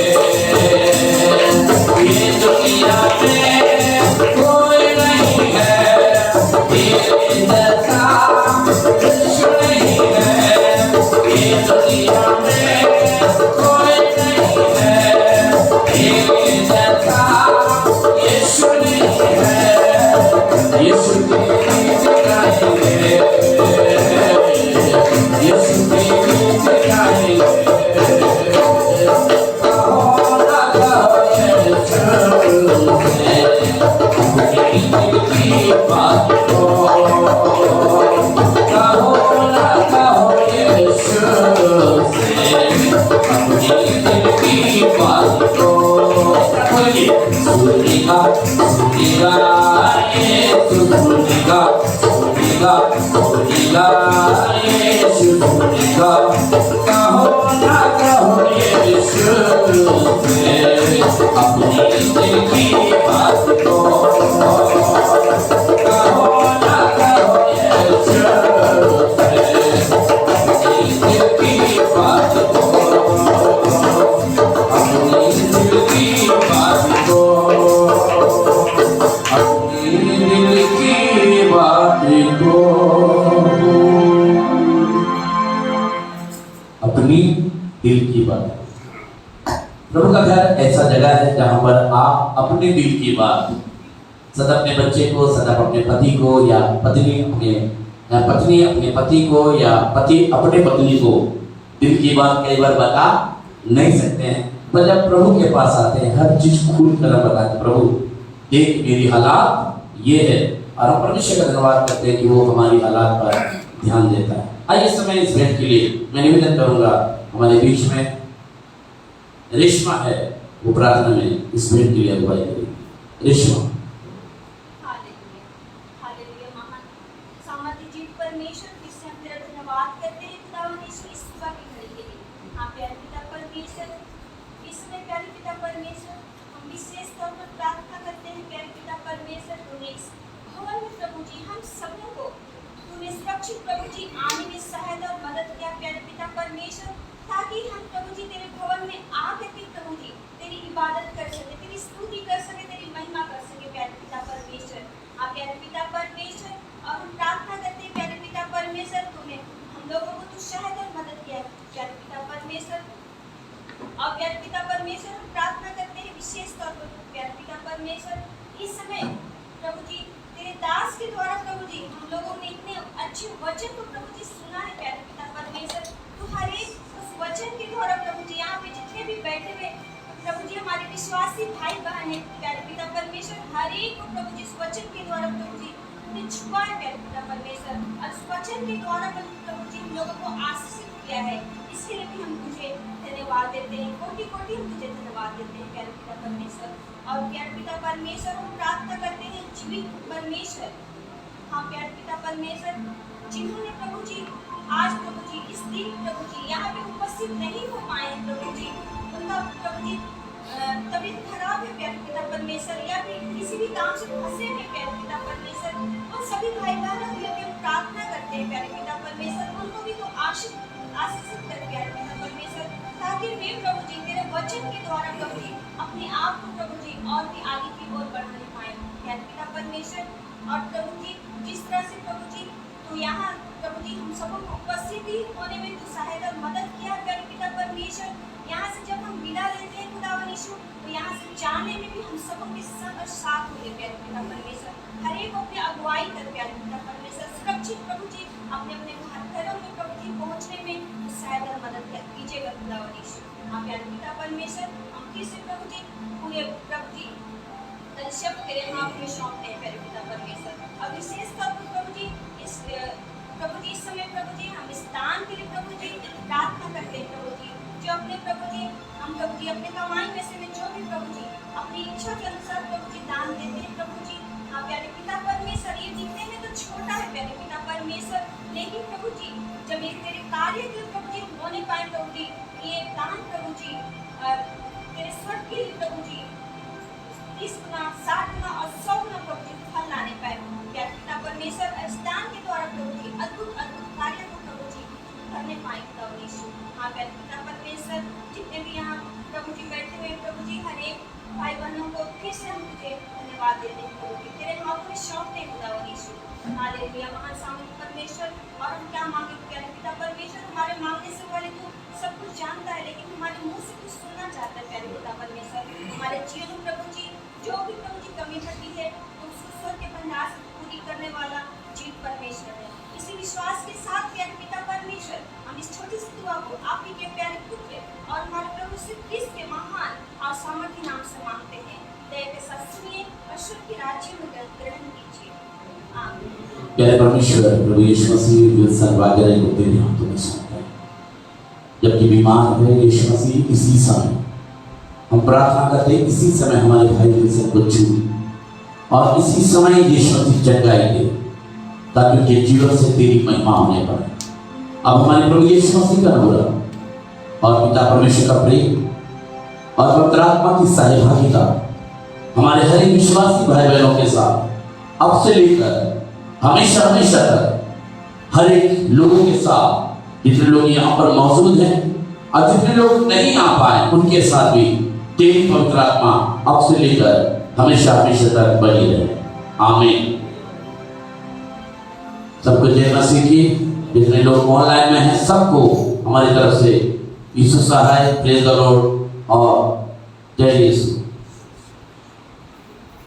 ये दुनिया में कोई नहीं है तेरे जैसा, यीशु नहीं है। ये दुनिया में कोई नहीं है तेरे जैसा, यीशु नहीं है। यीशु की गीत गाएंगे, यीशु की गीत गाएंगे। कहो ना कहो यीशु से अपनी दिल की बात को, कहो ना कहो यीशु सुनेगा सुनेगा सुनेगा यीशु सुनेगा कहो ना कहो ये यीशु से अपनी दिल की बात को कहो ना कहो ये यीशु से अपनी दिल की बात को अपनी दिल की बात को अपनी दिल की बात को अपनी दिल की बात। प्रभु का घर ऐसा जगह है जहां पर आप अपने दिल की बात सदा अपने बच्चे को, सदा अपने पति को, या पत्नी अपने पति को, या पति अपने पत्नी को दिल की बात कई बार बता नहीं सकते हैं। पर जब प्रभु के पास आते हैं हर चीज खुल कर बताते, प्रभु देख मेरी हालात ये है, और हम परमेश्वर का धन्यवाद करते हैं कि वो हमारी हालात पर ध्यान देता है। आइए इस समय इस भेंट के लिए मैं निवेदन करूंगा, हमारे बीच में रेशमा है, वो प्रार्थना में इस भेंट के लिए अगुवाई करेगी। रेशमा। Hallelujah, hallelujah. महान सामर्थ्य जीव परमेश्वर, जिससे हम तेरा धन्यवाद करते हैं खुदावन यीशु इस सुबह की घड़ी के लिए। हाँ प्यारे पिता परमेश्वर, इस समय प्यारे पिता परमेश्वर हम विशेष तौर पर प्रार्थना करते हैं प्यारे पिता परमेश्वर, तूने इस भवन में प्रभु जी हम सबों को तूने सुरक्षित प्रभु जी आने में सहायता और मदद किया प्यारे पिता परमेश्वर, ताकि हम प्रभु जी तेरे भवन में आकर के प्रभु जी तेरी इबादत कर सके, तेरी स्तुति कर सके, तेरी महिमा कर सके प्यारे पिता परमेश्वर। आप प्यारे पिता परमेश्वर, और हम प्रार्थना करते हैं प्यारे पिता परमेश्वर, तूने हम लोगों को तू सहायता और मदद किया प्यारे पिता परमेश्वर। और प्यारे पिता परमेश्वर हम प्रार्थना करते हैं विशेष तौर पर प्यारे पिता परमेश्वर, इस समय प्रभु जी तेरे दास के द्वारा प्रभु जी हम लोगों ने इतने अच्छे वचन को प्रभु जी सुना है प्यारे पिता परमेश्वर। तू हर एक उस वचन के द्वारा प्रभु जी यहाँ पे जितने भी बैठे हुए प्रभु जी हमारे विश्वासी भाई बहन है प्यारे पिता परमेश्वर, हर एक को प्रभु जी इस वचन के द्वारा प्रभु जी तूने छुआ है प्यारे पिता परमेश्वर, और इस वचन के द्वारा प्रभु जी हम लोगों को आशीषित किया है। इसके लिए भी हम तुझे धन्यवाद देते हैं, कोटि कोटि हम तुझे धन्यवाद देते हैं प्यारे पिता परमेश्वर। और प्यारे पिता परमेश्वर हम प्रार्थना करते हैं जीवित परमेश्वर, हाँ प्यारे पिता परमेश्वर, जिन्होंने प्रभु जी आज प्रभु जी इस दिन प्रभु जी यहाँ पे उपस्थित नहीं हो पाए प्रभु जी, उनका प्रभु जी तबीयत खराब है प्यारे पिता परमेश्वर, या फिर किसी भी काम से फंसे हैं प्यारे पिता परमेश्वर, उन सभी भाई बहनों के लिए हम प्रार्थना करते हैं प्यारे पिता परमेश्वर, उनको भी तो आशीषित कर प्यारे पिता परमेश्वर, ताकि वे प्रभु जी तेरे वचन के द्वारा प्रभु जी अपने आप को प्रभु जी और भी आगे की ओर बढ़ाने पाए प्यारे पिता परमेश्वर। और प्रभु जी जिस तरह से प्रभु जी तू यहाँ प्रभु जी हम सबों को उपस्थिति होने में तू सहायता और मदद किया प्यारे पिता परमेश्वर। यहाँ से जब हम विदा लेते हैं खुदावन यीशु, तो यहाँ से जाने में भी हम सबों के संग और साथ होंगे प्यारे पिता परमेश्वर, हर एक अपने अगुवाई कर प्यारे पिता परमेश्वर, सुरक्षित प्रभु जी अपने अपने घरों में प्रभु जी पहुँचने में सहायता और मदद कीजिएगा खुदावन यीशु। हाँ प्यारे पिता परमेश्वर, हम फिर से प्रभु जी पूरे प्रभु जी शब्द तेरे हाथ में सौंपते हैं प्यारे पिता परमेश्वर। और विशेष तौर पर प्रभु जी इस समय प्रभु जी हम इस दान के लिए प्रभु जी प्रार्थना करते हैं प्रभु जी, जो अपने प्रभु जी हम प्रभु जी अपने कमाई में से जो भी प्रभु जी अपनी इच्छा के अनुसार प्रभु जी दान देते हैं प्रभु जी। हाँ प्यारे पिता परमेश्वर, ये दिखने में तो छोटा है प्यारे पिता परमेश्वर, लेकिन प्रभु जी जब ये तेरे कार्य के प्रभु जी होने पाए प्रभु जी, ये दान प्रभु जी तेरे स्वर्ग के लिए प्रभु जी 30 गुना 60 गुना और 100 गुना प्रभु जी फल लाने पाए प्यारे पिता परमेश्वर। दान के द्वारा प्रभु जी अद्भुत अद्भुत कार्य को प्रभु जी करने पाए प्रभु यीशु। हाँ प्यारे पिता परमेश्वर, जितने भी यहाँ प्रभु जी बैठे हुए प्रभु जी हर एक भाई बहनों को फिर से हम तुझे धन्यवाद देते हैं प्रभु जी, तेरे हाथों में सौंपते हैं खुदावन यीशु। हालेलुया महान सामर्थ्य परमेश्वर। और हम क्या मांगे प्यारे पिता परमेश्वर, हमारे मांगने से पहले तू सब कुछ जानता है, लेकिन हमारे मुंह से कुछ सुनना चाहता है प्यारे पिता परमेश्वर। हमारे जीवन में प्रभु जी जो भी प्रभु जी कमी घटी है तो स्वर के भंडार से पूरी करने वाला जीव परमेश्वर है। इसी विश्वास के साथ प्यारे पिता परमेश्वर हम इस छोटी सी दुआ को आप ही के प्यारे पुत्र और हमारे प्रभु श्री ख्रीस्त के महान और सामर्थ्य नाम से मांगते हैं। दया के साथ सुनिए और शुभ के राज्य में ग्रहण कीजिए। आमीन। प्यारे परमेश्वर, प्रभु यीशु मसीह विल्सन वागरे को तेरे हाथों में सौंपते हैं। जबकि बीमार है यीशु मसीह, इसी समय हम प्रार्थना करते हैं, इसी समय हमारे भाई विल्सन को छू और इसी समय यीशु मसीह चंगाई दे। ताकि उनके जीवन से तेरी महिमा होने पाए। अब हमारे प्रभु यीशु मसीह का अनुग्रह और पिता परमेश्वर का प्रेम और पवित्र आत्मा की सहभागिता हमारे हर एक विश्वासी भाई बहनों के साथ अब से लेकर हमेशा हमेशा तक हर एक लोगों के साथ, जितने लोग यहाँ पर मौजूद हैं और जितने लोग नहीं आ पाए उनके साथ भी तेरी पवित्र आत्मा अब से लेकर हमेशा हमेशा तक बनी रहे। आमीन। सबको जय मसीह की। जितने लोग ऑनलाइन में हैं सबको हमारी तरफ से यीशु सहाय, प्रेज द लॉर्ड और जय यीशु।